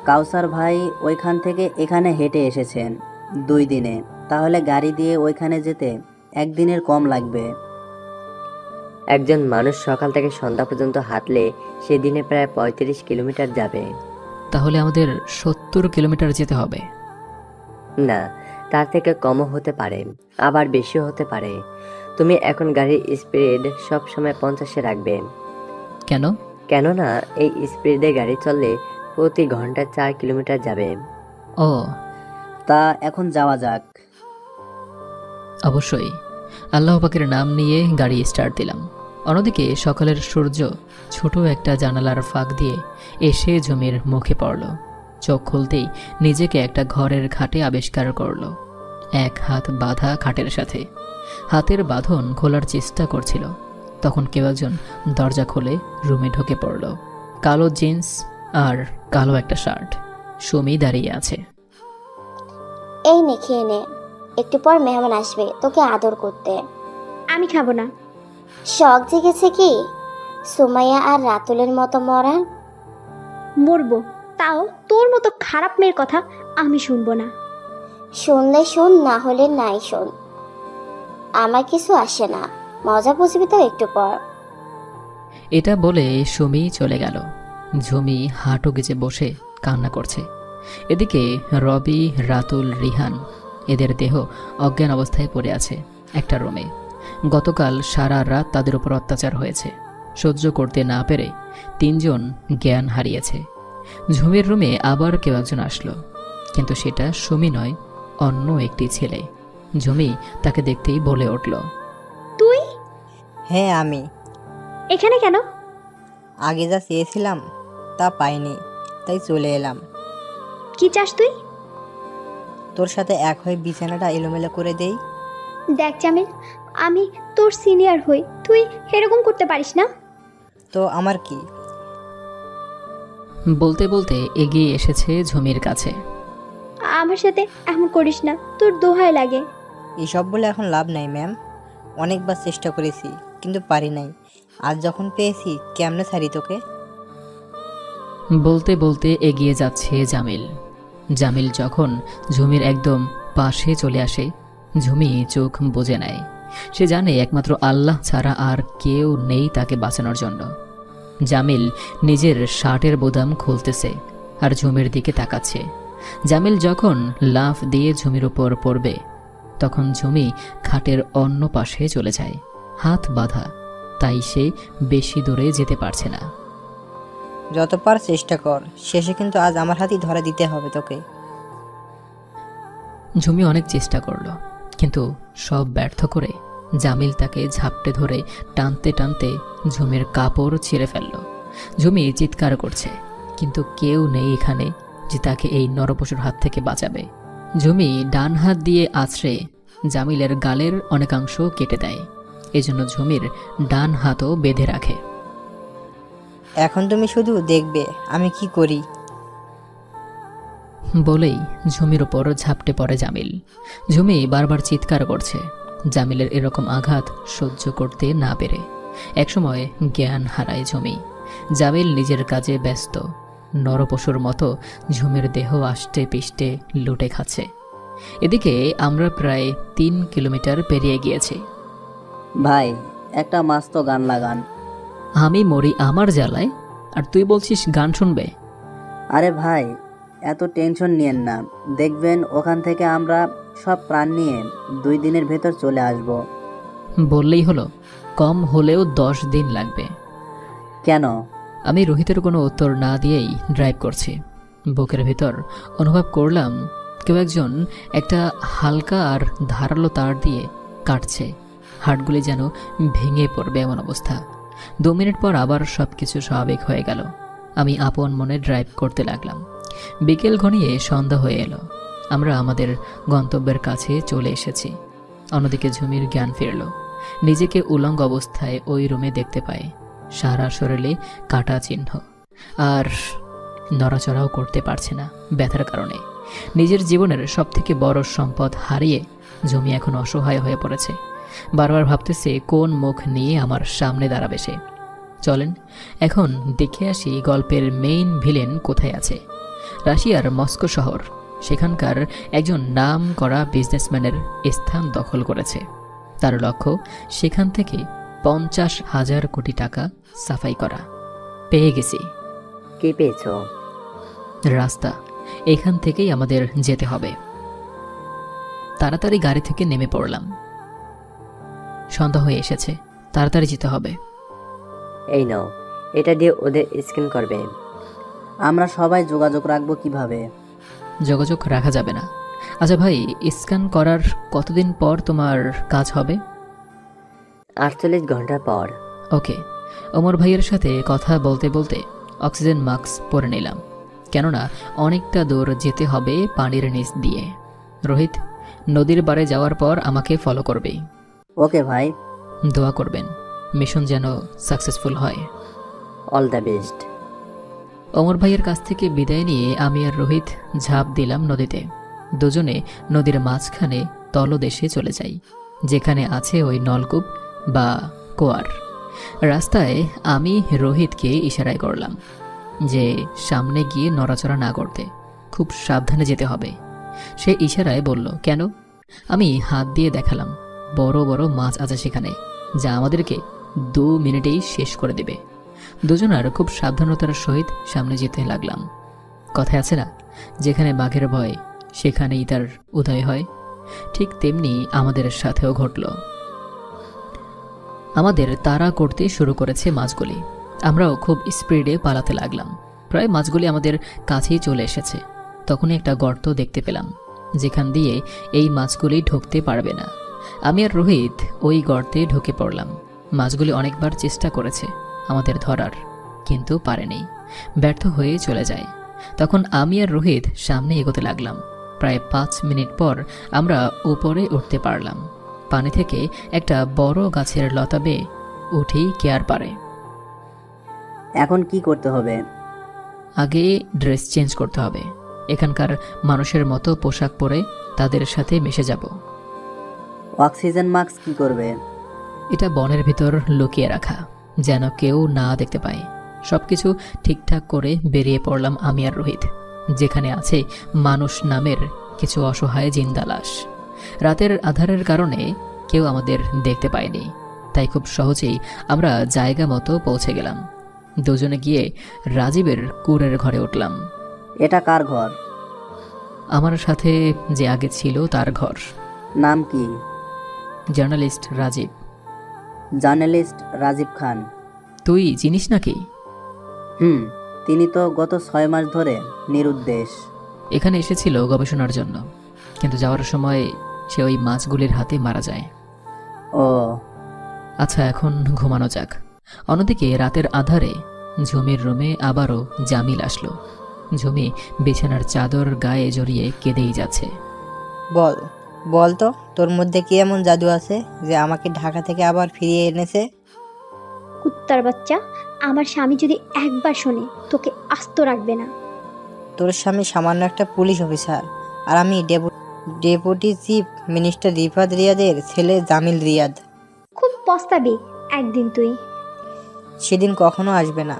কাউসার ভাই ওইখান থেকে এখানে হেঁটে এসেছেন 2 দিনে, তাহলে গাড়ি দিয়ে ওইখানে যেতে 1 দিনের কম লাগবে। একজন মানুষ সকাল থেকে সন্ধ্যা পর্যন্ত হাঁটলে সেদিনে প্রায় 35 কিলোমিটার যাবে। তাহলে আমাদের 70 কিলোমিটার যেতে হবে। না, তার থেকে কমও হতে পারে, আবার বেশিও হতে পারে। তুমি এখন গাড়ির স্পিড সবসময় 50-এ রাখবে। কেন? কেননা এই স্পিডে গাড়ি চললে প্রতি ঘন্টায় 4 কিলোমিটার যাবে। ও, তা এখন যাওয়া যাক। অবশ্যই। আল্লাহ পাকের নাম নিয়ে গাড়ি স্টার্ট দিলাম। অন্যদিকে সকালের সূর্য ছোট একটা জানালার ফাঁক দিয়ে এসে ঝুমির মুখে পড়ল। চোখ খুলতেই নিজেকে একটা ঘরের খাটে আবিষ্কার করল। এক হাত বাঁধা খাটের সাথে। হাতের বাঁধন খোলার চেষ্টা করছিল, তখন কেউ একজন দরজা খুলে রুমে ঢুকে পড়ল। কালো জিন্স আর কালো একটা শার্ট। সুমি দাঁড়িয়ে আছে। এই নে, খেয়ে নে, একটু পর মেহমান আসবে তোকে আদর করতে। আমি খাবো না। শখ জেগেছে কি সুমাইয়া আর রাতুলের মতো মরার? মরবো, তাও তোর মতো খারাপ মেয়ের কথা আমি শুনবো না। শুনলে শুন, না হলে নাই শোন। আমার কিছু আসে না, মজা বুঝবি তো একটু পর। এটা বলে সুমি চলে গেল। ঝুমি হাঁটু গেজে বসে কান্না করছে। এদিকে রবি, রাতুল, রিহান এদের দেহ অজ্ঞান অবস্থায় পড়ে আছে একটা রুমে। গতকাল সারা রাত তাদের উপর অত্যাচার হয়েছে। সহ্য করতে না পেরে 3 জন জ্ঞান হারিয়েছে। ঝুমির রুমে আবার কেউ একজন আসলো, কিন্তু সেটা সুমি নয়, অন্য একটি ছেলে। ঝুমি তাকে দেখতেই বলে উঠল, তুই? হ্যাঁ আমি। এখানে কেন? আগে যা চেয়েছিলাম তা পাইনি, তাই চলে এলাম। কি চাস তুই? তোর সাথে এক হয়ে বিছানাটা এলোমেলো করে দেই। দেখ জামিল, আমি তোর সিনিয়র হই, তুই এরকম করতে পারিস না। তো আমার কি? বলতে বলতে এগিয়ে এসেছে ঝুমির কাছে। আমার সাথে এমন করিস না, তোর দোহাই লাগে। এসব বলে এখন লাভ নাই ম্যাম। অনেকবার চেষ্টা করেছি কিন্তু পারি নাই। আজ যখন পেয়েছি কেমনে ছাড়ি তোকে? বলতে বলতে এগিয়ে যাচ্ছে জামিল। জামিল যখন ঝুমির একদম পাশে চলে আসে, ঝুমি চোখ বুজে নেয়। সে জানে একমাত্র আল্লাহ ছাড়া আর কেউ নেই তাকে বাঁচানোর জন্য। জামিল নিজের শার্টের বোতাম খুলতেছে আর ঝুমির দিকে তাকাচ্ছে। জামিল যখন লাফ দিয়ে ঝুমির উপর পড়বে, তখন ঝুমি খাটের অন্য পাশে চলে যায়। হাত বাঁধা, তাই সে বেশি দূরে যেতে পারছে না। যত পার চেষ্টা কর, শেষে কিন্তু আজ আমার হাতেই ধরা দিতে হবে তোকে। ঝুমি অনেক চেষ্টা করল, কিন্তু সব ব্যর্থ করে জামিল তাকে ঝাপটে ধরে টানতে টানতে ঝুমির কাপড় ছিঁড়ে ফেলল। ঝুমি চিৎকার করছে, কিন্তু কেউ নেই এখানে যে তাকে এই নরপশুর হাত থেকে বাঁচাবে। ঝুমি ডান হাত দিয়ে আছড়ে জামিলের গালের অনেকাংশ কেটে দেয়। এজন্য ঝুমির ডান হাতও বেঁধে রাখে। এখন তুমি শুধু দেখবে আমি কি করি। বলেই ঝুমির উপর ঝাপটে পড়ে জামিল। ঝুমি বারবার চিৎকার করছে, জামিলের এরকম আঘাত সহ্য করতে না পেরে। একসময় জ্ঞান হারায় ঝুমি। জামিল নিজের কাজে ব্যস্ত, নরপশুর মতো ঝুমির দেহ আষ্টে পিষ্টে লুটে খাচ্ছে। এদিকে আমরা প্রায় 3 কিলোমিটার পেরিয়ে গিয়েছি। ভাই, একটা মাস্ত গান লাগান। আমি মরি আমার জ্বালায়, আর তুই বলছিস গান শুনবে? আরে ভাই, এত টেনশন নিয়েন না, দেখবেন ওখান থেকে আমরা সব প্রাণ নিয়ে 2 দিনের ভেতর চলে আসব। বললেই হলো, কম হলেও 10 দিন লাগবে। কেন? আমি রোহিতের কোনো উত্তর না দিয়েই ড্রাইভ করছি। বুকের ভেতর অনুভব করলাম কেউ একজন একটা হালকা আর ধারালো তার দিয়ে কাটছে। হাড়গুলি যেন ভেঙে পড়বে এমন অবস্থা। 2 মিনিট পর আবার সব কিছু স্বাভাবিক হয়ে গেল। আমি আপন মনে ড্রাইভ করতে লাগলাম। বিকেল ঘনিয়ে সন্ধ্যা হয়ে এলো। আমরা আমাদের গন্তব্যের কাছে চলে এসেছি। অন্যদিকে ঝুমির জ্ঞান ফিরল। নিজেকে উলঙ্গ অবস্থায় ওই রুমে দেখতে পাই। সারা শরীরে কাটা চিহ্ন, আর নড়াচড়াও করতে পারছে না ব্যথার কারণে। নিজের জীবনের সবথেকে বড় সম্পদ হারিয়ে ঝুমি এখন অসহায় হয়ে পড়েছে। বারবার ভাবতেছে কোন মুখ নিয়ে আমার সামনে দাঁড়াবে সে। চলেন এখন দেখে আসি গল্পের মেইন ভিলেন কোথায় আছে। রাশিয়ার মস্কো শহর সেখানকার একজন নাম করা বিজনেসম্যানের স্থান দখল করেছে। তার লক্ষ্য সেখান থেকে 50,000 কোটি টাকা সাফাই করা। পেয়ে গেছি। কি পেয়েছো? রাস্তা। এখান থেকেই আমাদের যেতে হবে। তাড়াতাড়ি গাড়ি থেকে নেমে পড়লাম। সন্ধ্যা হয়ে এসেছে, তাড়াতাড়ি যেতে হবে। এই নাও, এটা দিয়ে ওদের স্ক্যান করবে। আমরা সবাই যোগাযোগ রাখবো কিভাবে? যোগাযোগ রাখা যাবে না। আচ্ছা ভাই, স্ক্যান করার কতদিন পর তোমার কাজ হবে? 48 ঘন্টা পর। ওকে। ওমর ভাইয়ের সাথে কথা বলতে বলতে অক্সিজেন মাস্ক পরে নিলাম, কেননা অনেকটা দূর যেতে হবে পানির নিচ দিয়ে। রোহিত, নদীর পাড়ে যাওয়ার পর আমাকে ফলো করবে। ওকে ভাই। দোয়া করবেন মিশন যেন সাকসেসফুল হয়। All the best. ওমর ভাইয়ের কাছ থেকে বিদায় নিয়ে আমি আর রোহিত ঝাঁপ দিলাম নদীতে। দুজনে নদীর মাঝখানে তলদেশে চলে যাই, যেখানে আছে ওই নলকূপ বা কোয়ার। রাস্তায় আমি রোহিতকে ইশারায় করলাম যে সামনে গিয়ে নড়াচড়া না করতে, খুব সাবধানে যেতে হবে। সে ইশারায় বলল, কেন? আমি হাত দিয়ে দেখালাম বড় বড় মাছ আছে সেখানে, যা আমাদেরকে 2 মিনিটেই শেষ করে দেবে। দুজনার খুব সাবধানতার সহিত সামনে যেতে লাগলাম। কথায় আছে না, যেখানে বাঘের ভয় সেখানেই তার উদয় হয়। ঠিক তেমনি আমাদের সাথেও ঘটল। আমাদের তাড়া করতে শুরু করেছে মাছগুলি। আমরাও খুব স্পিডে পালাতে লাগলাম। প্রায় মাছগুলি আমাদের কাছেই চলে এসেছে। তখনই একটা গর্ত দেখতে পেলাম, যেখান দিয়ে এই মাছগুলি ঢুকতে পারবে না। আমি আর রোহিত ওই গর্তে ঢুকে পড়লাম। মাছগুলি অনেকবার চেষ্টা করেছে আমাদের ধরার, কিন্তু পারেনি, ব্যর্থ হয়ে চলে যায়। তখন আমি আর রোহিত সামনে এগোতে লাগলাম। প্রায় 5 মিনিট পর আমরা উপরে উঠতে পারলাম। পানি থেকে একটা বড় গাছের লতা বেয়ে উঠেই কেয়ার পারে। এখন কি করতে হবে? আগে ড্রেস চেঞ্জ করতে হবে। এখানকার মানুষের মতো পোশাক পরে তাদের সাথে মিশে যাব। অক্সিজেন মাস্ক কি করবে? এটা বনের ভিতর লুকিয়ে রাখা, যেন কেউ না দেখতে পায়। সবকিছু ঠিকঠাক করে বেরিয়ে পড়লাম আমি আর রোহিত, যেখানে আছে মানুষ নামের কিছু অসহায় জিন্দা লাশ। রাতের আধারের কারণে কেউ আমাদের দেখতে পায়নি, তাই খুব সহজেই আমরা জায়গা মতো পৌঁছে গেলাম। দুজনে গিয়ে রাজীবের কুড়ের ঘরে উঠলাম। এটা কার ঘর? আমার সাথে যে আগে ছিল তার ঘর। নাম কি? জার্নালিস্ট রাজীব। জার্নালিস্ট রাজীব খান? তুই চিনিস নাকি? তিনি তো গত 6 মাস ধরে নিরুদ্দেশ। এখানে এসেছিল গবেষণার জন্য, কিন্তু যাওয়ার সময় সে ওই মাছগুলির হাতে মারা যায়। ও আচ্ছা, এখন ঘুমানো যাক। অন্যদিকে রাতের আধারে ঝুমির রুমে আবারও জামিল আসলো। ঝুমি বিছানার চাদর গায়ে জড়িয়ে কেঁদেই যাচ্ছে। বল বল তো, তোর মধ্যে কি এমন জাদু আছে যে আমাকে ঢাকা থেকে আবার ফিরিয়ে এনেছে? কুত্তার বাচ্চা, আমার স্বামী যদি একবার শোনে তোকে আস্ত রাখবে না। তোর স্বামী সামান্য একটা পুলিশ অফিসার, আর আমি ডেপুটি চিফ মিনিস্টার রিফাত রিয়াদের ছেলে জামিল রিয়াদ। খুব পস্তাবি একদিন তুই। সেদিন কখনো আসবে না।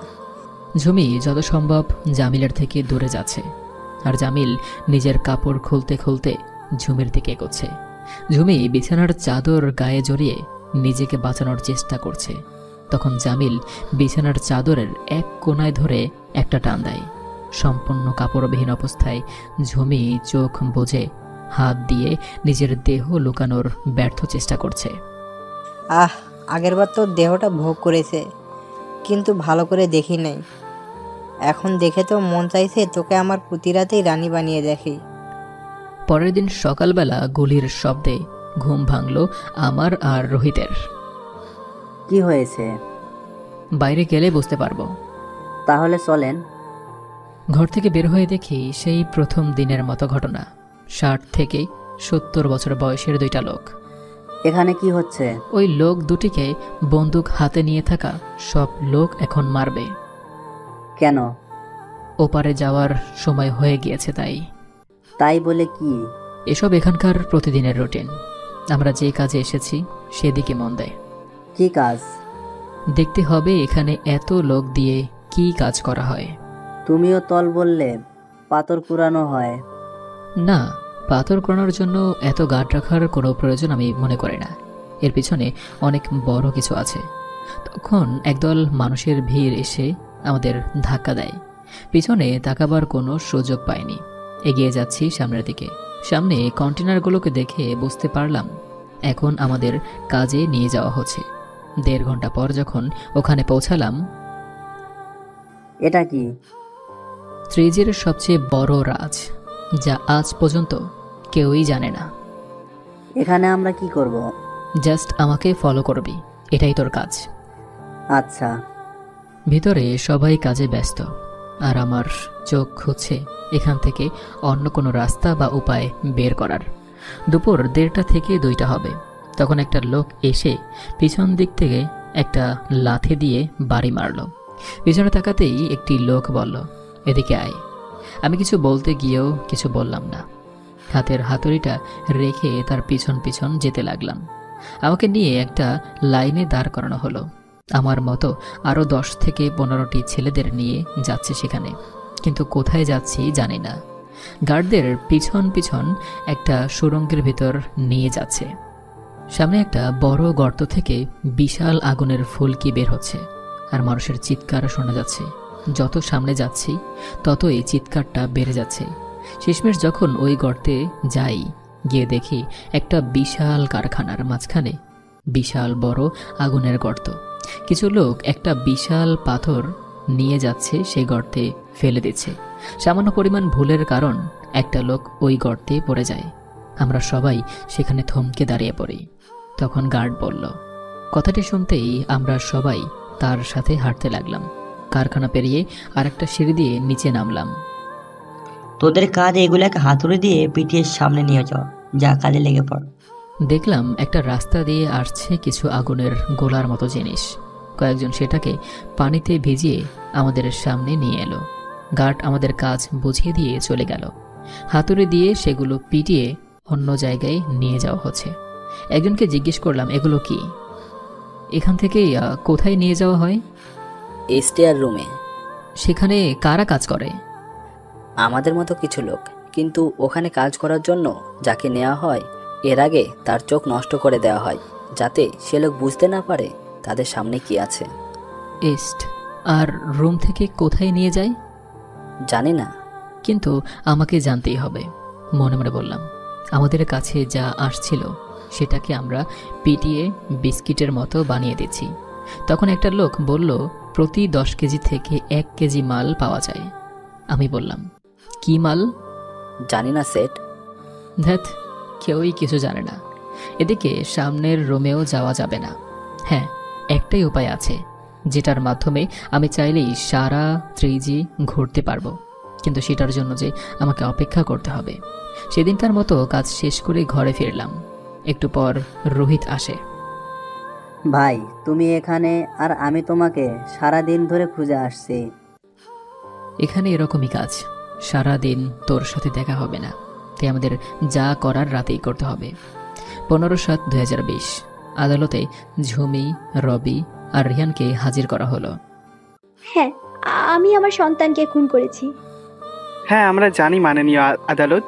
ঝুমি যত সম্ভব জামিলের থেকে দূরে যাচ্ছে, আর জামিল নিজের কাপড় খুলতে খুলতে ঝুমির দিকে এগোচ্ছে। ঝুমি বিছানার চাদর গায়ে জড়িয়ে নিজেকে বাঁচানোর চেষ্টা করছে। তখন জামিল বিছানার চাদরের এক কোণায় ধরে একটা টান দেয়। সম্পূর্ণ কাপড়বিহীন অবস্থায় ঝুমি চোখ বুজে হাত দিয়ে নিজের দেহ লুকানোর ব্যর্থ চেষ্টা করছে। আগেরবার তোর দেহটা ভোগ করেছে, কিন্তু ভালো করে দেখি নাই। এখন দেখে তো মন চাইছে তোকে আমার প্রতি রাতেই রানী বানিয়ে দেখি। পরের দিন সকালবেলা গুলির শব্দে ঘুম ভাঙল আমার আর রোহিতের। কি হয়েছে? বাইরে গেলে বুঝতে পারবো। তাহলে চলেন। ঘর থেকে বের হয়ে দেখি সেই প্রথম দিনের মতো ঘটনা। 60 থেকে 70 বছর বয়সের 2টা লোক। এখানে কি হচ্ছে? ওই লোক দুটিকে বন্দুক হাতে নিয়ে থাকা সব লোক এখন মারবে। কেন? ওপারে যাওয়ার সময় হয়ে গিয়েছে তাই। তাই বলে কি? এসব এখানকার প্রতিদিনের রুটিন। আমরা যে কাজে এসেছি সেদিকে মন দেয়। কি কাজ? দেখতে হবে এখানে এত লোক দিয়ে কি কাজ করা হয়। তুমিও তল বললে? পাথর কুড়ানো হয়। না, পাথর কোরানোর জন্য এত গার্ড রাখার কোনো প্রয়োজন আমি মনে করি না। এর পিছনে অনেক বড় কিছু আছে। তখন একদল মানুষের ভিড় এসে আমাদের ধাক্কা দেয়। পিছনে তাকাবার কোনো সুযোগ পাইনি। এগিয়ে যাচ্ছি সামনের দিকে। সামনে কন্টেনারগুলোকে দেখে বুঝতে পারলাম এখন আমাদের কাজে নিয়ে যাওয়া হচ্ছে। 1.5 ঘন্টা পর যখন ওখানে পৌঁছালাম, এটা কি? ত্রিজির সবচেয়ে বড় রাজ, যা আজ পর্যন্ত কেউই জানে না। এখানে আমরা কি করব? জাস্ট আমাকে ফলো করবি, এটাই তোর কাজ। আচ্ছা। ভিতরে সবাই কাজে ব্যস্ত, আর আমার চোখ খুঁজছে এখান থেকে অন্য কোনো রাস্তা বা উপায় বের করার। দুপুর 1:30 থেকে 2টা হবে। তখন একটা লোক এসে পিছন দিক থেকে একটা লাথি দিয়ে বাড়ি মারল। পিছনে তাকাতেই একটি লোক বলল, এদিকে আয়। আমি কিছু বলতে গিয়েও কিছু বললাম না। হাতের হাতুড়িটা রেখে তার পিছন পিছন যেতে লাগলাম। আমাকে নিয়ে একটা লাইনে দাঁড় করানো হলো। আমার মতো আরও 10 থেকে 15টি ছেলেদের নিয়ে যাচ্ছে সেখানে, কিন্তু কোথায় যাচ্ছি জানি না। গার্ডদের পিছন পিছন একটা সুড়ঙ্গের ভিতর নিয়ে যাচ্ছে। সামনে একটা বড় গর্ত থেকে বিশাল আগুনের ফুলকি বের হচ্ছে, আর মানুষের চিৎকার শোনা যাচ্ছে। যত সামনে যাচ্ছি ততই চিৎকারটা বেড়ে যাচ্ছে। শেষমেশ যখন ওই গর্তে যাই, গিয়ে দেখি একটা বিশাল কারখানার মাঝখানে বিশাল বড় আগুনের গর্ত। কিছু লোক একটা বিশাল পাথর নিয়ে যাচ্ছে, সেই গর্তে ফেলে দিচ্ছে। সামান্য পরিমাণ ভুলের কারণ একটা লোক ওই গর্তে পড়ে যায়। আমরা সবাই সেখানে থমকে দাঁড়িয়ে পড়ি। তখন গার্ড বলল, কথাটি শুনতেই আমরা সবাই তার সাথে হাঁটতে লাগলাম। কারখানা পেরিয়ে আরেকটা সিঁড়ি দিয়ে নিচে নামলাম। তোদের কাজ এগুলাকে হাতুড়ি দিয়ে পিটিয়ে সামনে নিয়ে যাও, যা কাজে লেগে পড়। দেখলাম একটা রাস্তা দিয়ে আসছে কিছু আগুনের গোলার মতো জিনিস। কয়েকজন সেটাকে পানিতে ভিজিয়ে আমাদের সামনে নিয়ে এলো। গার্ড আমাদের কাজ বুঝিয়ে দিয়ে চলে গেল। হাতুড়ি দিয়ে সেগুলো পিটিয়ে অন্য জায়গায় নিয়ে যাওয়া হচ্ছে। একজনকে জিজ্ঞেস করলাম, এগুলো কি? এখান থেকে কোথায় নিয়ে যাওয়া হয়? স্টেয়ার রুমে। সেখানে কারা কাজ করে? আমাদের মতো কিছু লোক, কিন্তু ওখানে কাজ করার জন্য যাকে নেওয়া হয় এর আগে তার চোখ নষ্ট করে দেওয়া হয়, যাতে সে লোক বুঝতে না পারে তাদের সামনে কি আছে। ইস্ট। আর রুম থেকে কোথায় নিয়ে যায়? জানি না। কিন্তু আমাকে জানতেই হবে। মনে মনে বললাম, আমাদের কাছে যা আসছিল সেটাকে আমরা পিটিয়ে বিস্কিটের মতো বানিয়ে দিচ্ছি। তখন একটা লোক বলল, প্রতি 10 কেজি থেকে 1 কেজি মাল পাওয়া যায়। আমি বললাম, কি মাল? জানি না সেট। ধ্যাত, কেউই কিছু জানে না। এদিকে সামনের রুমেও যাওয়া যাবে না। হ্যাঁ, একটাই উপায় আছে, যেটার মাধ্যমে আমি চাইলেই সারা 3G ঘুরতে পারবো, কিন্তু সেটার জন্য যে আমাকে অপেক্ষা করতে হবে। সেদিনকার মতো কাজ শেষ করে ঘরে ফিরলাম। একটু পর রোহিত আসে। ভাই, তুমি এখানে, আর আমি তোমাকে সারা দিন ধরে খুঁজে আসছি। এখানে এরকমই কাজ, সারা দিন তোর সাথে দেখা হবে না, তাই আমাদের যা করার রাতেই করতে হবে। 15/7/2020 আদালতে ঝুমি, রবি আর রিহানকে হাজির করা হলো। হ্যাঁ, আমি আমার সন্তানকে খুন করেছি। হ্যাঁ, আমরা জানি মাননীয় আদালত,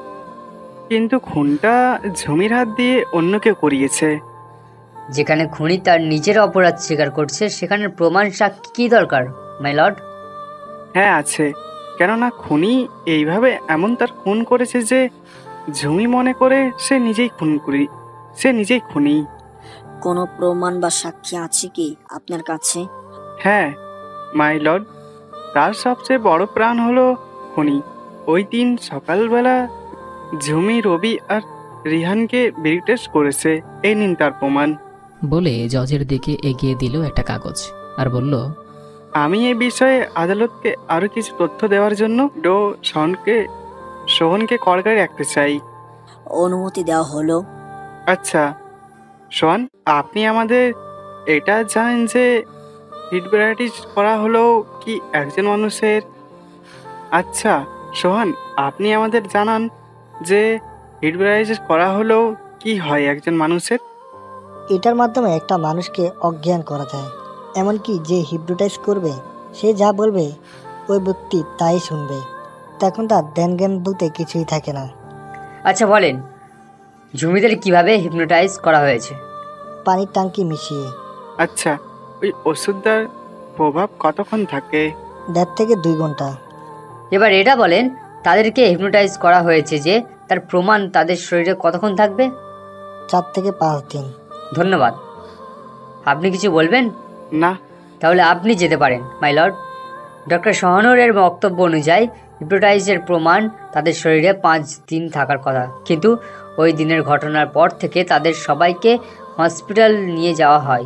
কিন্তু খুনটা ঝুমির হাত দিয়ে অন্য কেউ করিয়েছে। যেখানে খুনি তার নিজের অপরাধ স্বীকার করছে, সেখানে প্রমাণ সাক্ষী কি দরকার, মাই লর্ড? হ্যাঁ আছে, কেননা খুনি এইভাবে এমন তার খুন করেছে যে ঝুমি মনে করে সে নিজেই খুনি। কোনো প্রমাণ বা সাক্ষী আছে কি আপনার কাছে? হ্যাঁ মাই লর্ড, তার সবচেয়ে বড় প্রাণ হলো খুনি। ওই দিন সকালবেলা ঝুমি, রবি আর রিহানকে বেরি টেস্ট করেছে। এই নিন তার প্রমাণ। বলে জজের দিকে এগিয়ে দিল একটা কাগজ আর বলল, আমি এই বিষয়ে আদালতকে আরো কিছু তথ্য দেওয়ার জন্য সোহনকে কড়াগাড়ি রাখতে চাই। অনুমতি দেওয়া হলো। আচ্ছা সোহন, আপনি আমাদের এটা জানেন যে হিটব্রাইটিস করা হলো কি একজন মানুষের? আচ্ছা সোহন, আপনি আমাদের জানান যে হিটব্রাইটিস করা হলো কি হয় একজন মানুষের? এটার মাধ্যমে একটা মানুষকে অজ্ঞান করা যায়। এমনকি যে হিপনোটাইজ করবে সে যা বলবে ওই ব্যক্তি তাই শুনবে। তখন তার ধ্যান জ্ঞান বলতে কিছুই থাকে না। আচ্ছা বলেন, ঝুমিদের কিভাবে হিপনোটাইজ করা হয়েছে? পানির ট্যাঙ্কি মিশিয়ে। আচ্ছা, ওই ওষুধটার প্রভাব কতক্ষণ থাকে? 1.5 থেকে 2 ঘন্টা। এবার এটা বলেন, তাদেরকে হিপনোটাইজ করা হয়েছে যে তার প্রমাণ তাদের শরীরে কতক্ষণ থাকবে? 4 থেকে 5 দিন। ধন্যবাদ। আপনি কিছু বলবেন? না। তাহলে আপনি যেতে পারেন, মাই লর্ড। ডক্টর শাহানুরের বক্তব্য অনুযায়ী হিপনোটাইজের প্রমাণ তাদের শরীরে 5 দিন থাকার কথা, কিন্তু ওই দিনের ঘটনার পর থেকে তাদের সবাইকে হসপিটাল নিয়ে যাওয়া হয়।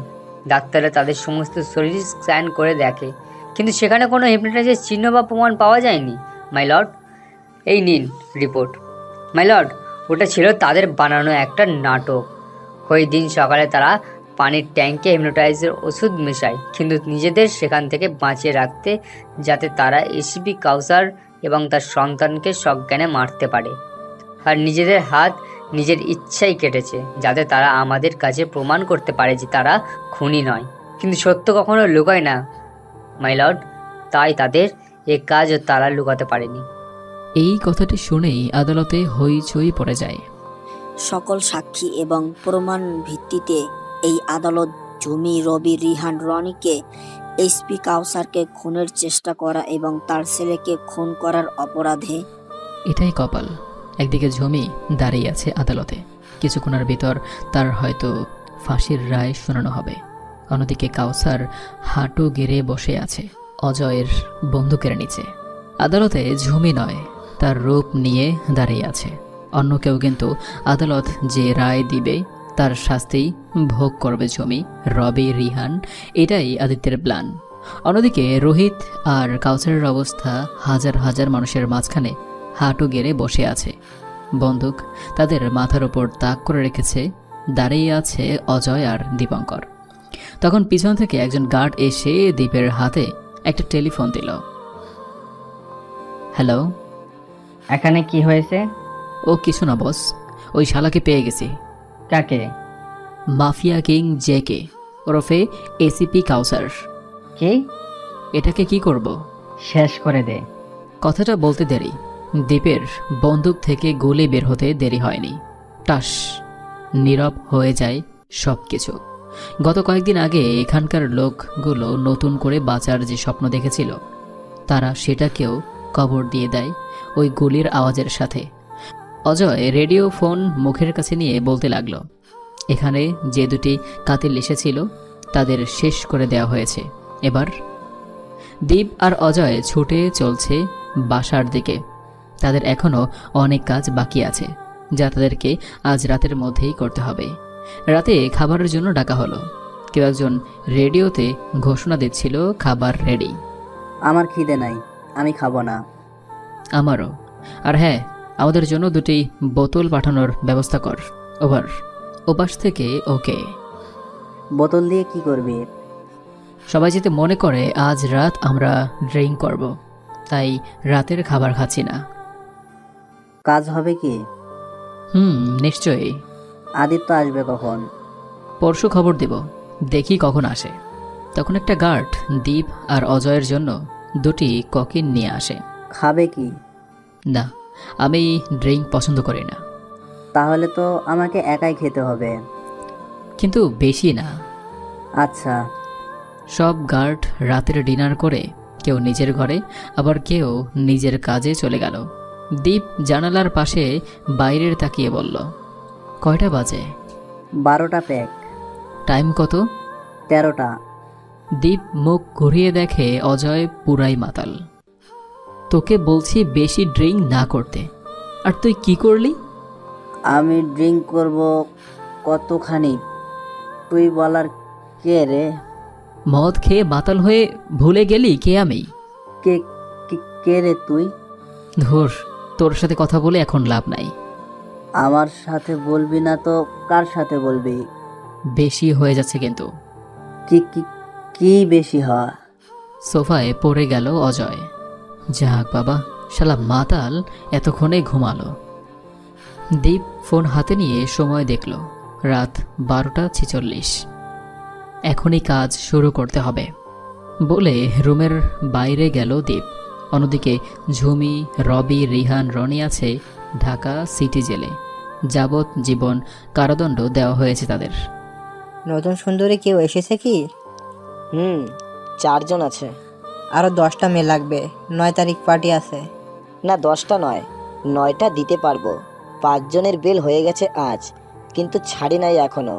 ডাক্তাররা তাদের সমস্ত শরীর স্ক্যান করে দেখে, কিন্তু সেখানে কোনো হিপনোটাইজের চিহ্ন বা প্রমাণ পাওয়া যায়নি, মাই লর্ড। এই নিন রিপোর্ট, মাই লর্ড। ওটা ছিল তাদের বানানো একটা নাটক। ওই দিন সকালে তারা পানির ট্যাঙ্কে হিপনোটাইজের ওষুধ মেশায়, কিন্তু নিজেদের সেখান থেকে বাঁচিয়ে রাখতে, যাতে তারা এসিপি কাউসার এবং তার সন্তানকে সজ্ঞানে মারতে পারে। আর নিজেদের হাত নিজের ইচ্ছাই কেটেছে, যাতে তারা আমাদের কাছে প্রমাণ করতে পারে যে তারা খুনি নয়। কিন্তু সত্য কখনো লুকায় না, মাই লর্ড। তাই তাদের এ কাজও তারা লুকাতে পারেনি। এই কথাটি শুনেই আদালতে হইচই পড়ে যায়। সকল সাক্ষী এবং প্রমাণ ভিত্তিতে এই আদালত ঝুমি, রবি, রিহান, রনিকে এসপি কাউসারকে খুনের চেষ্টা করা এবং তার ছেলেকে খুন করার অপরাধে। এটাই কপাল। একদিকে ঝুমি দাঁড়িয়ে আছে আদালতে, কিছুক্ষণের ভিতর তার হয়তো ফাঁসির রায় শোনানো হবে। অন্যদিকে কাউসার হাঁটু গেড়ে বসে আছে অজয়ের বন্দুকের নিচে। আদালতে ঝুমি নয়, তার রূপ নিয়ে দাঁড়িয়ে আছে। অন্য কেউ কিন্তু আদালত যে রায় দিবে তার শাস্তি ভোগ করবে ঝুমি, রবি, রিহান। এটাই আদিত্যের প্ল্যান। অন্যদিকে রোহিত আর কাউসারের অবস্থা হাজার হাজার মানুষের মাঝখানে হাঁটু গেড়ে বসে আছে, বন্দুক তাদের মাথার উপর তাক করে রেখেছে। দাঁড়িয়ে আছে অজয় আর দীপঙ্কর। তখন পিছন থেকে একজন গার্ড এসে দীপের হাতে একটা টেলিফোন দিল। হ্যালো, এখানে কি হয়েছে? ও কিছু না বস, ওই শালাকে পেয়ে গেছি। কাকে? মাফিয়া কিং জেকে ওরফে এসিপি কাউসার। কি? এটাকে কি করব? শেষ করে দে। কথাটা বলতে দেরি, দীপের বন্দুক থেকে গুলি বের হতে দেরি হয়নি। টাস, নীরব হয়ে যায় সব কিছু। গত কয়েকদিন আগে এখানকার লোকগুলো নতুন করে বাঁচার যে স্বপ্ন দেখেছিল, তারা সেটাকেও কবর দিয়ে দেয় ওই গুলির আওয়াজের সাথে। অজয় রেডিও ফোন মুখের কাছে নিয়ে বলতে লাগলো, এখানে যে দুটি কাতিল এসেছিল তাদের শেষ করে দেওয়া হয়েছে। এবার দীপ আর অজয় ছুটে চলছে বাসার দিকে। তাদের এখনও অনেক কাজ বাকি আছে, যা তাদেরকে আজ রাতের মধ্যেই করতে হবে। রাতে খাবারের জন্য ডাকা হলো। কেউ একজন রেডিওতে ঘোষণা দিচ্ছিল, খাবার রেডি। আমার খিদে নাই, আমি খাবো না। আমারও। আর হ্যাঁ, আমাদের জন্য দুটি বোতল পাঠানোর ব্যবস্থা কর। ওভার। ওপাশ থেকে ওকে। বোতল দিয়ে কি করবি? সবাই যেতে মনে করে আজ রাত আমরা ড্রিঙ্ক করব, তাই রাতের খাবার খাচ্ছি না। কাজ হবে কি? নিশ্চয়ই। আদিত্য আসবে কখন? পরশু খবর দেব, দেখি কখন আসে। তখন একটা গার্ড দীপ আর অজয়ের জন্য দুটি ককিন নিয়ে আসে। খাবে কি? না, আমি ড্রিঙ্ক পছন্দ করি না। তাহলে তো আমাকে একাই খেতে হবে। কিন্তু বেশি না। আচ্ছা। সব গার্ড রাতের ডিনার করে কেউ নিজের ঘরে, আবার কেউ নিজের কাজে চলে গেল। দীপ জানালার পাশে বাইরের তাকিয়ে বলল, কয়টা বাজে? 12টা প্যাক। টাইম কত? 13টা। দীপ মুখ ঘুরিয়ে দেখে অজয় পুরাই মাতাল। তোকে বলছি বেশি ড্রিঙ্ক না করতে, আর তুই কি করলি? আমি ড্রিঙ্ক করব কতখানি, তুই বলার কে রে? মদ খেয়ে মাতাল হয়ে ভুলে গেলি কে আমি? কে রে তুই? ধুর, তোর সাথে কথা বলে এখন লাভ নাই। আমার সাথে বলবি না তো কার সাথে বলবি? বেশি হয়ে যাচ্ছে কিন্তু। কি বেশি হয়? সোফায় পড়ে গেল অজয়। যাক বাবা, শালা মাতাল এতক্ষণে ঘুমালো। দীপ ফোন হাতে নিয়ে সময় দেখল, রাত 12:46। এখনই কাজ শুরু করতে হবে বলে রুমের বাইরে গেল দীপ। অন্যদিকে ঝুমি, রবি, রিহান, রনি আছে ঢাকা সিটি জেলে। যাবজ্জীবন কারাদণ্ড দেওয়া হয়েছে তাদের। নতুন সুন্দরী কেউ এসেছে কি? 4 জন আছে। আরও 10টা মেয়ে লাগবে, 9 তারিখ পার্টি আছে। না 10টা নয়, 9টা দিতে পারবো। 5 জনের বেল হয়ে গেছে আজ, কিন্তু ছাড়ি নাই এখনো।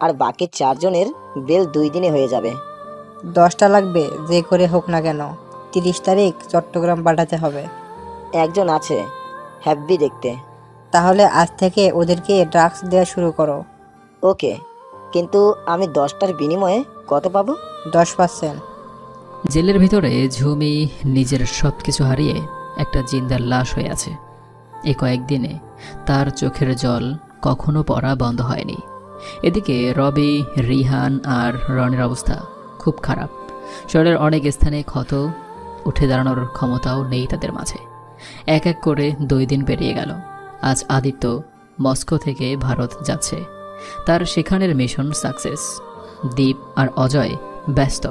আর বাকি 4 জনের বেল 2 দিনে হয়ে যাবে। 10টা লাগবে, যে করে হোক না কেন। 30 তারিখ চট্টগ্রাম পাঠাতে হবে। একজন আছে, হ্যাপি দেখতে। তাহলে আজ থেকে ওদেরকে ড্রাগস দেওয়া শুরু করো। ওকে, কিন্তু আমি 10টার বিনিময়ে কত পাবো? 10%। জেলের ভিতরে ঝুমি নিজের সব কিছু হারিয়ে একটা জিন্দার লাশ হয়ে আছে। এই কয়েকদিনে তার চোখের জল কখনো পড়া বন্ধ হয়নি। এদিকে রবি, রিহান আর রনির অবস্থা খুব খারাপ। শরীরের অনেক স্থানে ক্ষত, উঠে দাঁড়ানোর ক্ষমতাও নেই তাদের মাঝে। এক এক করে 2 দিন পেরিয়ে গেল। আজ আদিত্য মস্কো থেকে ভারত যাচ্ছে। তার সেখানের মিশন সাকসেস। দীপ আর অজয় ব্যস্ত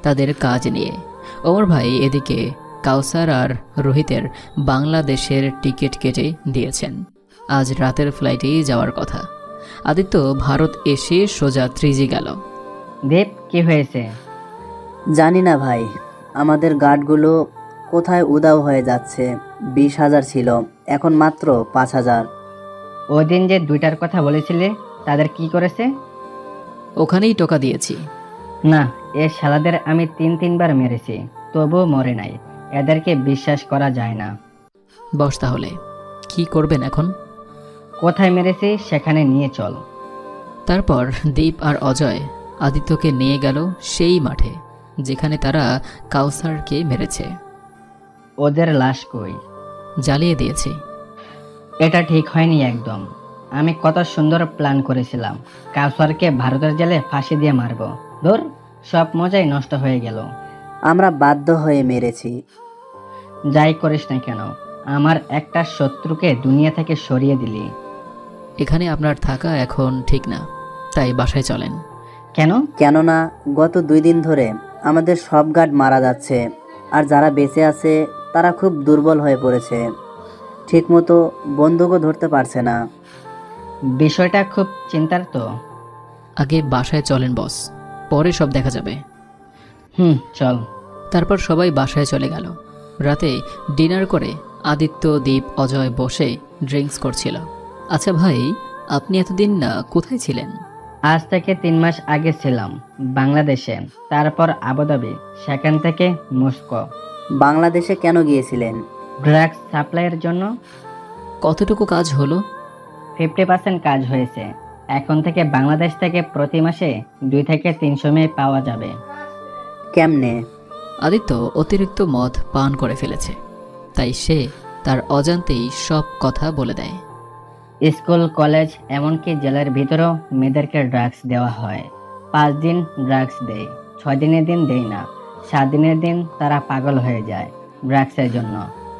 তাদের কাজ নিয়ে। ওমর ভাই এদিকে কাউসার আর রোহিতের বাংলাদেশের টিকিট কেটে দিয়েছেন। আজ রাতের ফ্লাইটেই যাওয়ার কথা। আদিত্য ভারত এসে সোজা 3G গেল। দীপ, কি হয়েছে? জানি না ভাই, আমাদের গার্ডগুলো কোথায় উধাও হয়ে যাচ্ছে। 20,000 ছিল, এখন মাত্র 5,000। ওই দিন যে 2টার কথা বলেছিলে, তাদের কি করেছে? ওখানেই টোকা দিয়েছি। না, এ শালাদের আমি 3-3বার মেরেছি, তবুও মরে নাই। এদেরকে বিশ্বাস করা যায় না। বস, তাহলে কি করবেন এখন? কোথায় মেরেছি সেখানে নিয়ে চল। তারপর দীপ আর অজয় আদিত্যকে নিয়ে গেল সেই মাঠে যেখানে তারা কাউসারকে মেরেছে। ওদের লাশ কই? জ্বালিয়ে দিয়েছি। এটা ঠিক হয়নি একদম। আমি কত সুন্দর প্ল্যান করেছিলাম, কাউসারকে ভারতের জেলে ফাঁসি দিয়ে মারব। ধুর, সব মজাই নষ্ট হয়ে গেল। আমরা বাধ্য হয়ে মেরেছি। যাই করিস না কেন, আমার একটা শত্রুকে দুনিয়া থেকে সরিয়ে দিলি। এখানে আপনার থাকা এখন ঠিক না, তাই বাসায় চলেন। কেন? কেননা গত 2 দিন ধরে আমাদের সব গার্ড মারা যাচ্ছে, আর যারা বেঁচে আছে তারা খুব দুর্বল হয়ে পড়েছে। ঠিকমতো বন্দুকও ধরতে পারছে না। বিষয়টা খুব চিন্তার তো। আগে বাসায় চলেন বস, পরে সব দেখা যাবে। চল। তারপর সবাই বাসায় চলে গেল। রাতে ডিনার করে আদিত্য, দীপ, অজয় বসে ড্রিঙ্কস করছিল। আচ্ছা ভাই, আপনি এতদিন কোথায় ছিলেন? আজ থেকে 3 মাস আগে ছিলাম বাংলাদেশে, তারপর আবুধাবি, সেখান থেকে মস্কো। বাংলাদেশে কেন গিয়েছিলেন? ড্রাগস সাপ্লাইয়ের জন্য। কতটুকু কাজ হলো? 50% কাজ হয়েছে। এখন থেকে বাংলাদেশ থেকে প্রতি মাসে 2 থেকে 300 মেয়ে পাওয়া যাবে। কেমনে? আদিত্য অতিরিক্ত মদ পান করে ফেলেছে, তাই সে তার অজান্তেই সব কথা বলে দেয়। স্কুল, কলেজ, এমনকি জেলের ভিতরেও মেয়েদেরকে ড্রাগস দেওয়া হয়। 5 দিন ড্রাগস দেয়, 6 দিনের দিন দেয় না। 7 দিনের দিন তারা পাগল হয়ে যায় ড্রাগসের জন্য।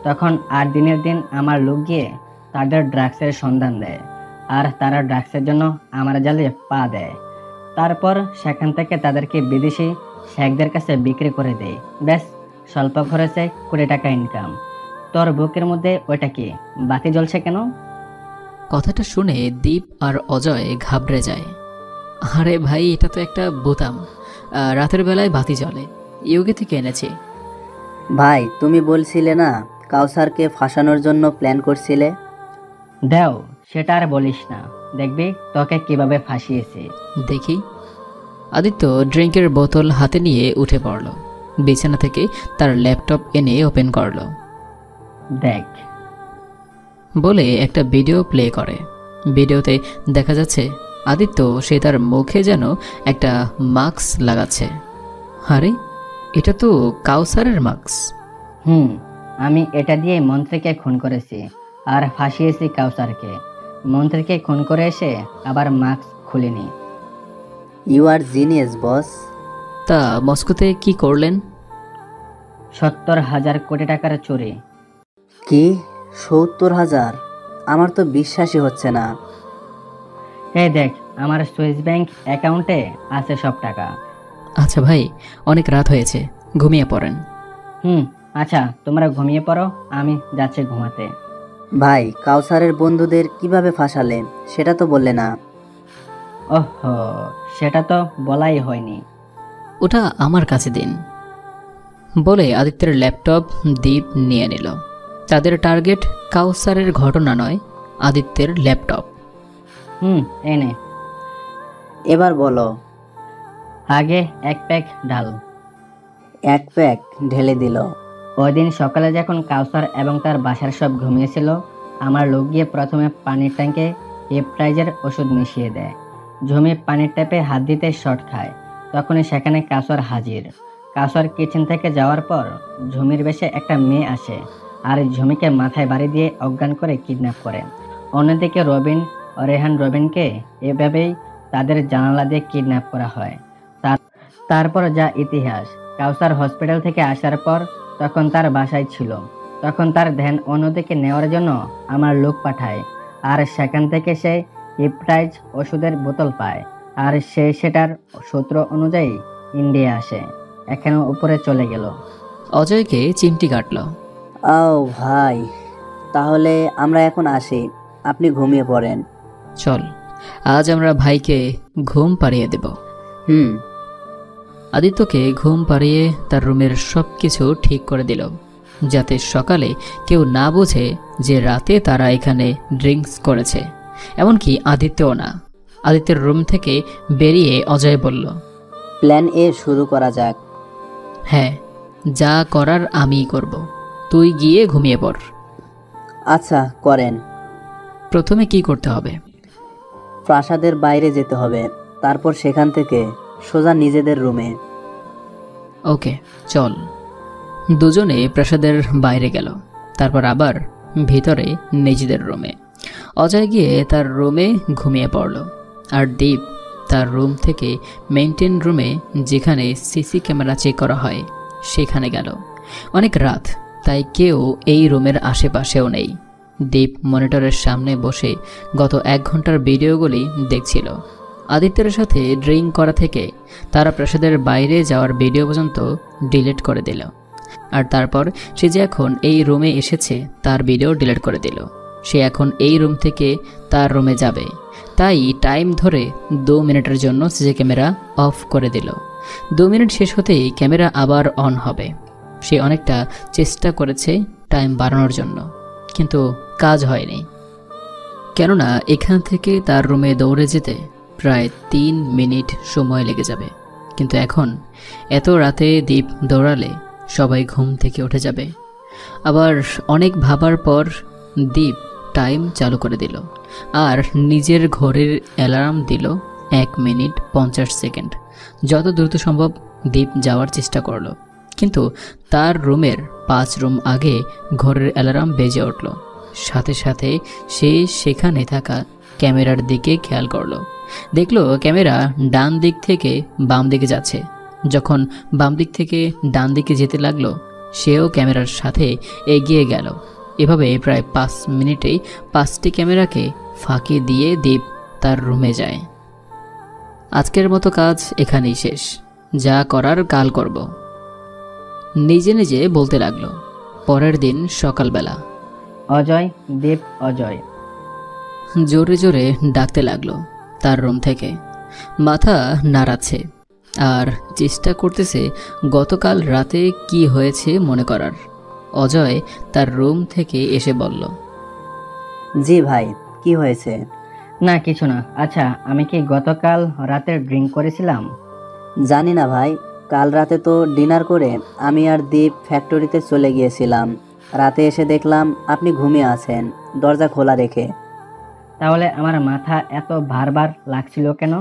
তখন 8 দিনের দিন আমার লোক গিয়ে তাদের ড্রাগসের সন্ধান দেয়, আর তারা ড্রাগসের জন্য আমার জালে পা দেয়। তারপর সেখান থেকে তাদেরকে বিদেশি শেখদের কাছে বিক্রি করে দেয়। ব্যাস, স্বল্প খরচে 20 টাকা ইনকাম। তোর বুকের মধ্যে ওইটা কি বাতি জ্বলছে কেন? কথাটা শুনে দীপ আর অজয় ঘাবড়ে যায়। আরে ভাই, এটা তো একটা বোতাম, রাতের বেলায় বাতি জ্বলে, ইউকে থেকে এনেছি। ভাই, তুমি বলছিলে না কাউসারকে ফাঁসানোর জন্য প্ল্যান করছিলে? দেও, সেটা আর বলিস না। দেখবি তোকে কিভাবে ফাঁসিয়েছি। দেখি। আদিত্য ড্রিঙ্কের বোতল হাতে নিয়ে উঠে পড়ল। বিছানা থেকে তার ল্যাপটপ এনে ওপেন করল। দেখ বলে একটা ভিডিও প্লে করে। ভিডিওতে দেখা যাচ্ছে আদিত্য সে তার মুখে যেন একটা মাস্ক লাগাচ্ছে। আরে, এটা তো কাউসারের মাস্ক। আমি এটা দিয়ে মন্ত্রীকে খুন করেছি আর ফাঁসিয়েছি কাউসারকে। মন্ত্রীকে খুন করে এসে আবার মাস্ক খুলিনি। ইউ আর জিনিয়াস বস। তা মস্কোতে কি করলেন? 70,000 কোটি টাকার চুরি। কি? 70,000? আমার তো বিশ্বাসই হচ্ছে না। এই দেখ, আমার সুইস ব্যাংক অ্যাকাউন্টে আছে সব টাকা। আচ্ছা ভাই, অনেক রাত হয়েছে, ঘুমিয়ে পড়েন। আচ্ছা তোমরা ঘুমিয়ে পড়ো, আমি যাচ্ছি ঘুমাতে। ভাই, কাউসারের বন্ধুদের কিভাবে ফাঁসালে সেটা তো বললে না। ওহো, সেটা তো বলাই হয়নি। ওটা আমার কাছে দিন, বলে আদিত্যের ল্যাপটপ দীপ নিয়ে নিল। তাদের টার্গেট কাউসারের ঘটনা নয়, আদিত্যের ল্যাপটপ। এনে এবার বলো। আগে এক প্যাক ডাল। এক প্যাক ঢেলে দিল। ওই দিন সকালে যখন কাউসার এবং তার বাসার সব ঘুমিয়েছিল, আমার লোক গিয়ে প্রথমে পানির ট্যাঙ্কে হেপটাইজার ওষুধ মিশিয়ে দেয়। ঝুমি পানির ট্যাপে হাত দিতে শর্ট খায়, তখনই সেখানে কাউসার হাজির। কাউসার কিচেন থেকে যাওয়ার পর ঝুমির বেশে একটা মেয়ে আসে আর ঝুমিকে মাথায় বাড়ি দিয়ে অজ্ঞান করে কিডন্যাপ করে। অন্যদিকে রেহান রবিনকে এভাবেই তাদের জানালা দিয়ে কিডন্যাপ করা হয়। তারপর যা ইতিহাস, কাউসার হসপিটাল থেকে আসার পর তখন তার বাসায় ছিল। তখন তার ধ্যান অন্যদিকে নেওয়ার জন্য আমার লোক পাঠায়, আর সেখান থেকে সে হিপটাইজ ওষুধের বোতল পায়, আর সে সেটার সূত্র অনুযায়ী ইন্ডিয়া আসে, এখানে উপরে চলে গেল। অজয়কে চিমটি কাটল। ও ভাই, তাহলে আমরা এখন আসি, আপনি ঘুমিয়ে পড়েন। চল, আজ আমরা ভাইকে ঘুম পাড়িয়ে দেব। আদিত্যকে ঘুম পাড়িয়ে তার রুমের সব কিছু ঠিক করে দিল, যাতে সকালে কেউ না বোঝে যে রাতে তারা এখানে ড্রিঙ্কস করেছে, এমনকি আদিত্যও না। আদিত্যের রুম থেকে বেরিয়ে অজয় বলল, প্ল্যান এ শুরু করা যাক। হ্যাঁ, যা করার আমিই করব, তুই গিয়ে ঘুমিয়ে পড়। আচ্ছা, করেন। প্রথমে কি করতে হবে? প্রাসাদের বাইরে যেতে হবে, তারপর সেখান থেকে সোজা নিজেদের রুমে। ওকে, চল। দুজনে প্রাসাদের বাইরে গেল, তারপর আবার ভিতরে নিজেদের রুমে। অজয় গিয়ে তার রুমে ঘুমিয়ে পড়ল, আর দীপ তার রুম থেকে মেইনটেইন রুমে, যেখানে সিসি ক্যামেরা চেক করা হয়, সেখানে গেল। অনেক রাত, তাই কেউ এই রুমের আশেপাশেও নেই। দীপ মনিটরের সামনে বসে গত 1 ঘন্টার ভিডিওগুলি দেখছিল। আদিত্যের সাথে ড্রিঙ্ক করা থেকে তারা প্রাসাদের বাইরে যাওয়ার ভিডিও পর্যন্ত ডিলিট করে দিল, আর তারপর সে যে এখন এই রুমে এসেছে তার ভিডিও ডিলিট করে দিল। সে এখন এই রুম থেকে তার রুমে যাবে, তাই টাইম ধরে 2 মিনিটের জন্য সিসি ক্যামেরা অফ করে দিল। 2 মিনিট শেষ হতেই ক্যামেরা আবার অন হবে। সে অনেকটা চেষ্টা করেছে টাইম বাড়ানোর জন্য, কিন্তু কাজ হয়নি, কেননা এখান থেকে তার রুমে দৌড়ে যেতে প্রায় 3 মিনিট সময় লেগে যাবে। কিন্তু এখন এত রাতে দীপ দৌড়ালে সবাই ঘুম থেকে উঠে যাবে। আবার অনেক ভাবার পর দীপ টাইম চালু করে দিল আর নিজের ঘড়ির অ্যালার্ম দিল 1 মিনিট 50 সেকেন্ড। যত দ্রুত সম্ভব দীপ যাওয়ার চেষ্টা করলো, কিন্তু তার রুমের 5 রুম আগে ঘড়ির অ্যালার্ম বেজে উঠল। সাথে সাথে সে সেখানে থাকা ক্যামেরার দিকে খেয়াল করলো। দেখলো ক্যামেরা ডান দিক থেকে বাম দিকে যাচ্ছে। যখন বাম দিক থেকে ডান দিকে যেতে লাগলো, সেও ক্যামেরার সাথে এগিয়ে গেল। এভাবে প্রায় 5 মিনিটেই 5টি ক্যামেরাকে ফাঁকি দিয়ে দীপ তার রুমে যায়। আজকের মতো কাজ এখানেই শেষ, যা করার কাল করব, নিজে নিজে বলতে লাগলো। পরের দিন সকালবেলা অজয়, দীপ, অজয় জোরে জোরে ডাকতে লাগলো তার রুম থেকে। মাথা নাড়াচ্ছে আর চেষ্টা করতেছে গতকাল রাতে কি হয়েছে মনে করার। অজয় তার রুম থেকে এসে বলল, জি ভাই, কি হয়েছে? না কিছু না। আচ্ছা, আমি কি গতকাল রাতে ড্রিঙ্ক করেছিলাম? জানি না ভাই, কাল রাতে তো ডিনার করে আমি আর দীপ ফ্যাক্টরিতে চলে গিয়েছিলাম। রাতে এসে দেখলাম আপনি ঘুমিয়ে আছেন, দরজা খোলা রেখে। তাহলে আমার মাথা এত ভারবার লাগছিল কেন?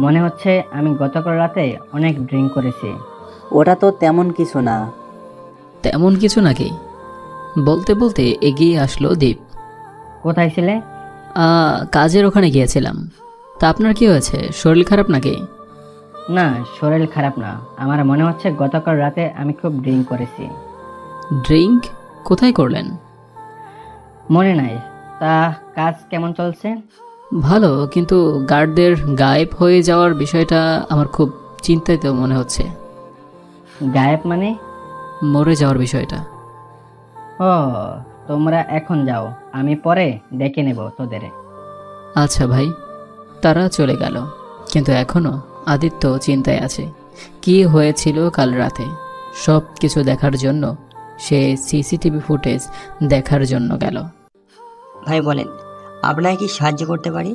মনে হচ্ছে আমি গতকাল রাতে অনেক ড্রিঙ্ক করেছি। ওটা তো তেমন কিছু না। তেমন কিছু নাকি? বলতে বলতে এগিয়ে আসলো দীপ। কোথায় ছিলে? কাজের ওখানে গিয়েছিলাম। তা আপনার কি হয়েছে? শরীর খারাপ নাকি? না, শরীর খারাপ না। আমার মনে হচ্ছে গতকাল রাতে আমি খুব ড্রিঙ্ক করেছি। ড্রিঙ্ক কোথায় করলেন? মনে নাই। তা কাজ কেমন চলছে? ভালো, কিন্তু গার্ডদের গায়েব হয়ে যাওয়ার বিষয়টা আমার খুব চিন্তিত মনে হচ্ছে। গায়েব মানে? মরে যাওয়ার বিষয়টা। ও, তোমরা এখন যাও, আমি পরে ডেকে নেব তোদের। আচ্ছা ভাই। তারা চলে গেল, কিন্তু এখনও আদিত্য চিন্তায় আছে। কি হয়েছিল কাল রাতে সব কিছু দেখার জন্য সে সিসিটিভি ফুটেজ দেখার জন্য গেল। ভাই বলেন, আপনাকে কি সাহায্য করতে পারি?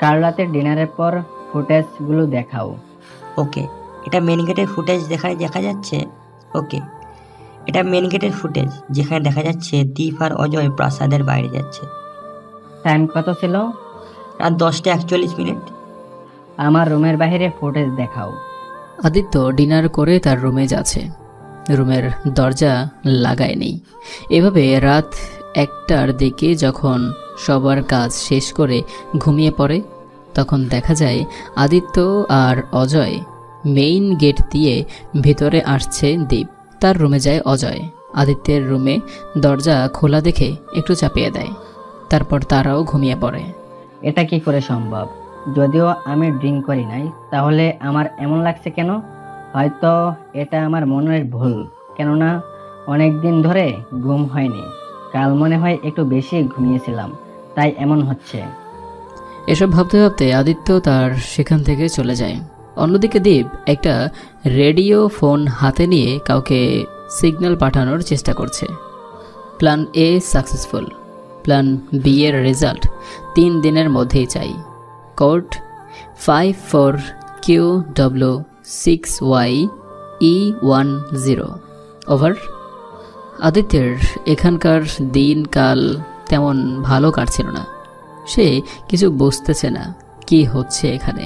কাল রাতে ডিনারের পর ফুটেজগুলো দেখাও। ওকে, এটা মেন গেটের ফুটেজ দেখা যাচ্ছে। ওকে, এটা মেন গেটের ফুটেজ যেখানে দেখা যাচ্ছে দীপ আর অজয় প্রাসাদের বাইরে যাচ্ছে। টাইম কত ছিল? রাত 10:41। আমার রুমের বাইরে ফুটেজ দেখাও। আদিত্য ডিনার করে তার রুমে যাচ্ছে। রুমের দরজা লাগায়নি। এভাবে রাত 1টার দিকে যখন সবার কাজ শেষ করে ঘুমিয়ে পড়ে, তখন দেখা যায় আদিত্য আর অজয় মেইন গেট দিয়ে ভিতরে আসছে। দীপ তার রুমে যায়। অজয় আদিত্যের রুমে দরজা খোলা দেখে একটু চাপিয়ে দেয়। তারপর তারাও ঘুমিয়ে পড়ে। এটা কি করে সম্ভব? যদিও আমি ড্রিঙ্ক করি নাই, তাহলে আমার এমন লাগছে কেন? হয়তো এটা আমার মনের ভুল, কেননা অনেক দিন ধরে ঘুম হয়নি। কাল মনে হয় একটু বেশি ঘুমিয়েছিলাম, তাই এমন হচ্ছে। এসব ভাবতে ভাবতে আদিত্য তার সেখান থেকে চলে যায়। অন্যদিকে দীপ একটা রেডিও ফোন হাতে নিয়ে কাউকে সিগন্যাল পাঠানোর চেষ্টা করছে। Plan A successful, plan B এর রেজাল্ট 3 দিনের মধ্যেই চাই। Code 54QW6YE10। ওভার। আদিত্যের এখানকার দিনকাল তেমন ভালো কাটছিল না। সে কিছু বুঝতেছে না কি হচ্ছে এখানে।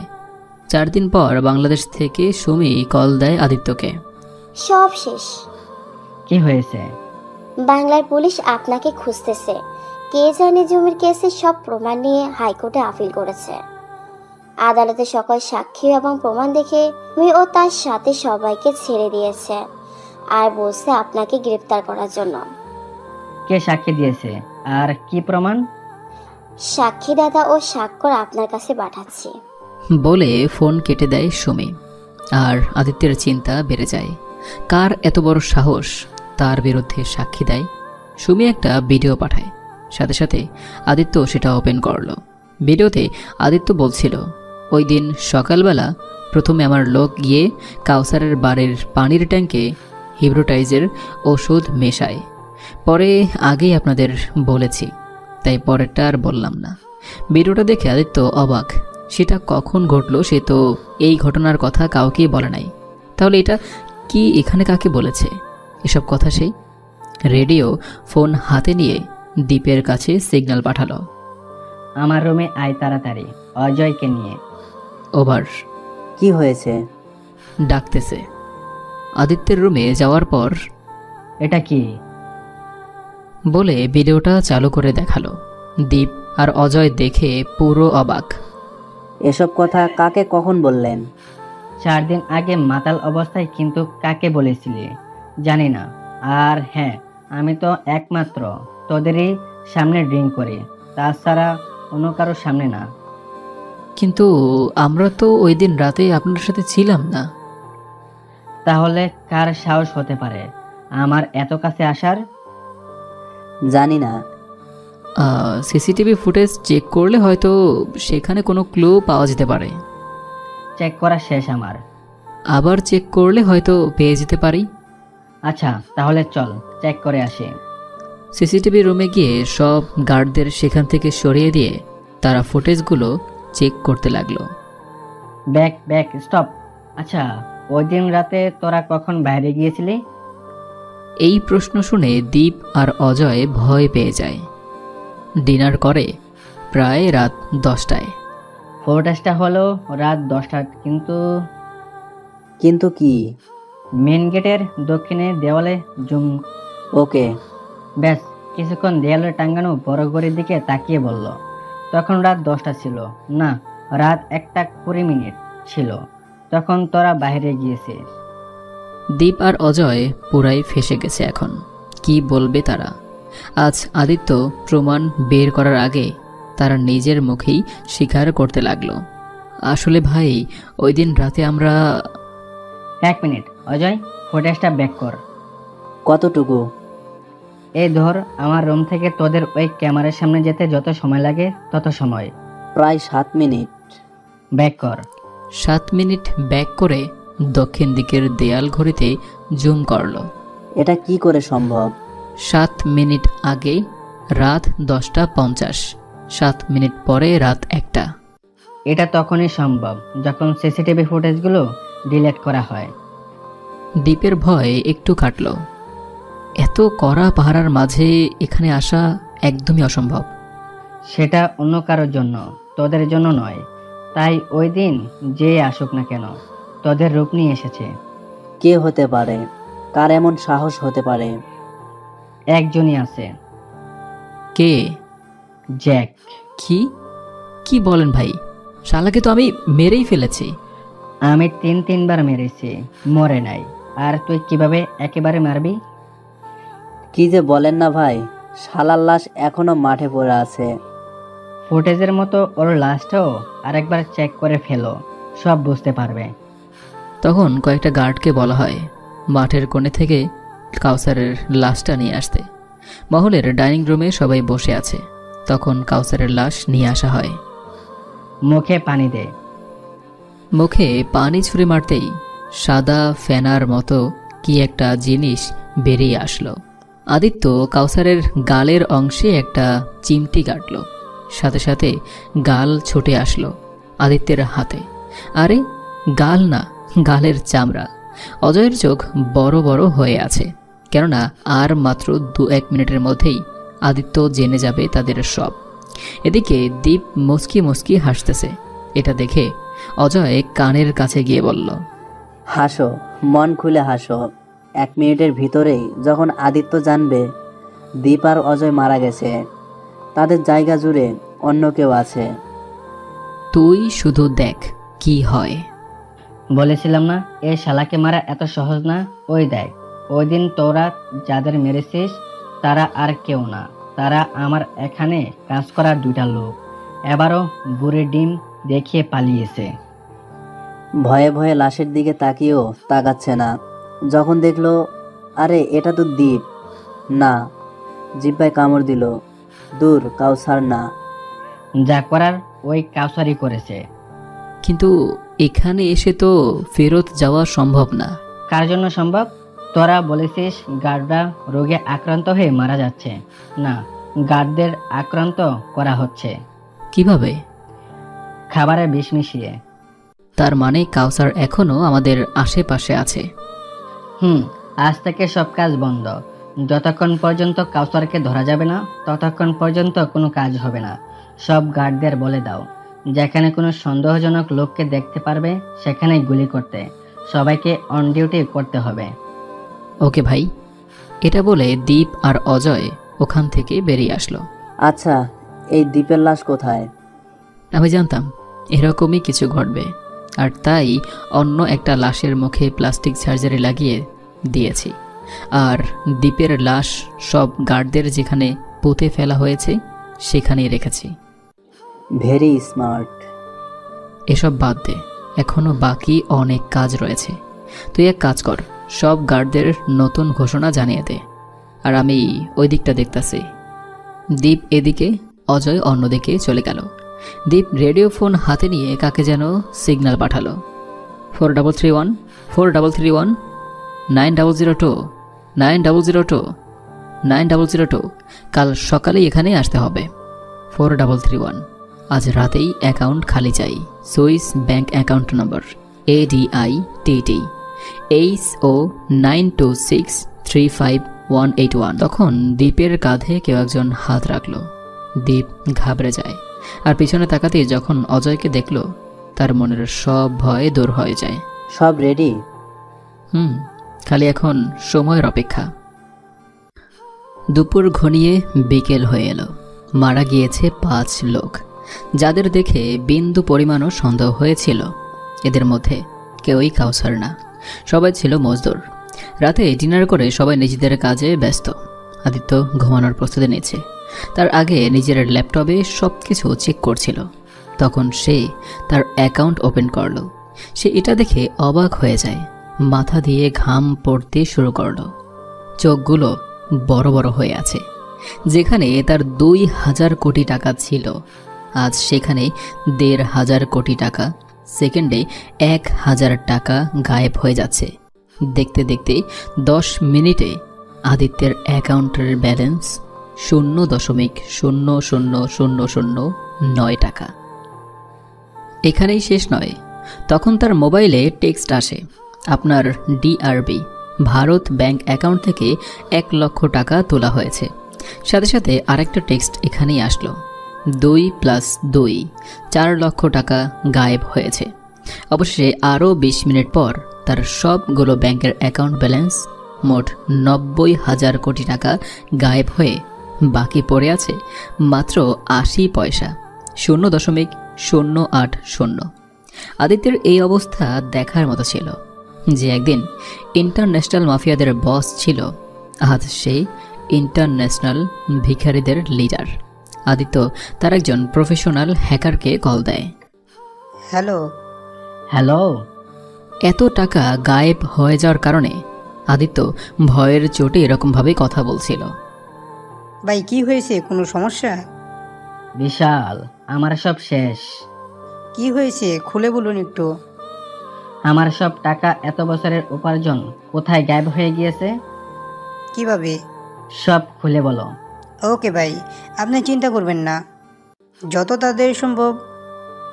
4 দিন পর বাংলাদেশ থেকে সুমি কল দেয় আদিত্যকে। সব শেষ। কি হয়েছে? বাংলার পুলিশ আপনাকে খুঁজতেছে। কে জানে জমির কেসে সব প্রমাণ নিয়ে হাইকোর্টে আপিল করেছে। আদালতে সকল সাক্ষী এবং প্রমাণ দেখে তুমি ও তার সাথে সবাইকে ছেড়ে দিয়েছে আর বলছে আপনাকে গ্রেফতার করার জন্য। কে সাক্ষী দিয়েছে আর কি প্রমাণ? সাক্ষী দাদা ও স্বাক্ষর আপনার কাছে পাঠাচ্ছি বলে ফোন কেটে দেয় সুমি। আর আদিত্যের চিন্তা বেড়ে যায়। কার এত বড় সাহস তার বিরুদ্ধে সাক্ষী দেয়? সুমি একটা ভিডিও পাঠায়। সাথে সাথে আদিত্য সেটা ওপেন করলো। ভিডিওতে আদিত্য বলছিল, ওই দিন সকালবেলা প্রথমে আমার লোক গিয়ে কাউসারের বাড়ির পানির ট্যাঙ্কে হিপ্নোটাইজের ওষুধ মেশায়। পরে আগেই আপনাদের বলেছি, তাই পরেরটা আর বললাম না। ভিডিওটা দেখে আদিত্য অবাক। সেটা কখন ঘটলো সে তো এই ঘটনার কথা কাউকেই বলে নাই। তাহলে এটা কি এখানে কাকে বলেছে এসব কথা? সেই রেডিও ফোন হাতে নিয়ে দীপের কাছে সিগন্যাল পাঠালো। আমার রুমে আয় তাড়াতাড়ি, অজয়কে নিয়ে। ওভার। কি হয়েছে? ডাকতেছে। আদিত্যের রুমে যাওয়ার পর এটা কি বলে ভিডিওটা চালু করে দেখালো। দীপ আর অজয় দেখে পুরো অবাক। এসব কথা কাকে কখন বললেন? 4 দিন আগে মাতাল অবস্থায়, কিন্তু কাকে বলেছিলে জানি না। আর হ্যাঁ, আমি তো একমাত্র তোদেরই সামনে ড্রিঙ্ক করি, তাছাড়া অন্য কারোর সামনে না। কিন্তু আমরা তো ওই দিন রাতে আপনার সাথে ছিলাম না। তাহলে কার সাহস হতে পারে আমার এত কাছে আসার? জানি না। সিসিটিভি ফুটেজ চেক করলে হয়তো সেখানে কোনো ক্লু পাওয়া যেতে পারে। চেক করা শেষ আমার। আবার চেক করলে হয়তো পেয়ে যেতে পারি। আচ্ছা, তাহলে চল চেক করে আসি। সিসিটিভি রুমে গিয়ে সব গার্ডদের সেখান থেকে সরিয়ে দিয়ে তারা ফুটেজগুলো চেক করতে লাগলো। Back stop. আচ্ছা, ওই দিন রাতে তোরা কখন বাইরে গিয়েছিলি? এই প্রশ্ন শুনে দীপ আর অজয় ভয় পেয়ে যায়। ডিনার করে প্রায় রাত 10টায়। ফুটেজটা হলো রাত 10টা, কিন্তু কি? মেন গেটের দক্ষিণে দেওয়ালে জুম। ওকে। ব্যাস কিছুক্ষণ দেয়ালে টাঙ্গানো বড় ঘড়ির দিকে তাকিয়ে বলল, তখন রাত 10টা ছিল না, রাত 1:20 ছিল। তখন তোরা বাইরে গিয়েছিস। দীপ আর অজয় পুরাই ফেসে গেছে। এখন কি বলবে তারা? আজ আদিত্য প্রমাণ বের করার আগে তারা নিজের মুখেই স্বীকার করতে লাগলো, আসলে ভাই ওই দিন রাতে আমরা। 1 মিনিট অজয়, ফুটেজটা ব্যাক কর। কতটুকু? এই ধর, আমার রুম থেকে তোদের ওই ক্যামেরার সামনে যেতে যত সময় লাগে তত সময়। প্রায় 7 মিনিট। ব্যাক কর। 7 মিনিট ব্যাক করে দক্ষিণ দিকের দেয়াল ঘড়িতে জুম করল। এটা কি করে সম্ভব? 7 মিনিট আগে রাত 10:50, 7 মিনিট পরে রাত 1টা। এটা তখনই সম্ভব যখন সিসিটিভি ফুটেজগুলো ডিলিট করা হয়। দ্বীপের ভয় একটু কাটল। এত কড়া পাহারার মাঝে এখানে আসা একদমই অসম্ভব। সেটা অন্য কারোর জন্য, তোদের জন্য নয়। তাই ওই দিন যে আসুক না কেন তোদের রূপ নিয়ে এসেছে। কে হতে পারে? কার এমন সাহস হতে পারে? একজনই আছে। কে? জ্যাক। কি বলেন ভাই? শালাকে তো আমি মেরেই ফেলেছি। আমি 3বার মেরেছি, মরে নাই। আর তুই কিভাবে একেবারে মারবি? কি যে বলেন না ভাই, শালার লাশ এখনো মাঠে পড়ে আছে। ফুটেজের মতো ওর লাশটাও আরেকবার চেক করে ফেলো, সব বুঝতে পারবে। তখন কয়েকটা গার্ডকে বলা হয় মাঠের কোণে থেকে কাউসারের লাশটা নিয়ে আসতে। মহলের ডাইনিং রুমে সবাই বসে আছে। তখন কাউসারের লাশ নিয়ে আসা হয়। মুখে পানি দে। মুখে পানি ছুঁড়ে মারতেই সাদা ফেনার মতো কি একটা জিনিস বেরিয়ে আসলো। আদিত্য কাউসারের গালের অংশে একটা চিমটি কাটল। সাথে সাথে গাল ছুটে আসলো আদিত্যের হাতে। আরে গাল না, গালের চামড়া। অজয়ের চোখ বড় বড় হয়ে আছে, কেননা আর মাত্র 2-1 মিনিটের মধ্যেই আদিত্য জেনে যাবে তাদের সব। এদিকে দীপ মুচকি মুচকি হাসতেছে। এটা দেখে অজয় কানের কাছে গিয়ে বলল, হাসো, মন খুলে হাসো। 1 মিনিটের ভিতরেই যখন আদিত্য জানবে দীপ আর অজয় মারা গেছে, তাদের জায়গা জুড়ে অন্য কেউ আছে। তুই শুধু দেখ কি হয়। বলেছিলাম না এই শালাকে মারা এত সহজ না। ওই দেখ, ওই দিন তোরা যাদের মেরেছিস তারা আর কেউ না, তারা আমার এখানে কাজ করা 2টা লোক। এবারও বুড়ি ডিম দেখিয়ে পালিয়েছে। ভয়ে ভয়ে লাশের দিকে তাকিয়েও তাকাচ্ছে না। যখন দেখলো আরে এটা তো দীপ না, জিব্বায় কামড় দিল। দূর, কাউসার না। যা করার ওই কাউসারই করেছে। কিন্তু এখানে এসে তো ফেরত যাওয়া সম্ভব না। কার জন্য সম্ভব? তোরা বলেছিস গার্ডরা রোগে আক্রান্ত হয়ে মারা যাচ্ছে। না, গার্ডদের আক্রান্ত করা হচ্ছে। কিভাবে? খাবারে বিষ মিশিয়ে। তার মানে কাউসার এখনো আমাদের আশেপাশে আছে। আজ থেকে সব কাজ বন্ধ। যতক্ষণ পর্যন্ত কাউসারকে ধরা যাবে না ততক্ষণ পর্যন্ত কোনো কাজ হবে না। সব গার্ডদের বলে দাও যেখানে কোনো সন্দেহজনক লোককে দেখতে পারবে সেখানে গুলি করতে। সবাইকে অন ডিউটি করতে হবে। ওকে ভাই। এটা বলে দীপ আর অজয় ওখান থেকে বেরিয়ে আসলো। আচ্ছা, এই দীপের লাশ কোথায়? আমি জানতাম এরকমই কিছু ঘটবে, আর তাই অন্য একটা লাশের মুখে প্লাস্টিক সার্জারি লাগিয়ে দিয়েছি। আর দীপের লাশ সব গার্ডদের যেখানে পুঁতে ফেলা হয়েছে সেখানেই রেখেছি। Very smart. এসব বাদ দে, এখনো বাকি অনেক কাজ রয়েছে। তুই এক কাজ কর, সব গার্ডদের নতুন ঘোষণা জানিয়ে দে, আর আমি ওই দিকটা দেখতাছি। দীপ এদিকে, অজয় অন্যদিকে চলে গেল। দীপ রেডিও ফোন হাতে নিয়ে কাকে যেন সিগন্যাল পাঠালো। 4331 4331 9002 9002 9002। কাল সকালেই এখানে আসতে হবে। 4331। আজ রাতেই অ্যাকাউন্ট খালি চাই। Swiss bank account number ADITT HO92635181। তখন দীপের কাঁধে কেউ একজন হাত রাখলো। দীপ ঘাবড়ে যায়, আর পিছনে তাকাতেই যখন অজয়কে দেখল তার মনের সব ভয় দূর হয়ে যায়। সব রেডি? খালি এখন সময়ের অপেক্ষা। দুপুর ঘনিয়ে বিকেল হয়ে এলো। মারা গিয়েছে 5 লোক, যাদের দেখে বিন্দু পরিমাণও সন্দেহ হয়েছিল। এদের মধ্যে কেউই কাউসার না, সবাই ছিল মজদুর। রাতে ডিনার করে সবাই নিজেদের কাজে ব্যস্ত। আদিত্য ঘুমানোর প্রস্তুতি নিচ্ছে। তার আগে নিজের ল্যাপটপে সব কিছু চেক করছিল। তখন সে তার অ্যাকাউন্ট ওপেন করল। সে এটা দেখে অবাক হয়ে যায়, মাথা দিয়ে ঘাম পড়তে শুরু করলো। চোখগুলো বড় বড় হয়ে আছে। যেখানে তার 2000 কোটি টাকা ছিল, আজ সেখানে 1500 কোটি টাকা, সেকেন্ডে 1000 টাকা গায়েব হয়ে যাচ্ছে। দেখতে দেখতে 10 মিনিটে আদিত্যের অ্যাকাউন্টের ব্যালেন্স 0.000009 টাকা। এখানেই শেষ নয়, তখন তার মোবাইলে টেক্সট আসে, আপনার ডিআরবি ভারত ব্যাংক অ্যাকাউন্ট থেকে 1 লক্ষ টাকা তোলা হয়েছে। সাথে সাথে আরেকটা টেক্সট এখানেই আসলো, 2 + 2 4 লক্ষ টাকা গায়েব হয়েছে। অবশেষে আরও 20 মিনিট পর তার সবগুলো ব্যাংকের অ্যাকাউন্ট ব্যালেন্স মোট 90,000 কোটি টাকা গায়েব হয়ে বাকি পড়ে আছে মাত্র 80 পয়সা, 0.080। আদিত্যের এই অবস্থা দেখার মতো ছিল। যে একদিন ইন্টারন্যাশনাল মাফিয়াদের বস ছিল, আজ সে ইন্টারন্যাশনাল ভিখারিদের লিডার। আদিত্য তার একজন প্রফেশনাল হ্যাকারকে কল দেয়। হ্যালো। হ্যালো। এত টাকা গায়েব হয়ে যাওয়ার কারণে আদিত্য ভয়ের চোটে এরকমভাবেই কথা বলছিল। ভাই কি হয়েছে, কোনো সমস্যা? বিশাল, আমার সব শেষ। কি হয়েছে খুলে বলুন একটু। আমার সব টাকা এত বছরের উপার্জন কোথায় গায়েব হয়ে গিয়েছে? কিভাবে? সব খুলে বলো। ওকে ভাই, আপনি চিন্তা করবেন না, যত তাড়াতাড়ি সম্ভব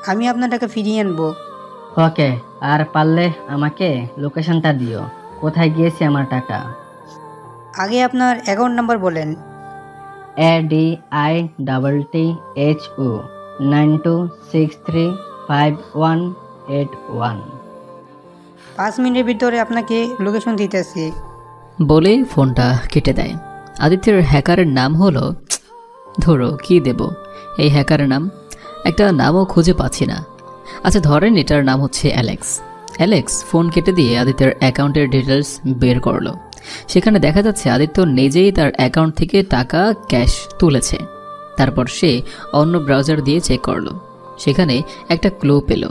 আমি আপনার টাকা ফিরিয়ে আনবো। ওকে, আর পারলে আমাকে লোকেশনটা দিও, কোথায় গিয়েছে আমার টাকা। আগে আপনার অ্যাকাউন্ট নাম্বার বলেন। ADITTHO 92635181। 5 মিনিটের ভিতরে আপনাকে লোকেশন দিতেছি। বলে ফোনটা কেটে দেয়। আদিত্যের হ্যাকারের নাম হলো, ধরো কি দেব এই হ্যাকারের নাম, একটা নামও খুঁজে পাচ্ছি না। আচ্ছা ধরেন এটার নাম হচ্ছে অ্যালেক্স। অ্যালেক্স ফোন কেটে দিয়ে আদিত্যের অ্যাকাউন্টের ডিটেলস বের করলো। সেখানে দেখা যাচ্ছে আদিত্য নিজেই তার অ্যাকাউন্ট থেকে টাকা ক্যাশ তুলেছে। তারপর সে অন্য ব্রাউজার দিয়ে চেক করলো। সেখানে একটা ক্লু পেল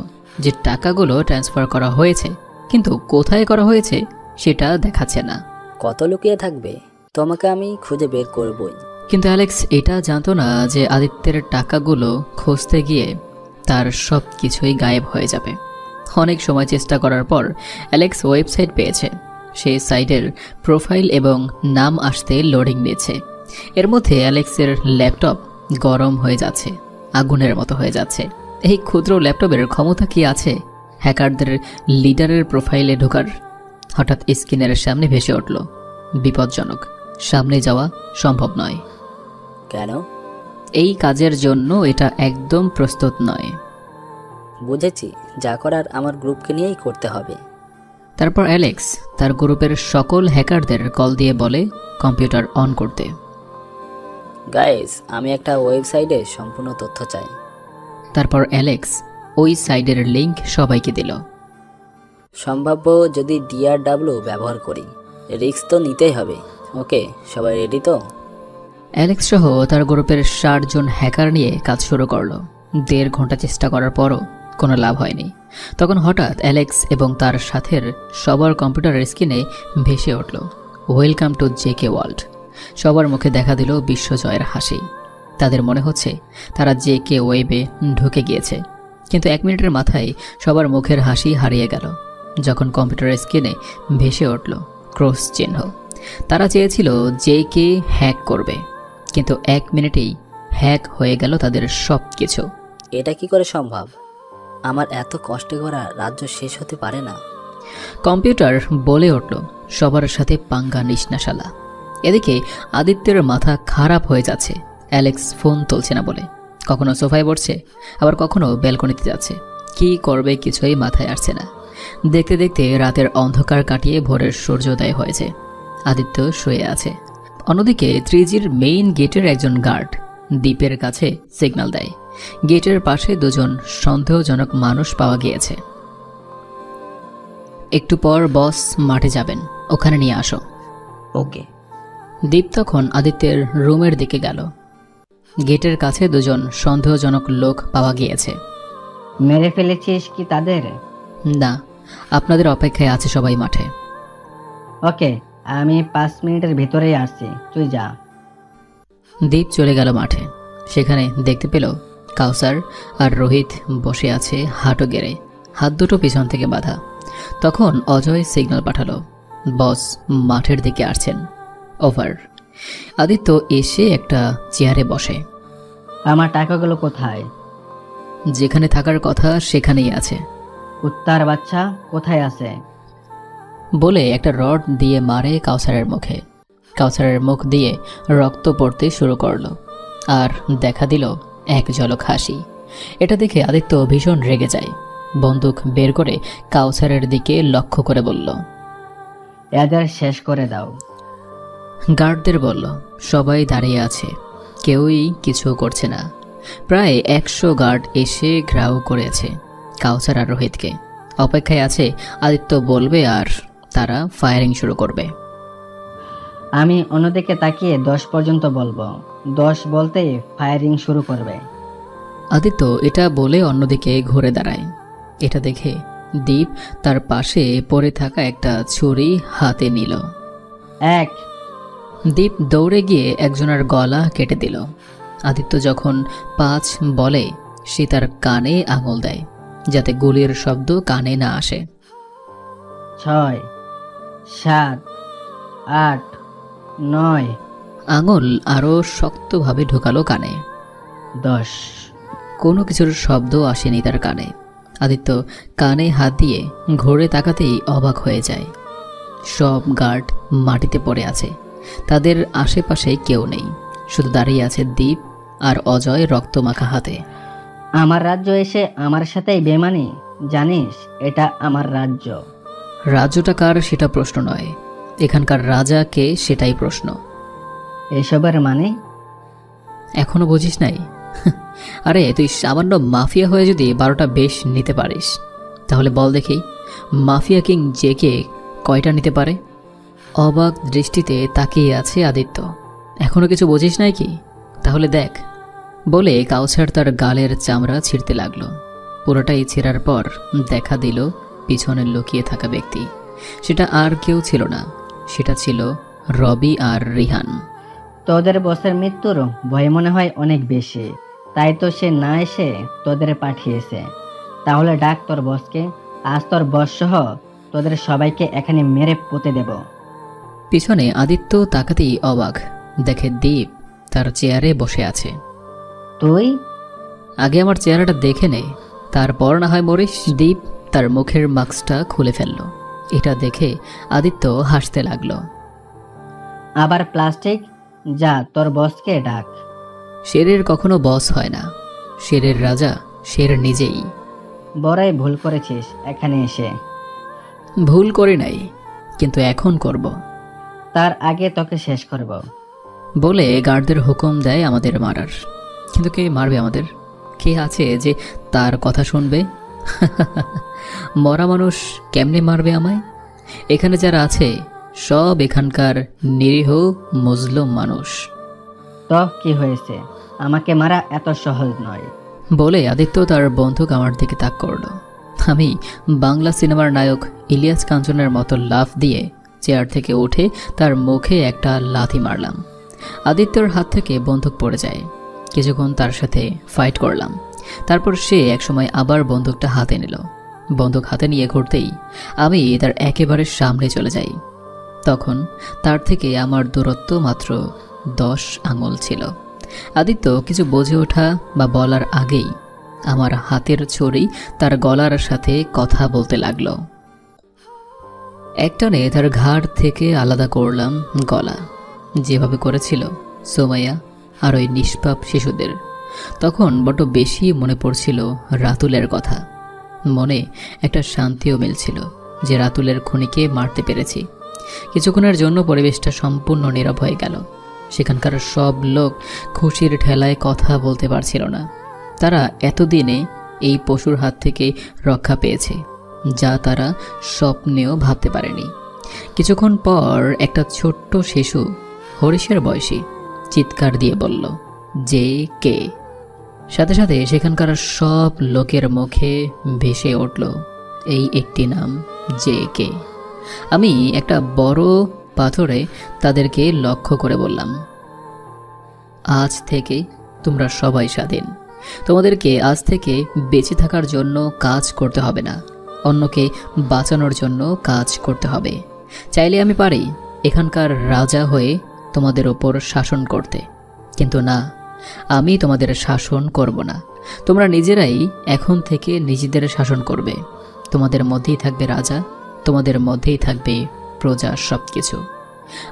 যে টাকাগুলো ট্রান্সফার করা হয়েছে, কিন্তু কোথায় করা হয়েছে সেটা দেখাচ্ছে না। কত লুকিয়ে থাকবে, তোমাকে আমি খুঁজে বের করবই। কিন্তু অ্যালেক্স এটা জানতো না যে আদিত্যের টাকাগুলো খুঁজতে গিয়ে তার সব কিছুই গায়েব হয়ে যাবে। অনেক সময় চেষ্টা করার পর অ্যালেক্স ওয়েবসাইট পেয়েছে। সেই সাইটের প্রোফাইল এবং নাম আসতে লোডিং নিচ্ছে। এর মধ্যে অ্যালেক্সের ল্যাপটপ গরম হয়ে যাচ্ছে, আগুনের মতো হয়ে যাচ্ছে। এই ক্ষুদ্র ল্যাপটপের ক্ষমতা কি আছে হ্যাকারদের লিডারের প্রোফাইলে ঢোকার? হঠাৎ স্ক্রিনের সামনে ভেসে উঠল, বিপজ্জনক, সামনে যাওয়া সম্ভব নয়। কেন? এই কাজের জন্য এটা একদম প্রস্তুত নয়। বুঝেছি, যা করার আমার গ্রুপকে নিয়েই করতে হবে। তারপর অ্যালেক্স তার গ্রুপের সকল হ্যাকারদের কল দিয়ে বলে কম্পিউটার অন করতে। গাইস, আমি একটা ওয়েবসাইটে সম্পূর্ণ তথ্য চাই। তারপর অ্যালেক্স ওই সাইটের লিংক সবাইকে দিল। সম্ভাব্য যদি DRW ব্যবহার করি, রিস্ক তো নিতেই হবে। ওকে, সবাই রেডি তো? অ্যালেক্স সহ তার গ্রুপের 60 জন হ্যাকার নিয়ে কাজ শুরু করলো। 1.5 ঘন্টা চেষ্টা করার পরও কোনো লাভ হয়নি। তখন হঠাৎ অ্যালেক্স এবং তার সাথের সবার কম্পিউটারের স্ক্রিনে ভেসে উঠল, ওয়েলকাম টু JK ওয়ার্ল্ড। সবার মুখে দেখা দিল বিশ্বজয়ের হাসি। তাদের মনে হচ্ছে তারা JK ওয়েবে ঢুকে গিয়েছে। কিন্তু 1 মিনিটের মাথায় সবার মুখের হাসি হারিয়ে গেল যখন কম্পিউটারের স্ক্রিনে ভেসে উঠল ক্রস চিহ্ন। তারা চেয়েছিল JK হ্যাক করবে, কিন্তু 1 মিনিটেই হ্যাক হয়ে গেল তাদের সব কিছু। এটা কি করে সম্ভব? আমার এত কষ্ট করা রাজ্য শেষ হতে পারে না। কম্পিউটার বলে উঠল, সবার সাথে পাঙ্গা নিস না শালা। এদিকে আদিত্যের মাথা খারাপ হয়ে যাচ্ছে। অ্যালেক্স ফোন তুলছে না বলে কখনো সোফায় বসছে, আবার কখনো ব্যালকনিতে যাচ্ছে। কি করবে কিছুই মাথায় আসছে না। দেখতে দেখতে রাতের অন্ধকার কাটিয়ে ভোরের সূর্যোদয় হয়েছে। আদিত্য শুয়ে আছে। অন্যদিকে 3Gর মেইন গেটের একজন গার্ড দ্বীপের কাছে সিগন্যাল দেয়। গেটের পাশে 2 জন সন্দেহজনক মানুষ পাওয়া গিয়েছে। একটু পর বস মাঠে যাবেন, ওখানে নিয়ে আসো। ওকে। দীপ তখন আদিত্যের রুমের দিকে গেল। গেটের কাছে 2 জন সন্দেহজনক লোক পাওয়া গিয়েছে। মেরে ফেলেছিস কি তাদের? না, আপনাদের অপেক্ষায় আছে সবাই মাঠে। ওকে, আমি 5 মিনিটের ভিতরেই আসছি, তুই যা। দীপ চলে গেল মাঠে। সেখানে দেখতে পেল কাউসার আর রোহিত বসে আছে হাঁটু গেড়ে, হাত দুটো পিছন থেকে বাঁধা। তখন অজয় সিগন্যাল পাঠালো, বস মাঠের দিকে আসছেন, ওভার। আদিত্য এসে একটা চেয়ারে বসে। আমার টাকাগুলো কোথায়? যেখানে থাকার কথা সেখানেই আছে। কুত্তার বাচ্চা, কোথায় আছে? বলে একটা রড দিয়ে মারে কাউসারের মুখে। কাউসারের মুখ দিয়ে রক্ত পড়তে শুরু করলো, আর দেখা দিল এক ঝলক হাসি। এটা দেখে আদিত্য ভীষণ রেগে যায়। বন্দুক বের করে কাউসারের দিকে লক্ষ্য করে বলল, এদের শেষ করে দাও। গার্ডদের বলল, সবাই দাঁড়িয়ে আছে, কেউই কিছু করছে না। প্রায় 100 গার্ড এসে ঘেরাও করেছে কাউসার আর রোহিতকে। অপেক্ষায় আছে আদিত্য বলবে আর তারা ফায়ারিং শুরু করবে। আমি অন্যদিকে তাকিয়ে 10 পর্যন্ত বলবো, 10 বলতেই ফায়ারিং শুরু করবে। আদিত্য এটা বলে অন্যদিকে ঘুরে দাঁড়ায়। এটা দেখে দীপ তার পাশে পড়ে থাকা একটা ছুরি হাতে নিল। এক। দীপ দৌড়ে গিয়ে একজনের গলা কেটে দিল। আদিত্য যখন 5 বলে, সে তার কানে আঙুল দেয় যাতে গুলির শব্দ কানে না আসে। 6, 7, 8, 9। আঙুল আরো শক্তভাবে ঢোকালো কানে। 10। কোনো কিছুর শব্দ আসেনি তার কানে। আদিত্য কানে হাত দিয়ে ঘুরে তাকাতেই অবাক হয়ে যায়। সব গার্ড মাটিতে পড়ে আছে, তাদের আশেপাশে কেউ নেই, শুধু দাঁড়িয়ে আছে দীপ আর অজয় রক্তমাখা হাতে। আমার রাজ্য এসে আমার সাথেই বেমানি, জানিস এটা আমার রাজ্য। রাজ্যটা কার সেটা প্রশ্ন নয়, এখানকার রাজা কে সেটাই প্রশ্ন। এসবের মানে এখনো বুঝিস নাই? আরে তুই সামান্য মাফিয়া হয়ে যদি 12টা বেশ নিতে পারিস, তাহলে বল দেখি মাফিয়া কিং যে কে কয়টা নিতে পারে? অবাক দৃষ্টিতে তাকিয়ে আছে আদিত্য। এখনো কিছু বুঝিস নাই কি? তাহলে দেখ। বলে কাউসার তার গালের চামড়া ছিঁড়তে লাগলো। পুরোটাই ছেঁড়ার পর দেখা দিল পিছনে লুকিয়ে থাকা ব্যক্তি। সেটা আর কেউ ছিল না, সেটা ছিল রবি আর রিহান। তোদের বসের মৃত্যুর ভয় মনে হয় অনেক বেশি, তাই তো সে না এসে তোদের পাঠিয়েছে। তাহলে ডাক তোর বসকে, আজ তোর বস সহ তোদের সবাইকে এখানে মেরে পুঁতে দেব। পিছনে আদিত্য তাকাতেই অবাক, দেখে দীপ তার চেয়ারে বসে আছে। তুই আগে আমার চেহারাটা দেখে নে, তারপর না হয় মরিস। দীপ তার মুখের মাস্কটা খুলে ফেলল। এটা দেখে আদিত্য হাসতে লাগলো। আবার প্লাস্টিক, যা তোর বসকে ডাক। শেরের কখনো বস হয় না, শেরের রাজা শের নিজেই। বড়াই ভুল করেছিস এখানে এসে। ভুল করি নাই, কিন্তু এখন করব। তার আগে তোকে শেষ করব। বলে গার্ডদের হুকুম দেয় আমাদের মারার। কিন্তু কে মারবে আমাদের? কে আছে যে তার কথা শুনবে? মরা মানুষ কেমনে মারবে আমায়? এখানে যারা আছে সব এখানকার নিরীহ মুসলিম মানুষ। তো কি হয়েছে, আমাকে মারা এত সহজ নয়। বলে আদিত্য তার বন্দুক আমার দিকে তাক করল। আমি বাংলা সিনেমার নায়ক ইলিয়াস কাঞ্চনের মতো লাফ দিয়ে চেয়ার থেকে উঠে তার মুখে একটা লাথি মারলাম। আদিত্যর হাত থেকে বন্দুক পড়ে যায়। কিছুক্ষণ তার সাথে ফাইট করলাম, তারপর সে একসময় আবার বন্দুকটা হাতে নিল। বন্দুক হাতে নিয়ে ঘুরতেই আমি তার একেবারে সামনে চলে যাই। তখন তার থেকে আমার দূরত্ব মাত্র 10 আঙুল ছিল। আদিত্য কিছু বুঝে ওঠা বা বলার আগেই আমার হাতের ছুরি তার গলার সাথে কথা বলতে লাগলো। একটানে তার ঘাড় থেকে আলাদা করলাম গলা, যেভাবে করেছিল সোমাইয়া আর ওই নিষ্পাপ শিশুদের। তখন বড্ড বেশি মনে পড়ছিল রাতুলের কথা। মনে একটা শান্তিও মিলছিল যে রাতুলের খুনিকে মারতে পেরেছি। কিছুক্ষণের জন্য পরিবেশটা সম্পূর্ণ নীরব হয়ে গেল। সেখানকার সব লোক খুশির ঠেলায় কথা বলতে পারছিল না। তারা এতদিনে এই পশুর হাত থেকে রক্ষা পেয়েছে, যা তারা স্বপ্নেও ভাবতে পারেনি। কিছুক্ষণ পর একটা ছোট্ট শিশু, হরিশের বয়সী, চিৎকার দিয়ে বলল, যে কে? সাথে সাথে সেখানকার সব লোকের মুখে ভেসে উঠল এই একটি নাম, যে কে। আমি একটা বড় পাথরে তাদেরকে লক্ষ্য করে বললাম, আজ থেকে তোমরা সবাই স্বাধীন। তোমাদেরকে আজ থেকে বেঁচে থাকার জন্য কাজ করতে হবে না, অন্যকে বাঁচানোর জন্য কাজ করতে হবে। চাইলে আমি পারি এখানকার রাজা হয়ে তোমাদের ওপর শাসন করতে, কিন্তু না, আমি তোমাদের শাসন করব না। তোমরা নিজেরাই এখন থেকে নিজেদের শাসন করবে। তোমাদের মধ্যেই থাকবে রাজা, তোমাদের মধ্যেই থাকবে প্রজা, সব কিছু।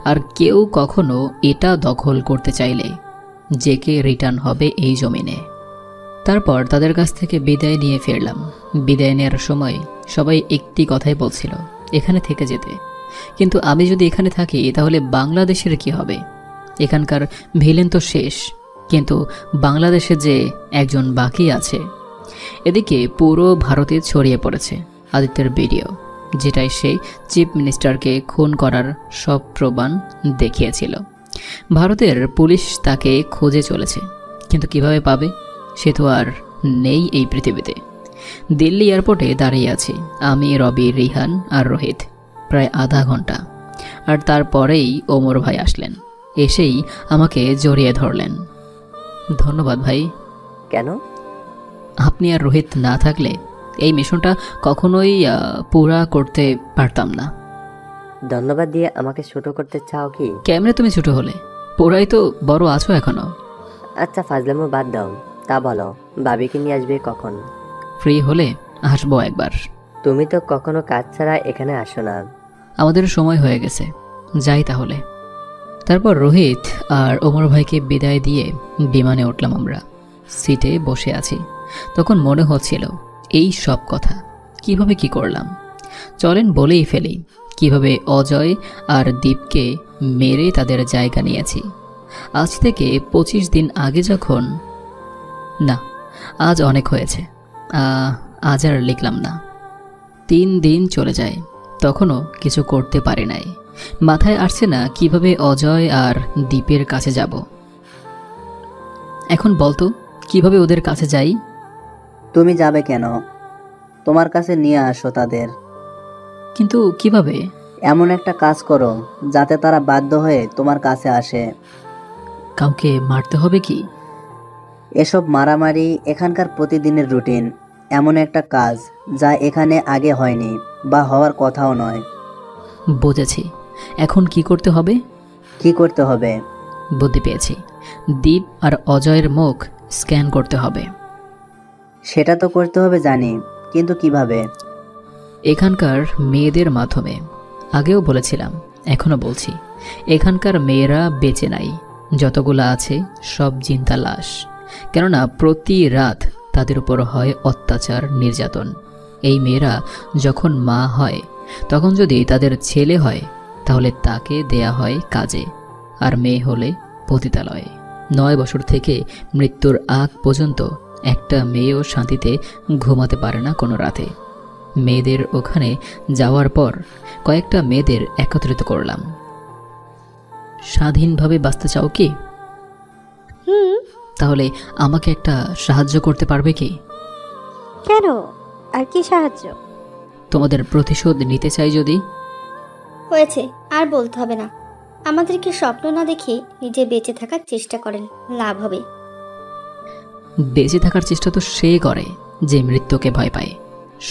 আর কেউ কখনো এটা দখল করতে চাইলে জেকে রিটার্ন হবে এই জমিনে। তারপর তাদের কাছ থেকে বিদায় নিয়ে ফিরলাম। বিদায় নেওয়ার সময় সবাই একটি কথাই বলছিল, এখানে থেকে যেতে। কিন্তু আমি যদি এখানে থাকি তাহলে বাংলাদেশের কি হবে? এখানকার ভিলেন তো শেষ, কিন্তু বাংলাদেশে যে একজন বাকি আছে। এদিকে পুরো ভারতে ছড়িয়ে পড়েছে আদিত্যের ভিডিও, যেটাই সে চিফ মিনিস্টারকে খুন করার সব প্রমাণ দেখিয়েছিল। ভারতের পুলিশ তাকে খুঁজে চলেছে, কিন্তু কিভাবে পাবে? সে তো আর নেই এই পৃথিবীতে। দিল্লি এয়ারপোর্টে দাঁড়িয়ে আছি আমি, রবি, রিহান আর রোহিত প্রায় আধা ঘন্টা। আর তারপরেই ওমর ভাই আসলেন, এসেই আমাকে জড়িয়ে ধরলেন। ধন্যবাদ ভাই। কেন? আপনি আর রোহিত না থাকলে এই মিশনটা কখনোই পুরা করতে পারতাম না। ধন্যবাদ দিয়ে আমাকে ছোট করতে চাও কি? কেমনে তুমি ছোট হলে? পুরাই তো বড় আছো এখনো। আচ্ছা ফাজলামো বাদ দাও, তা বলো ভাবিকে নিয়ে আসবে কখন? ফ্রি হলে আসবো একবার। তুমি তো কখনো কাজ ছাড়া এখানে আসো না। আমাদের সময় হয়ে গেছে, যাই তাহলে। তারপর রোহিত আর ওমর ভাইকে বিদায় দিয়ে বিমানে উঠলাম আমরা। সিটে বসে আছি, তখন মনে হচ্ছিল এই সব কথা কিভাবে কি করলাম। চলেন বলেই ফেলি, কিভাবে অজয় আর দীপকে মেরে তাদের জায়গা নিয়েছি। আজ থেকে 25 দিন আগে যখন, না আজ অনেক হয়েছে, আজ আর লিখলাম না। 3 দিন চলে যায়, তখনও কিছু করতে পারি নাই। মাথায় আসছে না কিভাবে অজয় আর দীপের কাছে যাব। এখন বলতো কিভাবে ওদের কাছে যাই? তুমি যাবে কেন? তোমার কাছে নিয়ে আসো তাদের। কিন্তু কিভাবে? এমন একটা কাজ করো যাতে তারা বাধ্য হয়ে তোমার কাছে আসে। কাউকে মারতে হবে কি? এসব মারামারি এখানকার প্রতিদিনের রুটিন। এমন একটা কাজ যা এখানে আগে হয়নি বা হওয়ার কথাও নয়। বুঝেছি, এখন কি করতে হবে? কি করতে হবে? বুদ্ধি পেয়েছি, দীপ আর অজয়ের মুখ স্ক্যান করতে হবে। সেটা তো করতে হবে জানি, কিন্তু কিভাবে? এখানকার মেয়েদের মাধ্যমে। আগেও বলেছিলাম, এখনো বলছি, এখানকার মেয়েরা বেঁচে নাই। যতগুলো আছে সব জিন্দা লাশ। কেননা প্রতি রাত তাদের উপর হয় অত্যাচার, নির্যাতন। এই মেয়েরা যখন মা হয়, তখন যদি তাদের ছেলে হয় তাহলে তাকে দেয়া হয় কাজে, আর মেয়ে হলে পতিতালয়ে। 9 বছর থেকে মৃত্যুর আগ পর্যন্ত একটা মেয়েও শান্তিতে ঘুমাতে পারে না কোনো রাতে। মেয়েদের ওখানে যাওয়ার পর কয়েকটা মেয়েদের একত্রিত করলাম। স্বাধীনভাবে বাঁচতে চাও কি? তাহলে আমাকে একটা সাহায্য করতে পারবে কি? কেন? আর কি সাহায্য? তোমাদের প্রতিশোধ নিতে চাই যদি। হয়েছে, আর বলতে হবে না। আমাদেরকে স্বপ্ন না দেখে নিজে বেঁচে থাকার চেষ্টা করেন, লাভ হবে। বেঁচে থাকার চেষ্টা তো সে করে যে মৃত্যুকে ভয় পায়।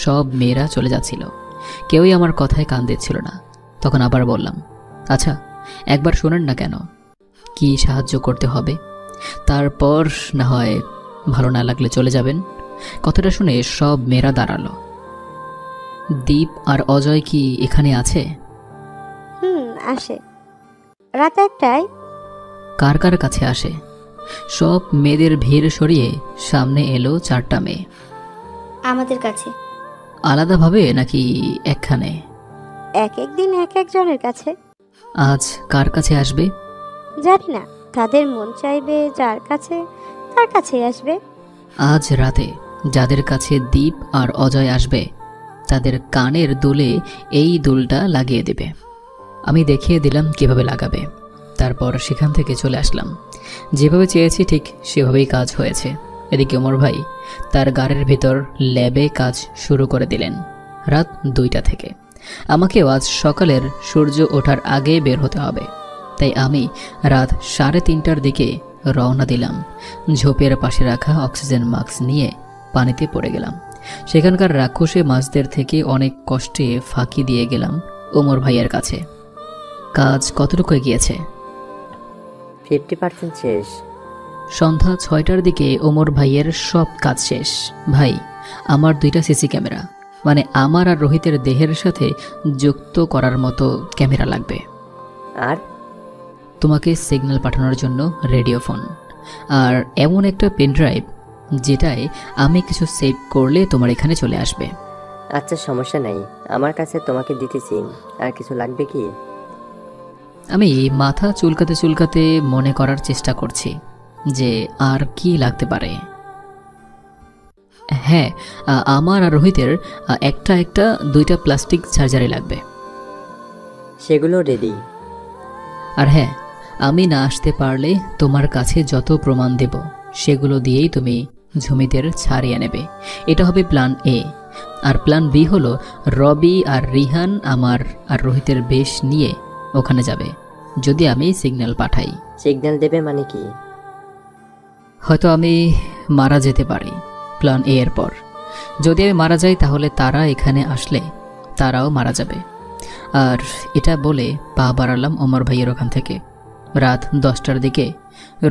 সব মেয়েরা চলে যাচ্ছিল, কেউই আমার কথায় কান দিচ্ছিল না। তখন আবার বললাম, আচ্ছা একবার শোনেন না কেন, কি সাহায্য করতে হবে? তারপর না হয় ভালো না লাগলে চলে যাবেন। কথাটা শুনে সব মেয়েরা দাঁড়ালো। দীপ আর অজয় কি এখানে আছে? আসে রাত 1টায়। কার কার কাছে আসে? সব মেয়েদের ভিড় সরিয়ে সামনে এলো 4টা মেয়ে। আমাদের কাছে। আলাদাভাবে নাকি একখানে? এক একদিন এক একজনের কাছে। আজ কার কাছে আসবে? জানি না, তাদের মন চাইবে যার কাছে তার কাছেই আসবে। আজ রাতে যাদের কাছে দীপ আর অজয় আসবে তাদের কানের দুলে এই দুলটা লাগিয়ে দেবে। আমি দেখিয়ে দিলাম কিভাবে লাগাবে। তারপর সেখান থেকে চলে আসলাম। যেভাবে চেয়েছি ঠিক সেভাবেই কাজ হয়েছে। এদিকে ওমর ভাই তার গাড়ির ভিতর ল্যাবে কাজ শুরু করে দিলেন রাত 2টা থেকে। আমাকেও আজ সকালের সূর্য ওঠার আগে বের হতে হবে। তাই আমি রাত 3:30টার দিকে রওনা দিলাম। ঝোপের পাশে রাখা অক্সিজেন মাস্ক নিয়ে পানিতে পড়ে গেলাম। সেখানকার রাক্ষসে মাছদের থেকে অনেক কষ্টে ফাঁকি দিয়ে গেলাম ওমর ভাইয়ের কাছে। কাজ কতটুকু এগিয়েছে? 50% শেষ। সন্ধ্যা 6টার দিকে ওমর ভাইয়ের সব কাজ শেষ। ভাই, আমার 2টা সিসি ক্যামেরা, মানে আমার আর রোহিতের দেহের সাথে যুক্ত করার মতো ক্যামেরা লাগবে। আর তোমাকে সিগন্যাল পাঠানোর জন্য রেডিও ফোন, আর এমন একটা পেন ড্রাইভ যেটায় আমি কিছু সেভ করলে তোমার এখানে চলে আসবে। আচ্ছা, সমস্যা নাই, আমার কাছে তোমাকে দিতেছি। আর কিছু লাগবে কি? আমি মাথা চুলকাতে চুলকাতে মনে করার চেষ্টা করছি যে আর কি লাগতে পারে। হ্যাঁ, আমার আর রোহিতের একটা 2টা প্লাস্টিক সার্জারি লাগবে। সেগুলো রেডি। আর হ্যাঁ, আমি না আসতে পারলে তোমার কাছে যত প্রমাণ দেব সেগুলো দিয়েই তুমি ঝুমিদের ছাড়িয়ে নেবে। এটা হবে প্ল্যান এ। আর প্ল্যান বি হলো রবি আর রিহান আমার আর রোহিতের বেশ নিয়ে ওখানে যাবে যদি আমি সিগন্যাল পাঠাই। সিগন্যাল দেবে মানে কি? হয়তো আমি মারা যেতে পারি প্ল্যান এ এর পর। যদি আমি মারা যাই তাহলে তারা এখানে আসলে তারাও মারা যাবে। আর এটা বলে পা বাড়ালাম ওমর ভাইয়ের ওখান থেকে। রাত 10টার দিকে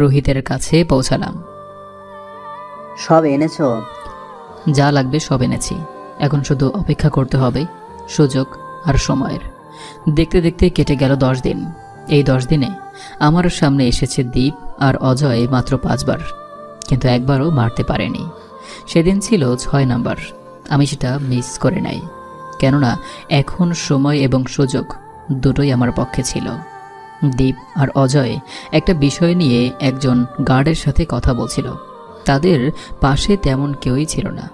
রোহিতের কাছে পৌঁছালাম। সব এনেছো? যা লাগবে সব এনেছি, এখন শুধু অপেক্ষা করতে হবে সুযোগ আর সময়ের। দেখতে দেখতে কেটে গেল 10 দিন। এই 10 দিনে আমার সামনে এসেছে দীপ আর অজয় মাত্র 5 বার, কিন্তু একবারও মারতে পারেনি। সেদিন ছিল 6 নাম্বার। আমি সেটা মিস করে নাই, কেননা এখন সময় এবং সুযোগ দুটোই আমার পক্ষে ছিল। দীপ আর অজয় একটা বিষয় নিয়ে একজন গার্ডের সাথে কথা বলছিল। তাদের পাশে তেমন কেউই ছিল না,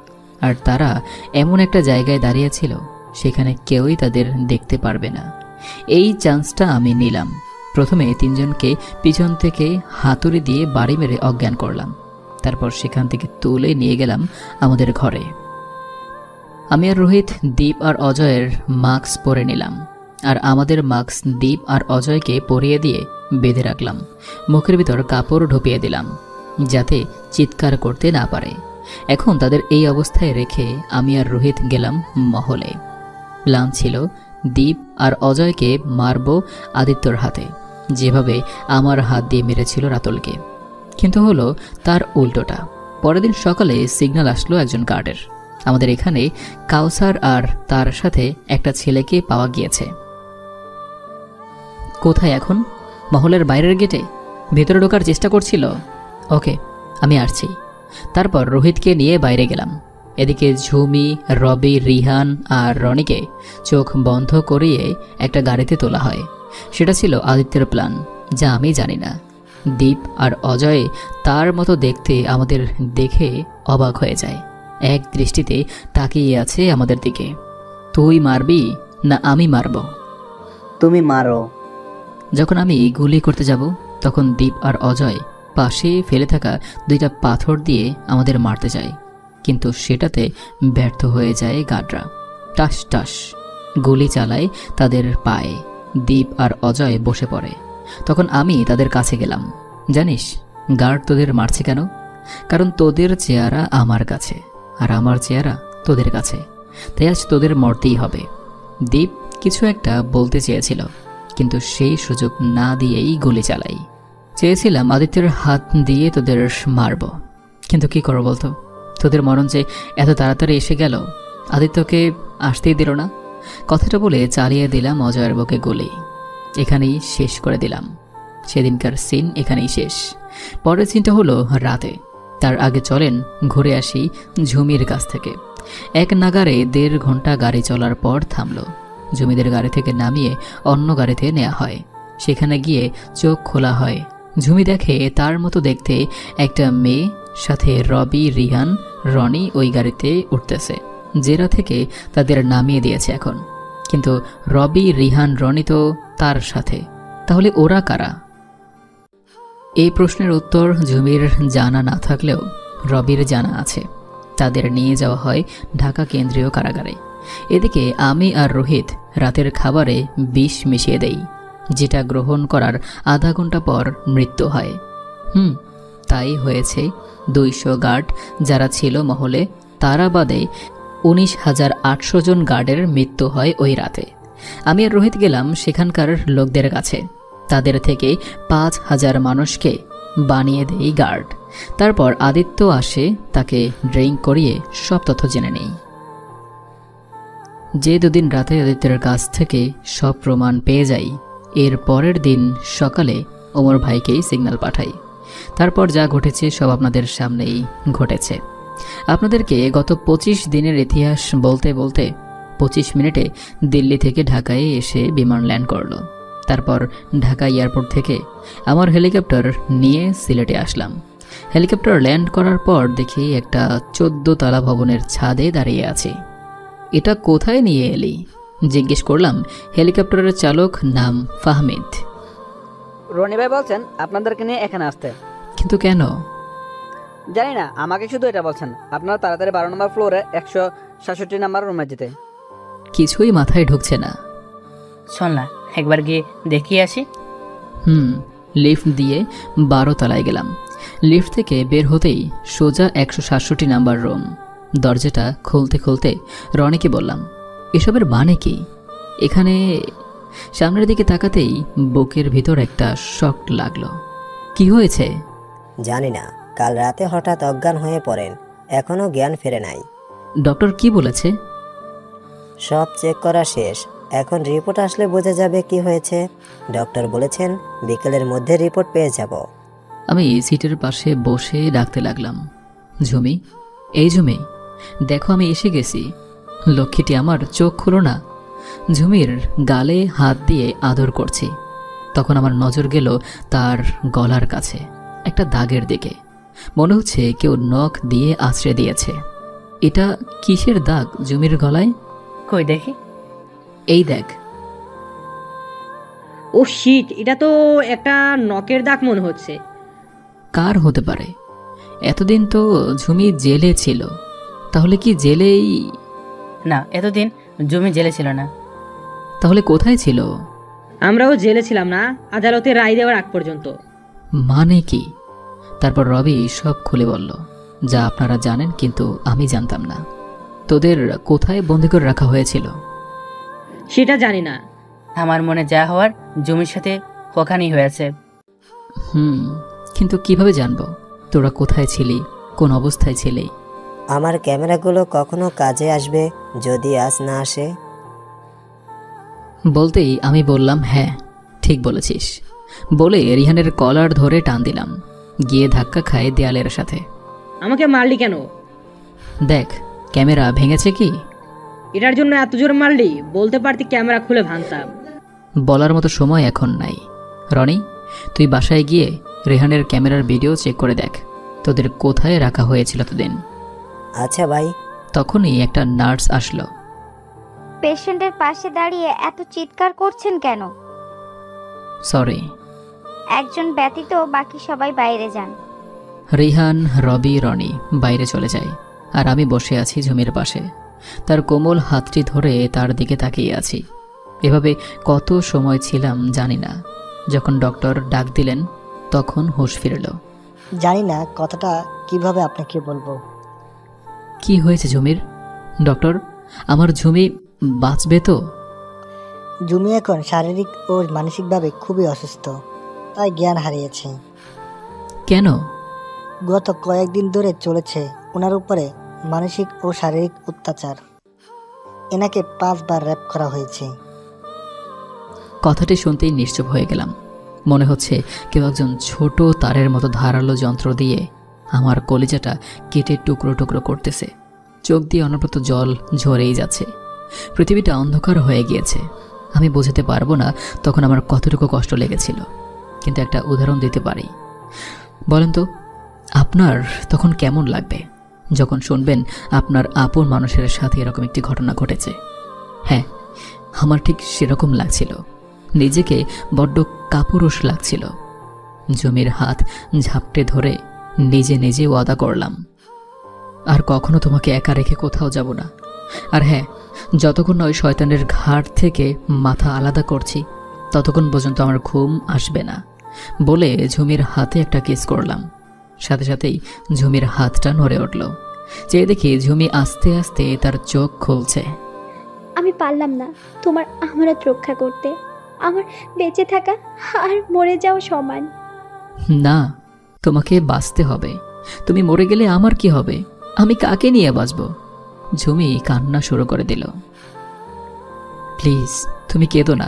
আর তারা এমন একটা জায়গায় দাঁড়িয়েছিল সেখানে কেউই তাদের দেখতে পারবে না। এই চান্সটা আমি নিলাম। প্রথমে 3 জনকে পিছন থেকে হাতুড়ি দিয়ে বাড়ি মেরে অজ্ঞান করলাম। তারপর সেখান থেকে তুলে নিয়ে গেলাম আমাদের ঘরে। আমি আর রোহিত দীপ আর অজয়ের মাস্ক পরে নিলাম, আর আমাদের মাস্ক দীপ আর অজয়কে পরিয়ে দিয়ে বেঁধে রাখলাম। মুখের ভিতর কাপড় ঢুকিয়ে দিলাম যাতে চিৎকার করতে না পারে। এখন তাদের এই অবস্থায় রেখে আমি আর রোহিত গেলাম মহলে। প্ল্যান ছিল দীপ আর অজয়কে মারব আদিত্যর হাতে, যেভাবে আমার হাত দিয়ে মেরেছিল রাতুলকে। কিন্তু হলো তার উল্টোটা। পরের দিন সকালে সিগন্যাল আসলো একজন গার্ডের। আমাদের এখানে কাউসার আর তার সাথে একটা ছেলেকে পাওয়া গিয়েছে। কোথায় এখন? মহলের বাইরের গেটে ভেতরে ঢোকার চেষ্টা করছিল। ওকে, আমি আসছি। তারপর রোহিতকে নিয়ে বাইরে গেলাম। এদিকে ঝুমি, রবি, রিহান আর রনিকে চোখ বন্ধ করিয়ে একটা গাড়িতে তোলা হয়। সেটা ছিল আদিত্যের প্ল্যান, যা আমি জানি না। দীপ আর অজয় তার মতো দেখতে আমাদের দেখে অবাক হয়ে যায়। এক দৃষ্টিতে তাকিয়ে আছে আমাদের দিকে। তুই মারবি না আমি মারব? তুমি মারো। যখন আমি গুলি করতে যাব তখন দীপ আর অজয় পাশে ফেলে থাকা 2টা পাথর দিয়ে আমাদের মারতে যায়, কিন্তু সেটাতে ব্যর্থ হয়ে যায় গার্ডরা। টাস টাস গুলি চালায় তাদের পায়ে। দীপ আর অজয় বসে পড়ে। তখন আমি তাদের কাছে গেলাম। জানিস গার্ড তোদের মারছে কেন? কারণ তোদের চেহারা আমার কাছে আর আমার চেহারা তোদের কাছে, তাই আজ তোদের মরতেই হবে। দীপ কিছু একটা বলতে চেয়েছিল, কিন্তু সেই সুযোগ না দিয়েই গুলি চালাই। চেয়েছিলাম আদিত্যের হাত দিয়ে তোদের মারব, কিন্তু কি করো বলতো? তোদের মরণ যে এত তাড়াতাড়ি এসে গেল, আদিত্যকে আসতেই দিল না। কথাটা বলে চালিয়ে দিলাম অজয়ের বুকে গুলি। এখানেই শেষ করে দিলাম। সেদিনকার সিন এখানেই শেষ। পরের সিনটা হলো রাতে। তার আগে চলেন ঘুরে আসি ঝুমির কাছ থেকে। এক নাগারে 1.5 ঘন্টা গাড়ি চলার পর থামলো। ঝুমিদের গাড়ি থেকে নামিয়ে অন্য গাড়িতে নেওয়া হয়। সেখানে গিয়ে চোখ খোলা হয়। ঝুমি দেখে তার মতো দেখতে একটা মেয়ে সাথে রবি, রিহান, রনি ওই গাড়িতে উঠতেছে। জেরা থেকে তাদের নামিয়ে দিয়েছে এখন, কিন্তু রবি, রিহান, রনি তো তার সাথে। তাহলে ওরা কারা? এই প্রশ্নের উত্তর ঝুমির জানা না থাকলেও রবির জানা আছে। তাদের নিয়ে যাওয়া হয় ঢাকা কেন্দ্রীয় কারাগারে। এদিকে আমি আর রোহিত রাতের খাবারে বিষ মিশিয়ে দেই, যেটা গ্রহণ করার আধা ঘন্টা পর মৃত্যু হয়। তাই হয়েছে। 200 গার্ড যারা ছিল মহলে, তারা বাদে 19,800 জন গার্ডের মৃত্যু হয় ওই রাতে। আমি আর রোহিত গেলাম সেখানকার লোকদের কাছে, তাদের থেকে 5,000 মানুষকে বানিয়ে দেই গার্ড। তারপর আদিত্য আসে, তাকে ড্রিঙ্ক করিয়ে সব তথ্য জেনে নেই। যে 2 দিন রাতে আদিত্যের কাছ থেকে সব প্রমাণ পেয়ে যাই, এর পরের দিন সকালে ওমর ভাইকেই সিগন্যাল পাঠাই। তারপর যা ঘটেছে সব আপনাদের সামনেই ঘটেছে। আপনাদেরকে গত 25 দিনের ইতিহাস বলতে বলতে 25 মিনিটে দিল্লি থেকে ঢাকায় এসে বিমান ল্যান্ড করলো। তারপর ঢাকা এয়ারপোর্ট থেকে আমার হেলিকপ্টার নিয়ে সিলেটে আসলাম। হেলিকপ্টার ল্যান্ড করার পর দেখি একটা 14 তলা ভবনের ছাদে দাঁড়িয়ে আছি। এটা কোথায় নিয়ে এলি? জিজ্ঞেস করলাম। হেলিকপ্টারের চালক নাম ফাহমিদ। রনি ভাই বলছেন আপনাদেরকে নিয়ে এখানে আসতে। কিন্তু কেন? জানি না, আমাকে শুধু এটা বলছেন আপনারা তাড়াতাড়ি 12 নম্বর ফ্লোরে 167 নম্বর রুমে যেতে। কিছুই মাথায় ঢুকছে না। শোন না, একবার গিয়ে দেখিয়ে আসি। লিফট দিয়ে 12 তলায় গেলাম। লিফট থেকে বের হতেই সোজা 167 নাম্বার রুম। দরজাটা খুলতে খুলতে রনিকে বললাম, এসবের মানে কি? এখানে সামনের দিকে তাকাতেই বুকের ভিতর একটা শক লাগলো। কি হয়েছে? জানি না, কাল রাতে হঠাৎ অজ্ঞান হয়ে পড়েন, এখনো জ্ঞান ফেরে নাই। ডক্টর কি বলেছে? সব চেক করা শেষ, এখন রিপোর্ট আসলে বোঝা যাবে কি হয়েছে। ডক্টর বলেছেন বিকেলের মধ্যে রিপোর্ট পেয়ে যাব। আমি সিটের পাশে বসে ডাকতে লাগলাম, ঝুমি, এই ঝুমি, দেখো আমি এসে গেছি। লক্ষ্মীটি আমার চোখ খুলো না। ঝুমির গালে হাত দিয়ে আদর করছি। তখন আমার নজর গেল তার গলার কাছে, একটা দাগের দিকে। মনে হচ্ছে কেউ নখ দিয়ে আছড়ে দিয়েছে। এটা কিসের দাগ ঝুমির গলায়? কই দেখি। এই দেখ। ও শিট, এটা তো একটা নখের দাগ মনে হচ্ছে। কার হতে পারে? এতদিন তো ঝুমি জেলে ছিল, তাহলে কি জেলেই? না, এতদিন ঝুমি জেলে ছিল না। তাহলে কোথায় ছিল? আমরাও জেলে ছিলাম না, আদালতে রায় দেওয়ার আগ পর্যন্ত। মানে কি? তারপর রবি সব খুলে বলল, যা আপনারা জানেন কিন্তু আমি জানতাম না। তোদের কোথায় বন্দি করে রাখা হয়েছিল? সেটা জানি না। আমার মনে যা হওয়ার জমির সাথে ওখানেই হয়েছে। কিন্তু কিভাবে জানবো তোরা কোথায় ছিলি, কোন অবস্থায় ছিলি? আমার ক্যামেরাগুলো কখনো কাজে আসবে যদি আজ না আসে? বলতেই আমি বললাম, হ্যাঁ ঠিক বলেছিস। বলে রিহানের কলার ধরে টান দিলাম, গিয়ে ধাক্কা খায় দেয়ালের সাথে। আমাকে মারলি কেন? দেখ ক্যামেরা ভেঙেছে কি? এটার জন্য এত জোর মারলি? বলতে পারতি ক্যামেরা খুলে ভাঙতাম। বলার মতো সময় এখন নাই। রনি, তুই বাসায় গিয়ে রেহানের ক্যামেরার ভিডিও চেক করে দেখ, তোদের কোথায় রাখা হয়েছিল এতদিন। আচ্ছা ভাই। তখনই একটা নার্স আসলো। পেশেন্টের পাশে দাঁড়িয়ে এত চিৎকার করছেন কেন? সরি। একজন ব্যতীত বাকি সবাই বাইরে যান। রিহান, রবি, রনি বাইরে চলে যায়, আর আমি বসে আছি ঝুমির পাশে। তার কোমল হাতটি ধরে তার দিকে তাকিয়ে আছি। এভাবে কত সময় ছিলাম জানি না। যখন ডক্টর ডাক দিলেন তখন হুঁশ ফিরল। জানি না কথাটা কিভাবে আপনাকে বলবো। কি হয়েছে ঝুমির? ডক্টর, আমার ঝুমি বাঁচবে তো? ঝুমি এখন শারীরিক ও মানসিকভাবে খুবই অসুস্থ, তাই জ্ঞান হারিয়েছে। কেন? গত কয়েকদিন ধরে চলেছে ওনার উপরে মানসিক ও শারীরিক অত্যাচার। এনাকে 5 বার র্যাপ করা হয়েছে। কথাটি শুনতেই নিশ্চুপ হয়ে গেলাম। মনে হচ্ছে কেউ একজন ছোট তারের মতো ধারালো যন্ত্র দিয়ে আমার কলিজাটা কেটে টুকরো টুকরো করতেছে। চোখ দিয়ে অনবরত জল ঝরেই যাচ্ছে। পৃথিবীটা অন্ধকার হয়ে গিয়েছে। আমি বোঝাতে পারবো না তখন আমার কতটুকু কষ্ট লেগেছিল, কিন্তু একটা উদাহরণ দিতে পারি। বলেন তো, আপনার তখন কেমন লাগবে যখন শুনবেন আপনার আপন মানুষের সাথে এরকম একটি ঘটনা ঘটেছে? হ্যাঁ, আমার ঠিক সেরকম লাগছিল। নিজেকে বড্ড কাপুরুষ লাগছিল। জমির হাত ঝাপটে ধরে নিজে নিজে ওয়াদা করলাম, আর কখনো তোমাকে একা রেখে কোথাও যাব না। আর হ্যাঁ, যতক্ষণ না ওই শয়তানের ঘাট থেকে মাথা আলাদা করছি ততক্ষণ পর্যন্ত আমার ঘুম আসবে না বলে ঝুমির হাতে একটা কিস করলাম। সাথে সাথেই ঝুমির হাতটা নড়ে উঠল। চেয়ে দেখি ঝুমি আস্তে আস্তে তার চোখ খুলছে। আমি পারলাম না তোমার আমানত রক্ষা করতে। আমার বেঁচে থাকা আর মরে যাওয়া সমান। না, তোমাকে বাঁচতে হবে। তুমি মরে গেলে আমার কি হবে? আমি কাকে নিয়ে বাঁচব? ঝুমি কান্না শুরু করে দিল। প্লিজ তুমি কেঁদো না,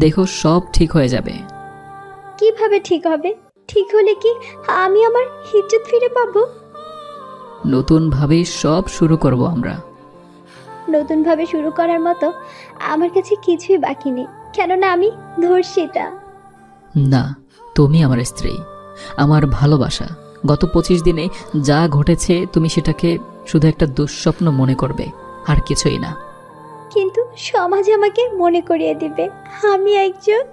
দেখো সব ঠিক হয়ে যাবে। কিভাবে ঠিক হবে? ঠিক হলে কি আমি আমার ইজ্জত ফিরে পাবো? নতুনভাবে সব শুরু করব আমরা। নতুনভাবে শুরু করার মতো আমার কাছে কিছুই বাকি নেই, কেননা আমি ধর্ষিতা। না, তুমি আমার স্ত্রী, আমার ভালোবাসা। গত 25 দিনে যা ঘটেছে তুমি সেটাকে শুধু একটা দুঃস্বপ্ন মনে করবে, আর কিছুই না। কিন্তু সমাজ আমাকে মনে করিয়ে দিবে আমি একজন।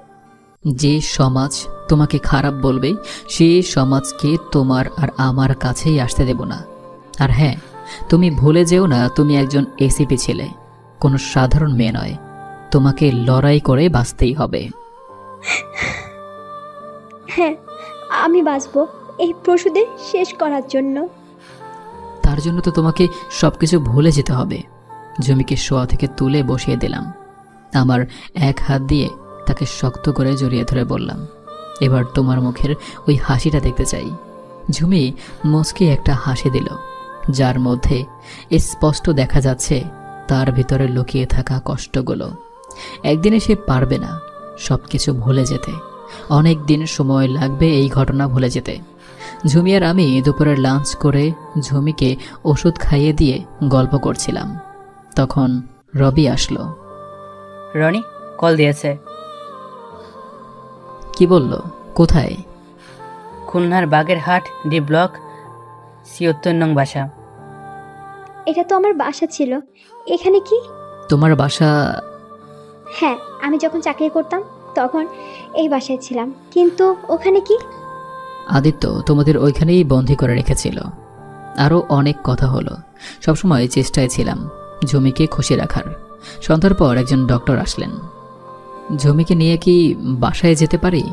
যে সমাজ তোমাকে খারাপ বলবে সেই সমাজকে তোমার আর আমার কাছেই আসতে দেব না। আর হ্যাঁ, তুমি ভুলে যেও না তুমি একজন এসিপি ছেলে, কোনো সাধারণ মেয়ে নয়। তোমাকে লড়াই করে বাঁচতেই হবে। হ্যাঁ, আমি বাঁচবো এই প্রসূতি শেষ করার জন্য। তার জন্য তো তোমাকে সবকিছু ভুলে যেতে হবে। জমিকে শোয়া থেকে তুলে বসিয়ে দিলাম। আমার এক হাত দিয়ে তাকে শক্ত করে জড়িয়ে ধরে বললাম, এবার তোমার মুখের ওই হাসিটা দেখতে চাই। ঝুমি মুচকি একটা হাসি দিল, যার মধ্যে স্পষ্ট দেখা যাচ্ছে তার ভিতরে লুকিয়ে থাকা কষ্টগুলো। একদিনে সে পারবে না সবকিছু ভুলে যেতে। অনেক দিন সময় লাগবে এই ঘটনা ভুলে যেতে। ঝুমি আর আমি দুপুরের লাঞ্চ করে ঝুমিকে ওষুধ খাইয়ে দিয়ে গল্প করছিলাম। তখন রবি আসলো। রনি কল দিয়েছে। কি বলল? কোথায়? খুলনার বাগেরহাট ডি ব্লক ৭৬ নং বাসা। এটা তো আমার বাসা ছিল। এখানে কি? তোমার বাসা? হ্যাঁ, আমি যখন চাকরি করতাম তখন এই বাসায় ছিলাম। কিন্তু ওখানে কি? আদিত্য তোমাদের ওইখানেই বন্দী করে রেখেছিল। আরও অনেক কথা হলো। সবসময় চেষ্টায় ছিলাম ঝুমিকে খুশি রাখার। সন্ধ্যার পর একজন ডক্টর আসলেন। ঝুমিকে নিয়ে কি বাসায় যেতে পারি?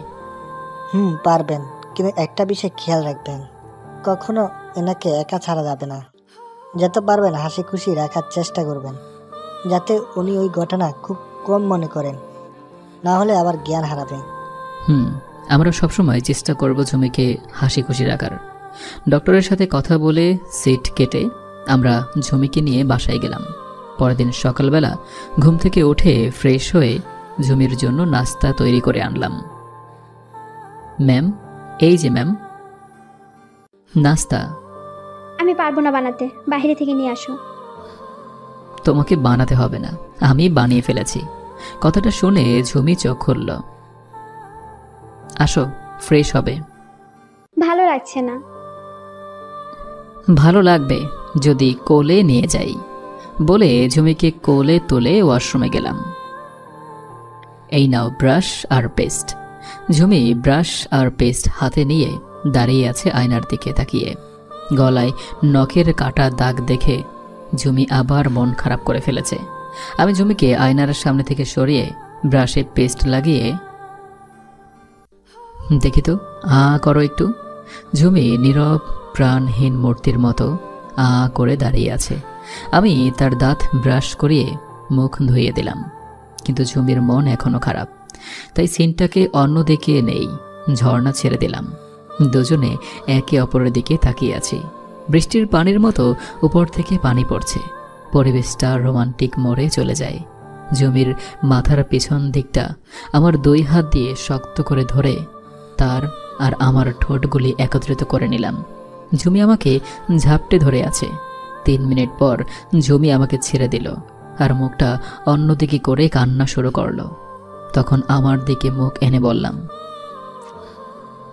পারবেন, কিন্তু একটা বিষয় খেয়াল রাখবেন, কখনো এনাকে একা ছাড়া যাবে না। যত পারবেন হাসি খুশি রাখার চেষ্টা করবেন, যাতে উনি ওই ঘটনা খুব কম মনে করেন, না হলে আবার জ্ঞান হারাবে। আমরা সবসময় চেষ্টা করব ঝুমিকে হাসি খুশি রাখার। ডক্টরের সাথে কথা বলে সিট কেটে আমরা ঝুমিকে নিয়ে বাসায় গেলাম। পরের দিন সকালবেলা ঘুম থেকে উঠে ফ্রেশ হয়ে ঝুমির জন্য নাস্তা তৈরি করে আনলাম। ম্যাম, এই যে ম্যাম নাস্তা। আমি পারবো না বানাতে, বাইরে থেকে নিয়ে আসো। তোমাকে বানাতে হবে না, আমি বানিয়ে ফেলেছি। কথাটা শুনে ঝুমি চোখ খুলল। আসো, ফ্রেশ হবে। ভালো লাগছে না। ভালো লাগবে যদি কোলে নিয়ে যাই বলে ঝুমিকে কোলে তুলে ওয়াশরুমে গেলাম। এই নাও ব্রাশ আর পেস্ট। ঝুমি ব্রাশ আর পেস্ট হাতে নিয়ে দাঁড়িয়ে আছে আয়নার দিকে তাকিয়ে। গলায় নখের কাটা দাগ দেখে ঝুমি আবার মন খারাপ করে ফেলেছে। আমি ঝুমিকে আয়নার সামনে থেকে সরিয়ে ব্রাশে পেস্ট লাগিয়ে, দেখি তো করো একটু। ঝুমি নীরব প্রাণহীন মূর্তির মতো করে দাঁড়িয়ে আছে। আমি তার দাঁত ব্রাশ করিয়ে মুখ ধুইয়ে দিলাম, কিন্তু ঝুমির মন এখনো খারাপ। তাই সিনটাকে অন্যদিকে নেই, ঝর্ণা ছেড়ে দিলাম। দুজনে একে অপরের দিকে তাকিয়ে আছি। বৃষ্টির পানির মতো উপর থেকে পানি পড়ছে। পরিবেশটা রোমান্টিক মোড়ে চলে যায়। ঝুমির মাথার পিছন দিকটা আমার 2 হাত দিয়ে শক্ত করে ধরে তার আর আমার ঠোঁটগুলি একত্রিত করে নিলাম। ঝুমি আমাকে ঝাপটে ধরে আছে। 3 মিনিট পর ঝুমি আমাকে ছেড়ে দিল আর মুখটা অন্যদিকে করে কান্না শুরু করলো। তখন আমার দিকে মুখ এনে বললাম,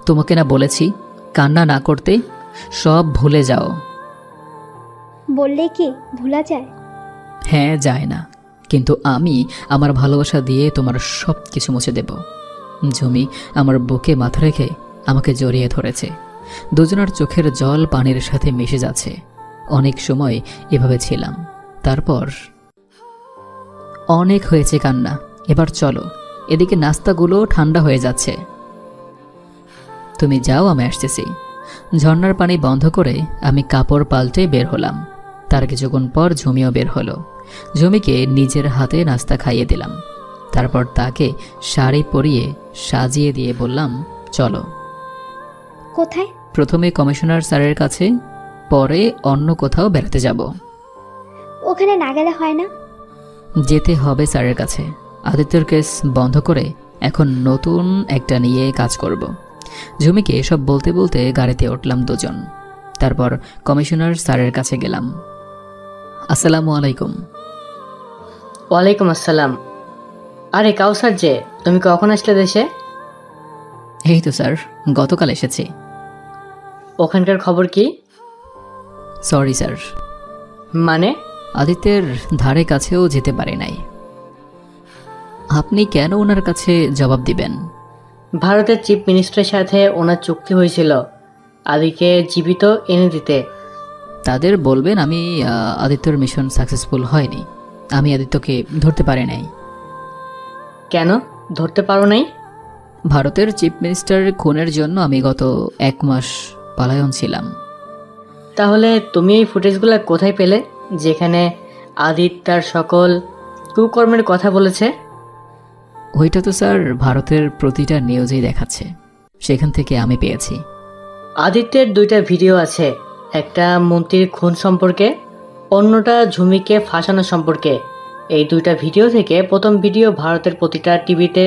তোমাকে না বলেছি কান্না না করতে, সব ভুলে যাও। বললে কি ভোলা যায়? হ্যাঁ, যায় না, কিন্তু আমি আমার ভালোবাসা দিয়ে তোমার সব কিছু মুছে দেব। ঝুমি আমার বুকে মাথা রেখে আমাকে জড়িয়ে ধরেছে। দুজনের চোখের জল পানির সাথে মিশে যাচ্ছে। অনেক সময় এভাবে ছিলাম, তারপর অনেক হয়েছে কান্না, এবার চলো, এদিকে নাস্তাগুলো ঠান্ডা হয়ে যাচ্ছে। তুমি যাও, আমি আসতেছি। ঝর্ণার পানি বন্ধ করে আমি কাপড় পাল্টে বের হলাম। তার কিছুক্ষণ পর ঝুমিও বের হলো। ঝুমিকে নিজের হাতে নাস্তা খাইয়ে দিলাম। তারপর তাকে শাড়ি পরিয়ে সাজিয়ে দিয়ে বললাম, চলো। কোথায়? প্রথমে কমিশনার স্যারের কাছে, পরে অন্য কোথাও বেড়াতে যাব। ওখানে না গেলে হয় না? যেতে হবে স্যারের কাছে। আদিত্যর কেস বন্ধ করে এখন নতুন একটা নিয়ে কাজ করব। ঝুমিকে এসব বলতে বলতে গাড়িতে উঠলাম দুজন। তারপর কমিশনার স্যারের কাছে গেলাম। আসসালামু আলাইকুম। ওয়ালাইকুম আসসালাম। আরে কাউসার যে, তুমি কখন আসলে দেশে? এই তো স্যার, গতকাল এসেছি। ওখানকার খবর কি? Sorry sir. মানে? আদিত্যের ধারে কাছেও যেতে পারে নাই। আপনি কেন ওনার কাছে জবাব দিবেন? ভারতের চিফ মিনিস্টারের সাথে ওনার চুক্তি হয়েছিল আদিকে জীবিত এনে দিতে। তাদের বলবেন আমি আদিত্যর মিশন সাকসেসফুল হয়নি, আমি আদিত্যকে ধরতে পারি নাই। কেন ধরতে পারো নাই? ভারতের চিফ মিনিস্টারের খুনের জন্য আমি গত 1 মাস পলায়ন ছিলাম। তাহলে তুমি এই ফুটেজগুলো কোথায় পেলে, যেখানে আদিত্য তার সকল কুকর্মের কথা বলেছে? ওইটা তো স্যার ভারতের প্রতিটা নিউজেই দেখাচ্ছে, সেখান থেকে আমি পেয়েছি। আদিত্যের 2টা ভিডিও আছে, একটা মন্ত্রীর খুন সম্পর্কে, অন্যটা ঝুমিকে ফাঁসানো সম্পর্কে। এই 2টা ভিডিও থেকে প্রথম ভিডিও ভারতের প্রতিটা টিভিতে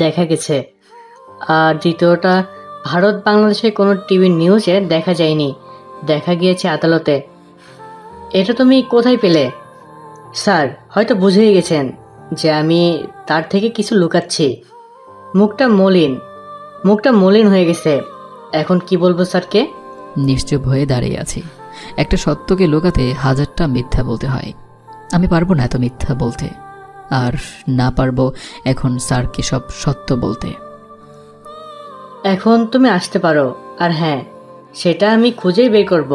দেখা গেছে, আর দ্বিতীয়টা ভারত বাংলাদেশের কোনো টিভি নিউজে দেখা যায়নি, দেখা গিয়েছে আদালতে। এটা তুমি কোথায় পেলে? স্যার হয়তো বুঝেই গেছেন যে আমি তার থেকে কিছু লুকাচ্ছি। মুখটা মলিন হয়ে গেছে। এখন কি বলবো স্যারকে? নিশ্চুপ হয়ে দাঁড়িয়ে আছি। একটা সত্যকে লুকাতে 1000টা মিথ্যা বলতে হয়। আমি পারবো না এত মিথ্যা বলতে, আর না পারবো এখন স্যারকে সব সত্য বলতে। এখন তুমি আসতে পারো, আর হ্যাঁ, সেটা আমি খুঁজেই বের করব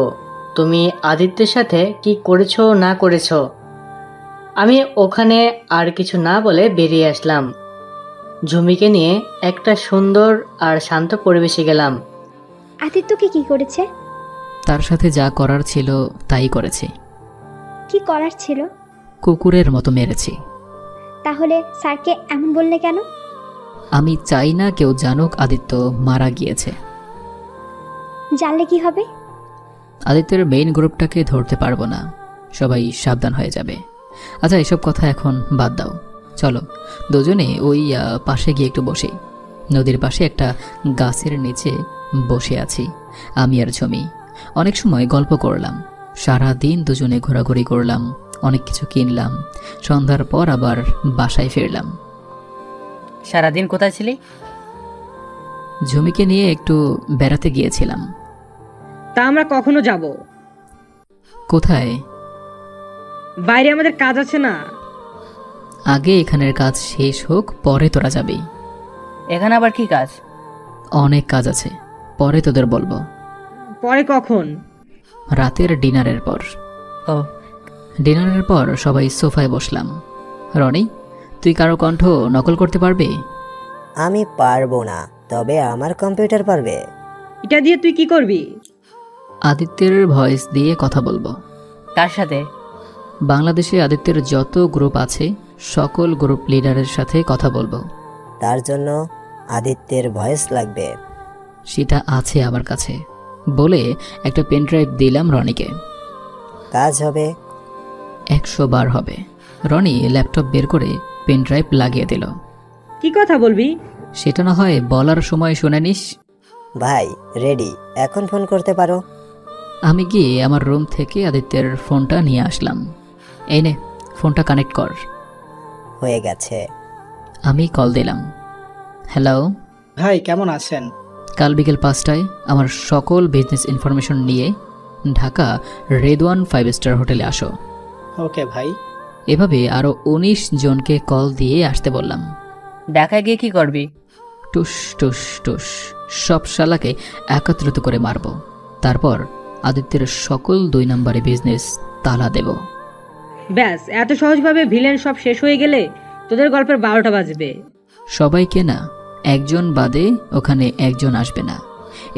তুমি আদিত্যের সাথে কি করেছো না করেছো। আমি ওখানে আর কিছু না বলে বেরিয়ে আসলাম। ঝুমিকে নিয়ে একটা সুন্দর আর শান্ত পরিবেশে গেলাম। আদিত্যকে কি করেছে? তার সাথে যা করার ছিল তাই করেছি। কি করার ছিল? কুকুরের মতো মেরেছি। তাহলে স্যারকে এমন বললে কেন? আমি চাই না কেউ জানুক আদিত্য মারা গিয়েছে। জানলে কি হবে? আদিত্যের মেইন গ্রুপটাকে ধরতে পারবো না, সবাই সাবধান হয়ে যাবে। আচ্ছা, এসব কথা এখন বাদ দাও, চলো দুজনে ওই পাশে গিয়ে একটু বসি। নদীর পাশে একটা গাছের নিচে বসে আছি আমি আর ঝুমি। অনেক সময় গল্প করলাম, সারা দিন দুজনে ঘোরাঘুরি করলাম, অনেক কিছু কিনলাম। সন্ধ্যার পর আবার বাসায় ফিরলাম। সারাদিন কোথায় ছিলি? ঝুমিকে নিয়ে একটু বেড়াতে গিয়েছিলাম। তা আমরা কখনো যাব? কোথায়? বাইরে আমাদের কাজ আছে না? আগে এখানের কাজ শেষ হোক, পরে তোরা যাবি। এখানে আবার কি কাজ? অনেক কাজ আছে, পরে তোদের বলবো। পরে কখন? রাতের ডিনারের পর। ও, ডিনারের পর সবাই সোফায় বসলাম। রনি, তুই কারো কণ্ঠ নকল করতে পারবি? আমি পারবো না, তবে আমার কম্পিউটার পারবে। এটা দিয়ে তুই কি করবি? আদিত্যের ভয়েস দিয়ে কথা বলবো। কার সাথে? বাংলাদেশে আদিত্যের যত গ্রুপ আছে সকল গ্রুপ লিডারের সাথে কথা বলবো। তার জন্য আদিত্যের ভয়েস লাগবে। সেটা আছে আমার কাছে, বলে একটা পেন ড্রাইভ দিলাম রনিকে। কাজ হবে? 100 বার হবে। রনি ল্যাপটপ বের করে পেন ড্রাইভ লাগিয়ে দিল। কি কথা বলবি? সেটা না হয় বলার সময় শুনে নিস। ভাই রেডি, এখন ফোন করতে পারো। আমি গিয়ে আমার রুম থেকে আদিত্যের ফোনটা নিয়ে আসলাম। এই নে, ফোনটা কানেক্ট কর। হয়ে গেছে। আমি কল দিলাম। হ্যালো ভাই, কেমন আছেন? কাল বিকেল 5টায় আমার সকল বিজনেস ইনফরমেশন নিয়ে ঢাকা রেদওয়ান 5 স্টার হোটেলে আসো। ওকে ভাই। এভাবে আরো 19 জনকে কল দিয়ে আসতে বললাম। ঢাকায় গিয়ে কি করবি? টুস টুস টুস সব শালাকে একত্রিত করে মারব। তারপর আদিত্যের সকল 2 নম্বরে বিজনেস তালা দেব। ব্যাস এত সহজভাবে ভিলেন সব শেষ হয়ে গেলে তোদের গল্পের 12টা বাজবে। সবাইকে না, একজন বাদে ওখানে একজন আসবে না।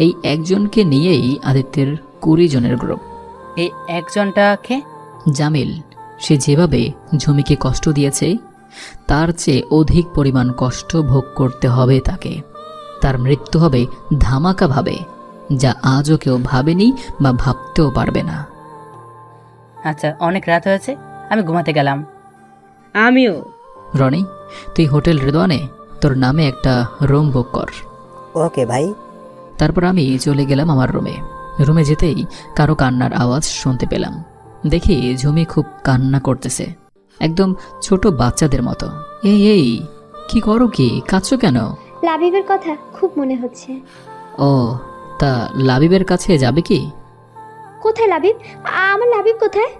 এই একজনকে নিয়েই আদিত্যের 20 জনের গ্রুপ। এই একজনটাকে? জামিল। সে যেভাবে ঝুমিকে কষ্ট দিয়েছে তার চেয়ে অধিক পরিমাণ কষ্ট ভোগ করতে হবে তাকে। তার মৃত্যু হবে ধামাকাভাবে, যা আজও কেউ ভাবেনি বা ভাবতেও পারবে না। আচ্ছা, অনেক রাত হয়েছে, আমি ঘুমাতে গেলাম। আমিও। রনি, তুই হোটেল রেদওয়ানে তোর নামে একটা রুম বুক কর। ওকে ভাই। তারপর আমি চলে গেলাম আমার রুমে। রুমে যেতেই কারো কান্নার আওয়াজ শুনতে পেলাম। দেখি ঝুমি খুব কান্না করতেছে, একদম ছোট বাচ্চাদের মতো। এই এই কি করো, কি কাঁদছো কেন? লাবিবের কথা খুব মনে হচ্ছে। ও, তা লাবিবের কাছে যাবে কি? কোথায় লাবিব? আমার লাবিব কোথায়?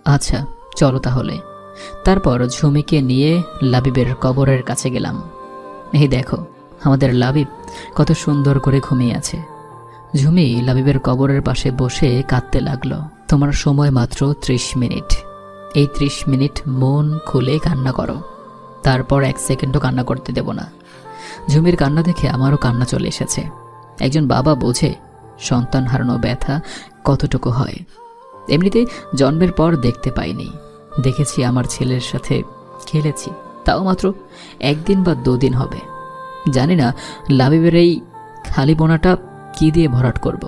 আচ্ছা চলো তাহলে। তারপর ঝুমিকে নিয়ে লাবিবের কবরের কাছে গেলাম। এই দেখো আমাদের লাবিব কত সুন্দর করে ঘুমিয়ে আছে। ঝুমি লাবিবের কবরের পাশে বসে কাঁদতে লাগলো। তোমার সময় মাত্র 30 মিনিট। এই 30 মিনিট মন খুলে কান্না করো, তারপর 1 সেকেন্ডও কান্না করতে দেব না। ঝুমির কান্না দেখে আমারও কান্না চলে এসেছে। একজন বাবা বোঝে সন্তান হারানো ব্যথা কতটুকু হয়। এমনিতে জন্মের পর দেখতে পাইনি, দেখেছি আমার ছেলের সাথে খেলেছি, তাও মাত্র 1 দিন বা 2 দিন হবে। জানি না লাবিবের এই খালি বোনাটা কি দিয়ে ভরাট করব।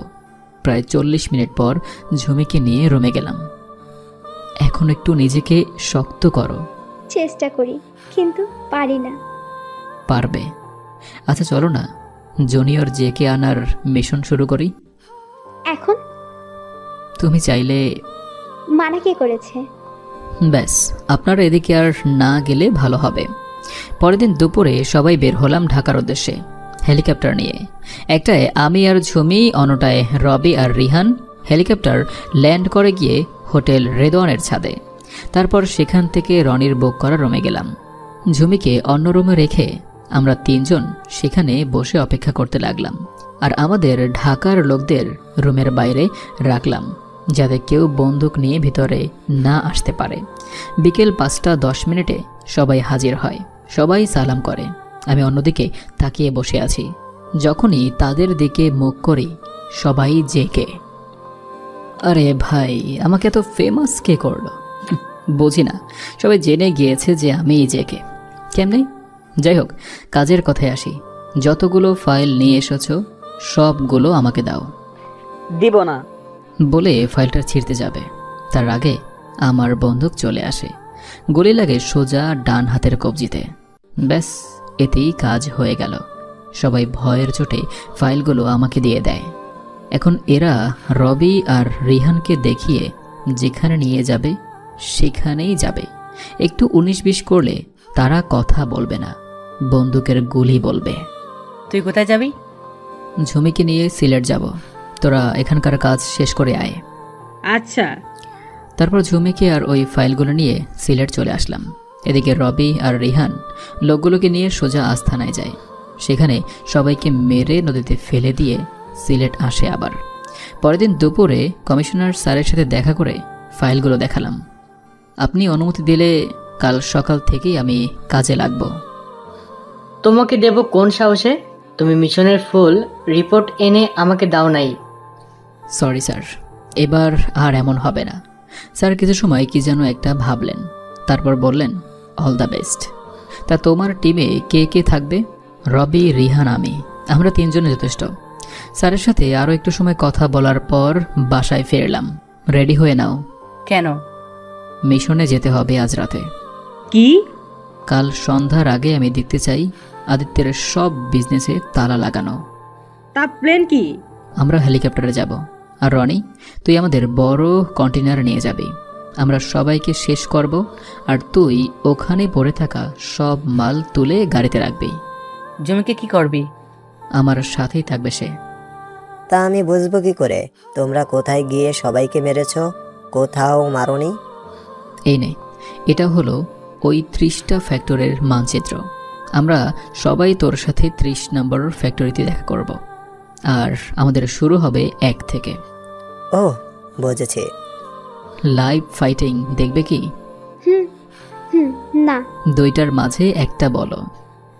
প্রায় 40 মিনিট পর ঝুমিকে নিয়ে রুমে গেলাম। এখন একটু নিজেকে শক্ত করো। চেষ্টা করি কিন্তু পারি না। পারবে। আচ্ছা চলো না জুনিয়র জেকে আনার মিশন শুরু করি। এখন তুমি চাইলে। মানা কে করেছে? ব্যাস, আপনার এদিকে আর না গেলে ভালো হবে। পরের দিন দুপুরে সবাই বের হলাম ঢাকার উদ্দেশ্যে হেলিকপ্টার নিয়ে। একটায় আমি আর ঝুমি, অন্যটায় রবি আর রিহান। হেলিকপ্টার ল্যান্ড করে গিয়ে হোটেল রেদওয়ানের ছাদে। তারপর সেখান থেকে রনির বুক করা রুমে গেলাম। ঝুমিকে অন্য রুমে রেখে আমরা 3 জন সেখানে বসে অপেক্ষা করতে লাগলাম। আর আমাদের ঢাকার লোকদের রুমের বাইরে রাখলাম, যাতে কেউ বন্দুক নিয়ে ভিতরে না আসতে পারে। বিকেল 5টা 10 মিনিটে সবাই হাজির হয়, সবাই সালাম করে। আমি অন্যদিকে তাকিয়ে বসে আছি। যখনই তাদের দিকে মুখ করি সবাই জেকে। আরে ভাই, আমাকে এত ফেমাস কে করলো? বুঝি না, সবাই জেনে গিয়েছে যে আমি জেকে। কেমনে? যাই হোক, কাজের কথায় আসি। যতগুলো ফাইল নিয়ে এসেছো সবগুলো আমাকে দাও। দিব না বলে ফাইলটা ছিঁড়তে যাবে, তার আগে আমার বন্দুক চলে আসে। গুলি লাগে সোজা ডান হাতের কবজিতে। ব্যাস, এতেই কাজ হয়ে গেল। সবাই ভয়ের চোটে ফাইলগুলো আমাকে দিয়ে দেয়। এখন এরা রবি আর রিহানকে দেখিয়ে যেখানে নিয়ে যাবে সেখানেই যাবে। একটু 19-20 করলে তারা কথা বলবে না, বন্দুকের গুলি বলবে। তুই কোথায় যাবি? ঝুমিকে নিয়ে সিলেট যাব। তোরা এখানকার কাজ শেষ করে আয়। আচ্ছা। তারপর ঝুমিকে আর ওই ফাইলগুলো নিয়ে সিলেট চলে আসলাম। এদিকে রবি আর রিহান লোকগুলোকে নিয়ে সোজা আস্থানায় যায়। সেখানে সবাইকে মেরে নদীতে ফেলে দিয়ে সিলেট আসে আবার। পরের দিন দুপুরে কমিশনার স্যারের সাথে দেখা করে ফাইলগুলো দেখালাম। আপনি অনুমতি দিলে কাল সকাল থেকেই আমি কাজে লাগব। তোমাকে দেব কোন সাহসে? তুমি মিশনের ফুল রিপোর্ট এনে আমাকে দাও নাই। সরি স্যার, এবার আর এমন হবে না। স্যার কিছু সময় কি যেন একটা ভাবলেন, তারপর বললেন অল দ্য বেস্ট। তা তোমার টিমে কে কে থাকবে? রবি, রিহান, আমি, আমরা 3 জনে যথেষ্ট। স্যারের সাথে আরও একটু সময় কথা বলার পর বাসায় ফিরলাম। রেডি হয়ে নাও। কেন? মিশনে যেতে হবে আজ রাতে। কি? কাল সন্ধ্যার আগে আমি দেখতে চাই আদিত্যের সব বিজনেসে তালা লাগানো। তা প্লেন কি? আমরা হেলিকপ্টারে যাব। আর রনি, তুই আমাদের বড় কন্টেনার নিয়ে যাবি। আমরা সবাইকে শেষ করব, আর তুই ওখানে পড়ে থাকা সব মাল তুলে গাড়িতে রাখবি। জমিকে কি করবি? আমার সাথেই থাকবে সে। তা আমি বুঝবো কি করে তোমরা কোথায় গিয়ে সবাইকে মেরেছো? কোথাও মারোনি। এই নে, এটা হলো ওই 30টা ফ্যাক্টরির মানচিত্র। আমরা সবাই তোর সাথে 30 নম্বর ফ্যাক্টরিতে দেখা করব, আর আমাদের শুরু হবে 1 থেকে। ও বুঝেছি। লাইভ ফাইটিং দেখবে কি? হুম হুম না দুইটার মাঝে একটা বলো।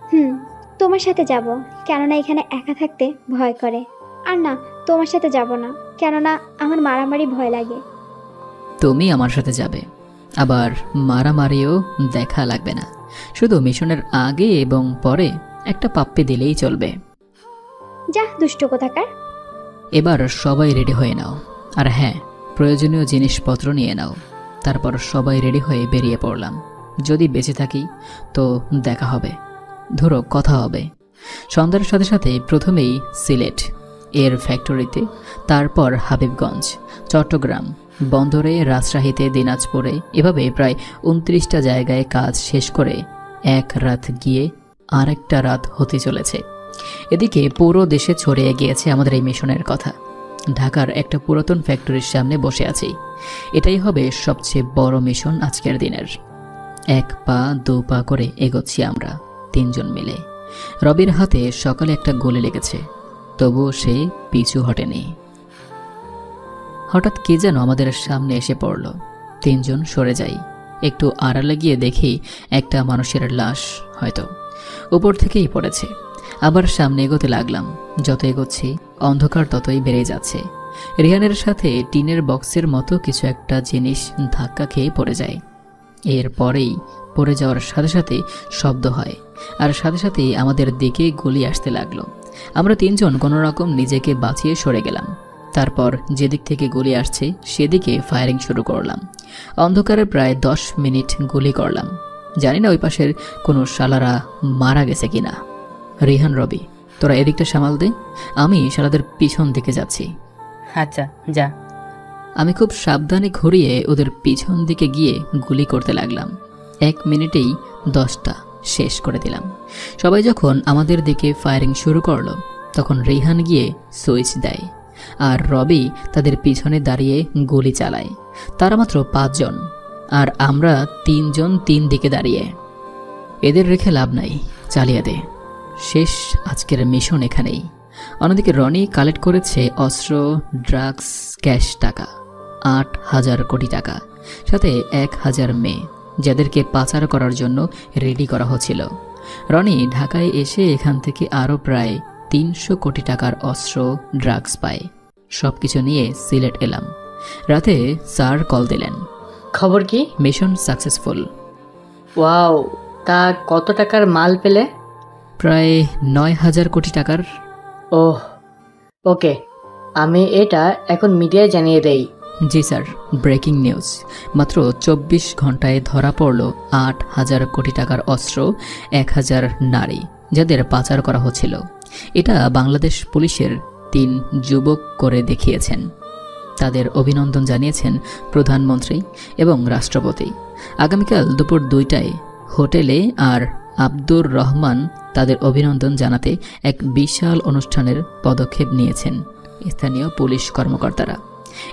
হুম তোমার সাথে যাব, কেননা এখানে একা থাকতে ভয় করে। আর না, তোমার সাথে যাব না, কেননা আমার মারামারি ভয় লাগে। তুমি আমার সাথে যাবে, আবার মারামারিও দেখা লাগবে না। শুধু মিশনের আগে এবং পরে একটা পাপ্পি দিলেই চলবে। যা দুষ্ট কোথাকার। এবার সবাই রেডি হয়ে নাও, আর হ্যাঁ, প্রয়োজনীয় জিনিসপত্র নিয়ে নাও। তারপর সবাই রেডি হয়ে বেরিয়ে পড়লাম। যদি বেঁচে থাকি তো দেখা হবে, ধরো কথা হবে। সন্ধ্যার সাথে সাথে প্রথমেই সিলেট এর ফ্যাক্টরিতে, তারপর হাবিবগঞ্জ, চট্টগ্রাম, বন্দরে, রাজশাহীতে, দিনাজপুরে, এভাবে প্রায় 29টা জায়গায় কাজ শেষ করে এক রাত গিয়ে আরেকটা রাত হতে চলেছে। এদিকে পুরো দেশে ছড়িয়ে গিয়েছে আমাদের এই মিশনের কথা। ঢাকার একটা পুরাতন ফ্যাক্টরির সামনে বসে আছি। এটাই হবে সবচেয়ে বড় মিশন আজকের দিনের। 1 পা 2 পা করে এগোচ্ছি আমরা 3 জন মিলে। রবির হাতে সকালে একটা গুলি লেগেছে, তবুও সে পিছু হটেনি। হঠাৎ কে যেন আমাদের সামনে এসে পড়ল। 3 জন সরে যাই। একটু আড়ালে গিয়ে দেখি একটা মানুষের লাশ, হয়তো উপর থেকেই পড়েছে। আবার সামনে এগোতে লাগলাম। যত এগোচ্ছি অন্ধকার ততই বেড়ে যাচ্ছে। রিহানের সাথে টিনের বক্সের মতো কিছু একটা জিনিস ধাক্কা খেয়ে পড়ে যায়। এরপরেই পড়ে যাওয়ার সাথে সাথে শব্দ হয়, আর সাথে সাথেই আমাদের দিকে গুলি আসতে লাগলো। আমরা 3 জন কোনোরকম নিজেকে বাঁচিয়ে সরে গেলাম। তারপর যেদিক থেকে গুলি আসছে সেদিকে ফায়ারিং শুরু করলাম। অন্ধকারে প্রায় 10 মিনিট গুলি করলাম। জানি না ওই পাশের কোনো শালারা মারা গেছে কিনা। রিহান, রবি, তোরা এদিকটা সামাল দে, আমি শালাদের পিছন দিকে যাচ্ছি। আচ্ছা যা। আমি খুব সাবধানে ঘুরিয়ে ওদের পিছন দিকে গিয়ে গুলি করতে লাগলাম। 1 মিনিটেই 10টা শেষ করে দিলাম। সবাই যখন আমাদের দিকে ফায়ারিং শুরু করলো তখন রিহান গিয়ে সুইচ দেয়, আর রবি তাদের পিছনে দাঁড়িয়ে গুলি চালায়। তারা মাত্র 5 জন, আর আমরা 3 জন 3 দিকে দাঁড়িয়ে। এদের রেখে লাভ নাই, চালিয়ে দে। শেষ আজকের মিশন এখানেই। অন্যদিকে রনি কালেক্ট করেছে অস্ত্র, ড্রাগস, ক্যাশ টাকা 8,000 কোটি টাকা, সাথে 1,000 মেয়ে যাদেরকে পাচার করার জন্য রেডি করা হচ্ছিল। রনি ঢাকায় এসে এখান থেকে আরও প্রায় 300 কোটি টাকার অস্ত্র, ড্রাগস পায়। সবকিছু নিয়ে সিলেট এলাম। রাতে স্যার কল দিলেন, খবর কি? Mission successful. ওয়াও, তা কত টাকার মাল পেলে? প্রায় 9,000 কোটি টাকার। ওহ ওকে, আমি এটা এখন মিডিয়ায় জানিয়ে দেই। জি স্যার, ব্রেকিং নিউজ। মাত্র 24 ঘন্টায় ধরা পড়ল 8,000 কোটি টাকার অস্ত্র, 1,000 নারী যাদের পাচার করা হচ্ছিল। এটা বাংলাদেশ পুলিশের 3 যুবক করে দেখিয়েছেন। তাদের অভিনন্দন জানিয়েছেন প্রধানমন্ত্রী এবং রাষ্ট্রপতি। আগামীকাল দুপুর 2টায় হোটেলে আর আব্দুর রহমান তাদের অভিনন্দন জানাতে এক বিশাল অনুষ্ঠানের পদক্ষেপ নিয়েছেন স্থানীয় পুলিশ কর্মকর্তারা।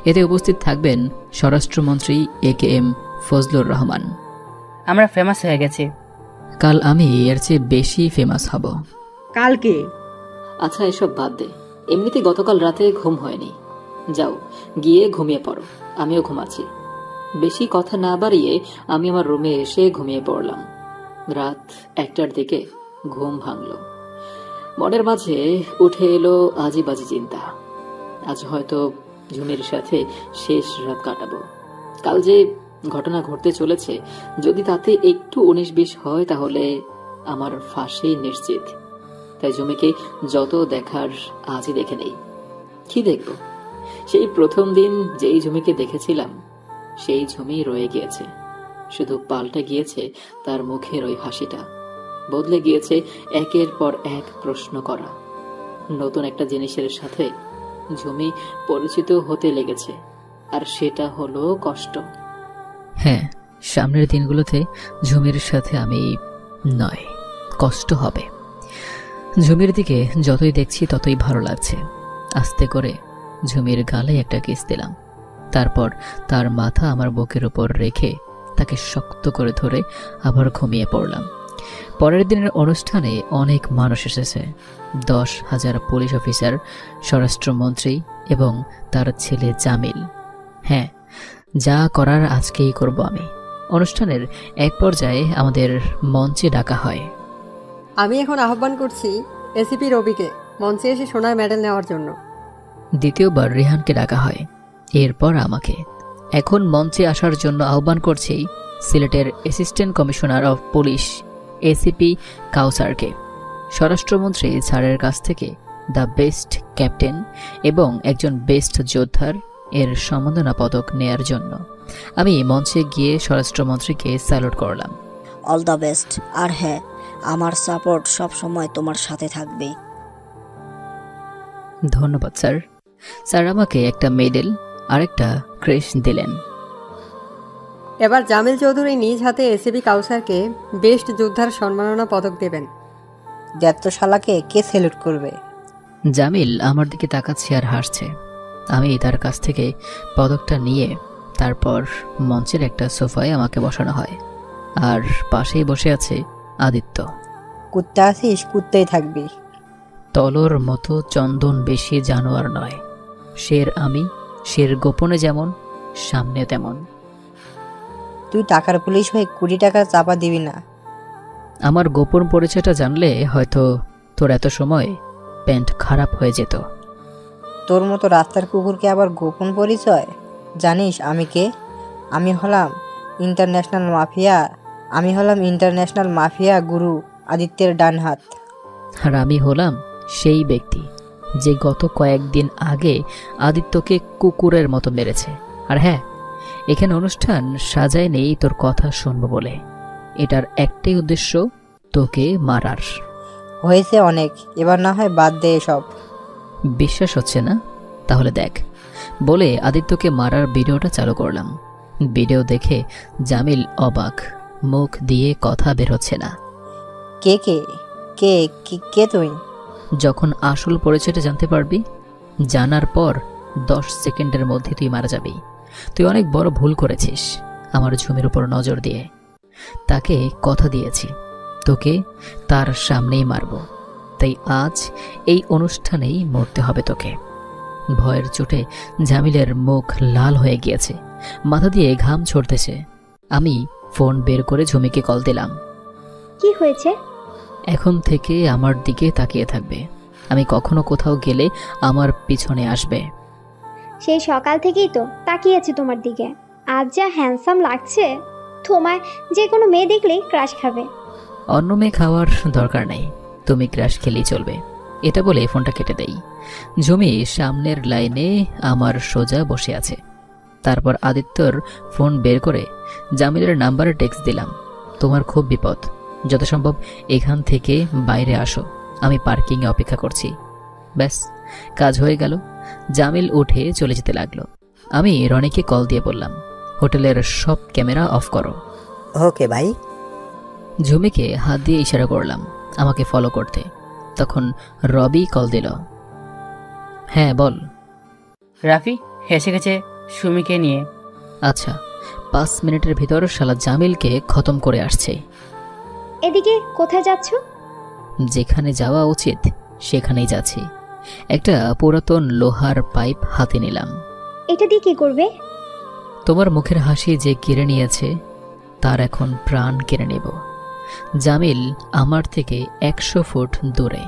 এতে উপস্থিত থাকবেন স্বরাষ্ট্রমন্ত্রী AKM ফজলুর রহমান। আমরা ফেমাস হয়ে গেছি। কাল আমি এর চেয়ে বেশি ফেমাস হব। কালকে? আচ্ছা এসব বাদ দে, এমনিতে গতকাল রাতে ঘুম হয়নি। যাও গিয়ে ঘুমিয়ে পড়ো, আমিও ঘুমাচ্ছি। বেশি কথা না বাড়িয়ে আমি আমার রুমে এসে ঘুমিয়ে পড়লাম। রাত 1টার দিকে ঘুম ভাঙল। মনের মাঝে উঠে এলো আজই বাজি চিন্তা। আজ হয়তো ঝুমির সাথে শেষ রাত কাটাবো। কাল যে ঘটনা ঘটতে চলেছে, যদি তাতে একটু 19-20 হয় তাহলে আমার ফাঁসি নিশ্চিত। তাই ঝুমিকে যত দেখার আজই দেখে নেই। কি দেখব? সেই প্রথম দিন যেই ঝুমিকে দেখেছিলাম সেই ঝুমি রয়ে গিয়েছে, শুধু পাল্টে গিয়েছে তার মুখের ওই হাসিটা। বদলে গিয়েছে একের পর এক প্রশ্ন করা। নতুন একটা জিনিসের সাথে ঝুমি পরিচিত হতে লেগেছে, আর সেটা হলো কষ্ট। হ্যাঁ, সামনের দিনগুলোতে ঝুমির সাথে আমি নয়, কষ্ট হবে। ঝুমির দিকে যতই দেখছি ততই ভালো লাগছে। আস্তে করে ঝুমির গালে একটা কিস দিলাম। তারপর তার মাথা আমার বুকের উপর রেখে তাকে শক্ত করে ধরে আবার ঘুমিয়ে পড়লাম। পরের দিনের অনুষ্ঠানে অনেক মানুষ এসেছে। 10,000 পুলিশ অফিসার, স্বরাষ্ট্রমন্ত্রী এবং তার ছেলে জামিল। হ্যাঁ, যা করার আজকেই করব আমি। অনুষ্ঠানের এক পর্যায়ে আমাদের মঞ্চে ডাকা হয়। আমি এখন আহ্বান করছি এসিপি রবিকে মঞ্চে এসে সোনার মেডেল নেওয়ার জন্য। দ্বিতীয়বার রিহানকে ডাকা হয়, এরপর আমাকে। এখন মঞ্চে আসার জন্য আহ্বান করছি সিলেটের assistant commissioner of police ACP কাউসারকে, স্বরাষ্ট্রমন্ত্রী স্যারের কাছ থেকে দ্য বেস্ট ক্যাপ্টেন এবং একজন বেস্ট যোদ্ধার এর সম্মাননা পদক নেয়ার জন্য। আমি মঞ্চে গিয়ে স্বরাষ্ট্রমন্ত্রীকে স্যালুট করলাম। All the best. আর হ্যাঁ, আমার সাপোর্ট সব সময় তোমার সাথে থাকবে। ধন্যবাদ স্যার। স্যার আমাকে একটা মেডেল আর একটা ক্রেশ দিলেন। এবার জামিল চৌধুরী নিজ হাতে এসিপি কাউসারকে বেস্ট যোদ্ধার সম্মাননা পদক দেবেন। শালাকে কে সেলুট করবে? জামিল আমার দিকে তাকাচ্ছে আর হাসছে। আমি তার কাছ থেকে পদকটা নিয়ে তারপর মঞ্চের একটা সোফায় আমাকে বসানো হয়, আর পাশেই বসে আছে আদিত্য। কুত্তা আছিস, কুত্তাই থাকবি। তলোর মতো চন্দন বেশি জানোয়ার নয়। শের আমি, শের গোপনে যেমন সামনে তেমন। তুই টাকার পুলিশ হয়ে 20 টাকা চাপা দিবি না। আমার গোপন পরিচয়টা জানলে হয়তো তোর এত সময় প্যান্ট খারাপ হয়ে যেত। তোর মতো রাস্তার কুকুরকে আবার গোপন পরিচয়? জানিস আমি কে? আমি হলাম ইন্টারন্যাশনাল মাফিয়া গুরু আদিত্যের ডান হাত। আর আমি হলাম সেই ব্যক্তি যে গত কয়েকদিন আগে আদিত্যকে কুকুরের মতো মেরেছে। আর হ্যাঁ, এখানে অনুষ্ঠান সাজায় নেই তোর কথা শুনবো বলে। এটার একটাই উদ্দেশ্য, তোকে মারার। হয়েছে অনেক, এবার না হয় বাদ দে এসব। বিশ্বাস হচ্ছে না? তাহলে দেখ বলে আদিত্যকে মারার ভিডিওটা চালু করলাম। ভিডিও দেখে জামিল অবাক, মুখ দিয়ে কথা বের হচ্ছে না। কে কে কে কে তুই? যখন আসল পরিচয়টা জানতে পারবি, জানার পর 10 সেকেন্ডের মধ্যে তুই মারা যাবি। তুই অনেক বড় ভুল করেছিস আমার ঝুমির উপর নজর দিয়ে। তাকে কথা দিয়েছি তোকে তার সামনেই মারব, তাই আজ এই অনুষ্ঠানেই মরতে হবে তোকে। ভয়ের চোটে জামিলের মুখ লাল হয়ে গিয়েছে, মাথা দিয়ে ঘাম ছড়তেছে। আমি ফোন বের করে ঝুমিকে কল দিলাম। কি হয়েছে? এখন থেকে আমার দিকে তাকিয়ে থাকবে। আমি কখনো কোথাও গেলে আমার পিছনে আসবে। সেই সকাল থেকেই তো তাকিয়েছি তোমার দিকে। আজ যা হ্যান্ডসাম লাগছে, তোমায় যে কোনো মেয়ে দেখলেই ক্রাশ খাবে। অন্য মেয়ে খাওয়ার দরকার নেই, তুমি ক্রাশ খেলেই চলবে। এটা বলে ফোনটা কেটে দেই। ঝুমি সামনের লাইনে আমার সোজা বসে আছে। তারপর আদিত্যর ফোন বের করে জামিলের নাম্বারে টেক্সট দিলাম, তোমার খুব বিপদ, যত সম্ভব এখান থেকে বাইরে আসো, আমি পার্কিংয়ে অপেক্ষা করছি। ব্যাস, কাজ হয়ে গেল। জামিল উঠে চলে যেতে লাগলো। আমি রনিকে কল দিয়ে বললাম, হোটেলের সব ক্যামেরা অফ করো। ওকে ভাই। ঝুমিকে হাত দিয়ে ইশারা করলাম আমাকে ফলো করতে। তখন রবি কল দিল। হ্যাঁ বল। রাফি এসে গেছে সুমিকে নিয়ে। আচ্ছা, 5 মিনিটের ভিতর শালা জামিলকে খতম করে আসছে। এদিকে কোথায় যাচ্ছ? যেখানে যাওয়া উচিত সেখানেই যাচ্ছি। একটা পুরাতন লোহার পাইপ হাতে নিলাম। এটা দিয়ে কি করবে? তোমার মুখের হাসি যে কেড়ে নিয়েছে তার এখন প্রাণ কেড়ে নেব। জামিল আমার থেকে 100 ফুট দূরে,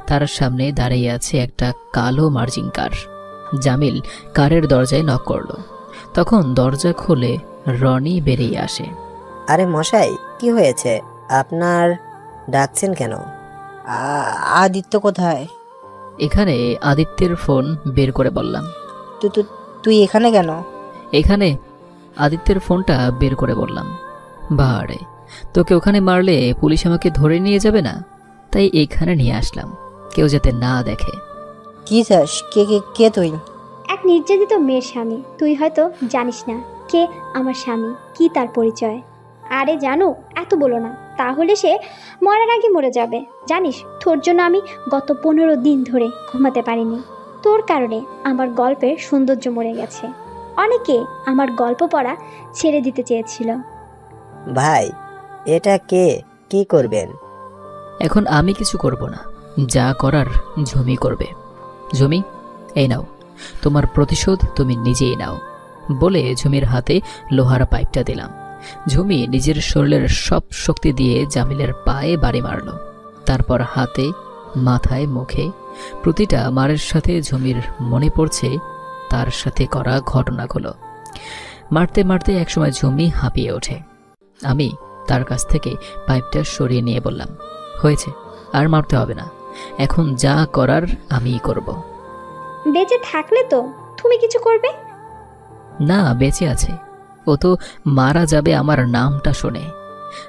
তার সামনে দাঁড়িয়ে আছে একটা কালো মার্জিং কার। জামিল কারের দরজায় নক করলো। তখন দরজা খুলে রনি বেরিয়ে আসে। আরে মশাই, কি হয়েছে আপনার? ডাকছেন কেন? আদিত্য কোথায়? এখানে আদিত্যের ফোন বের করে বললাম। তুই এখানে কেন? এখানে আদিত্যের ফোনটা বের করে বললাম, বারে তোকে ওখানে মারলে পুলিশ আমাকে ধরে নিয়ে যাবে না, তাই এখানে নিয়ে আসলাম, কেউ যাতে না দেখে। কি চাস? কে তুই? এক নির্যাতিত মেয়ের স্বামী। তুই হয়তো জানিস না কে আমার স্বামী, কি তার পরিচয়। আরে জানো, এত বলো না, তাহলে সে মরার আগে মরে যাবে। জানিস, তোর জন্য আমি গত 15 দিন ধরে ঘুমাতে পারিনি। তোর কারণে আমার গল্পের সৌন্দর্য মরে গেছে। অনেকে আমার গল্প পড়া ছেড়ে দিতে চেয়েছিল। ভাই, এটা কে? কি করবেন? এখন আমি কিছু করব না, যা করার ঝুমি করবে। ঝুমি, এই নাও, তোমার প্রতিশোধ তুমি নিজেই নাও। বলে ঝুমির হাতে লোহার পাইপটা দিলাম। ঝুমি নিজের শরীরের সব শক্তি দিয়ে জামিলের পায়ে বাড়ি মারল। তারপর হাতে, মাথায়, মুখে প্রতিটা মারের সাথে ঝুমির মনে পড়ছে তার সাথে করা ঘটনাগুলো। মারতে মারতে একসময় ঝুমি হাঁপিয়ে ওঠে। আমি তার কাছ থেকে পাইপটা সরিয়ে নিয়ে বললাম, হয়েছে, আর মারতে হবে না, এখন যা করার আমিই করব। বেঁচে থাকলে তো তুমি কিছু করবে না, বেঁচে আছে, ও তো মারা যাবে আমার নামটা শুনে।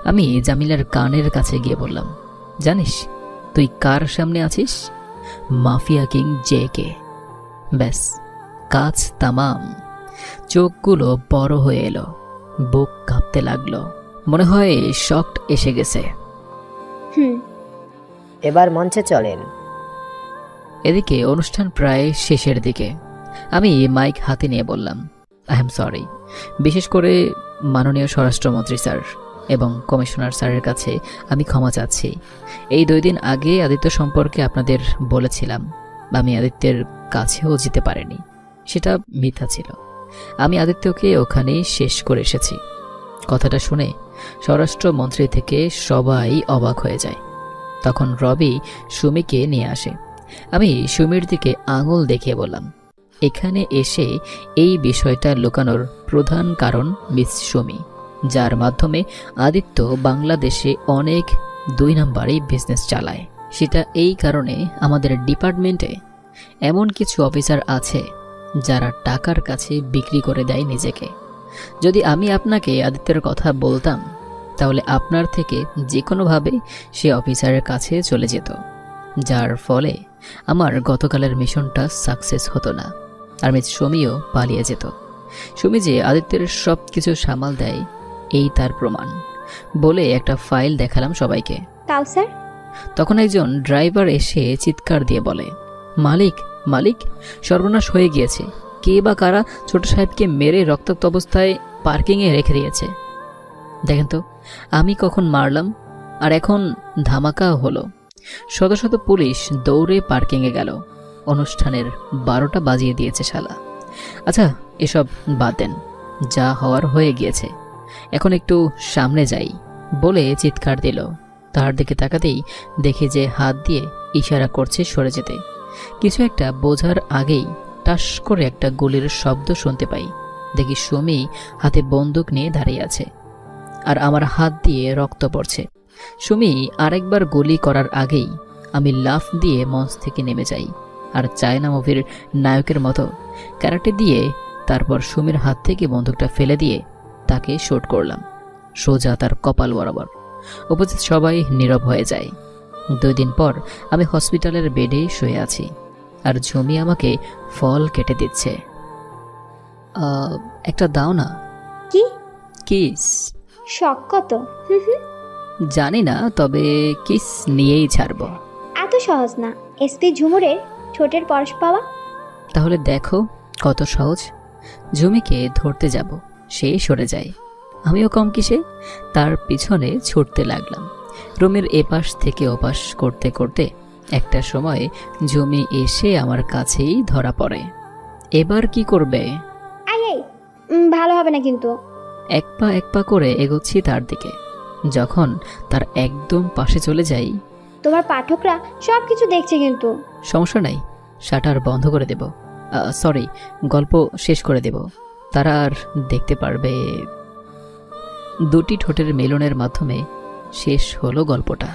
আমি জামিলের কানের কাছে গিয়ে বললাম, জানিস তুই কার সামনে আছিস? Mafia king JK. ব্যাস, কাজ তামাম। চোখগুলো বড় হয়ে এলো, বুক কাঁপতে লাগলো, মনে হয় শক এসে গেছে। এবার মঞ্চে চলেন। এদিকে অনুষ্ঠান প্রায় শেষের দিকে। আমি মাইক হাতে নিয়ে বললাম, আই এম সরি। বিশেষ করে মাননীয় স্বরাষ্ট্রমন্ত্রী স্যার এবং কমিশনার স্যারের কাছে আমি ক্ষমা চাচ্ছি। এই 2 দিন আগে আদিত্য সম্পর্কে আপনাদের বলেছিলাম, আমি আদিত্যের কাছেও যেতে পারিনি, সেটা মিথ্যা ছিল। আমি আদিত্যকে ওখানেই শেষ করে এসেছি। কথাটা শুনে স্বরাষ্ট্রমন্ত্রী থেকে সবাই অবাক হয়ে যায়। তখন রবি সুমিকে নিয়ে আসে। আমি সুমির দিকে আঙুল দেখিয়ে বললাম, এখানে এসে এই বিষয়টা লুকানোর প্রধান কারণ মিস সুমি, যার মাধ্যমে আদিত্য বাংলাদেশে অনেক 2 নম্বরে বিজনেস চালায়। সেটা এই কারণে আমাদের ডিপার্টমেন্টে এমন কিছু অফিসার আছে যারা টাকার কাছে বিক্রি করে দেয় নিজেকে। যদি আমি আপনাকে আদিত্যের কথা বলতাম, তাহলে আপনার থেকে যে কোনোভাবে সে অফিসারের কাছে চলে যেত, যার ফলে আমার গতকালের মিশনটা সাকসেস হতো না, আর মিস সুমিও পালিয়ে যেত। সুমি যে আদিত্যের সব কিছু সামাল দেয়, এই তার প্রমাণ বলে একটা ফাইল দেখালাম সবাইকে। কাউসার, তখন একজন ড্রাইভার এসে চিৎকার দিয়ে বলে, মালিক, মালিক, সর্বনাশ হয়ে গিয়েছে। কে বা কারা ছোট সাহেবকে মেরে রক্তাক্ত অবস্থায় পার্কিংয়ে রেখে দিয়েছে। দেখেন তো আমি কখন মারলাম, আর এখন ধামাকা হলো। শত শত পুলিশ দৌড়ে পার্কিংয়ে গেল। অনুষ্ঠানের 12টা বাজিয়ে দিয়েছে শালা। আচ্ছা, এসব বাদ দেন, যা হওয়ার হয়ে গিয়েছে, এখন একটু সামনে যাই বলে চিৎকার দিল। তার দিকে তাকাতেই দেখি যে হাত দিয়ে ইশারা করছে সরে যেতে। কিছু একটা বোঝার আগেই টাস করে একটা গুলির শব্দ শুনতে পাই। দেখি সুমি হাতে বন্দুক নিয়ে দাঁড়িয়ে আছে, আর আমার হাত দিয়ে রক্ত পড়ছে। সুমি আরেকবার গুলি করার আগেই আমি লাফ দিয়ে মঞ্চ থেকে নেমে যাই, আর চায়না মুভির নায়কের মতো ক্যারাটে দিয়ে তারপর সুমির হাত থেকে বন্দুকটা ফেলে দিয়ে তাকে শুট করলাম সোজা তার কপাল বরাবর। উপস্থিত সবাই নীরব হয়ে যায়। 2 দিন পর আমি হসপিটালের বেডে শুয়ে আছি, আর ঝুমি আমাকে ফল কেটে দিচ্ছে। একটা দাও না। কি? কিস। শখ কত? জানি না, তবে কিস নিয়েই ছাড়বো। এত সহজ না এসপি ঝুমুরের ঠোঁটের পরশ পাওয়া। তাহলে দেখো কত সহজ। ঝুমিকে ধরতে যাব, সে সরে যায়, আমিও কম কিসে তার পিছনে ছুটতে লাগলাম। রুমের এপাশ থেকে ওপাশ করতে করতে একটা সময় ঝুমি এসে আমার কাছেই ধরা পড়ে। এবার কি করবে? ভালো হবে না কিন্তু। এক পা করে এগোচ্ছি তার দিকে। যখন তার একদম পাশে চলে যাই, তোমার পাঠকরা সবকিছু দেখছে কিন্তু। সমস্যা নাই, শাটার বন্ধ করে দেব, সরি, গল্প শেষ করে দেব, তারা আর দেখতে পারবে। 2টি ঠোঁটের মেলনের মাধ্যমে শেষ হলো গল্পটা।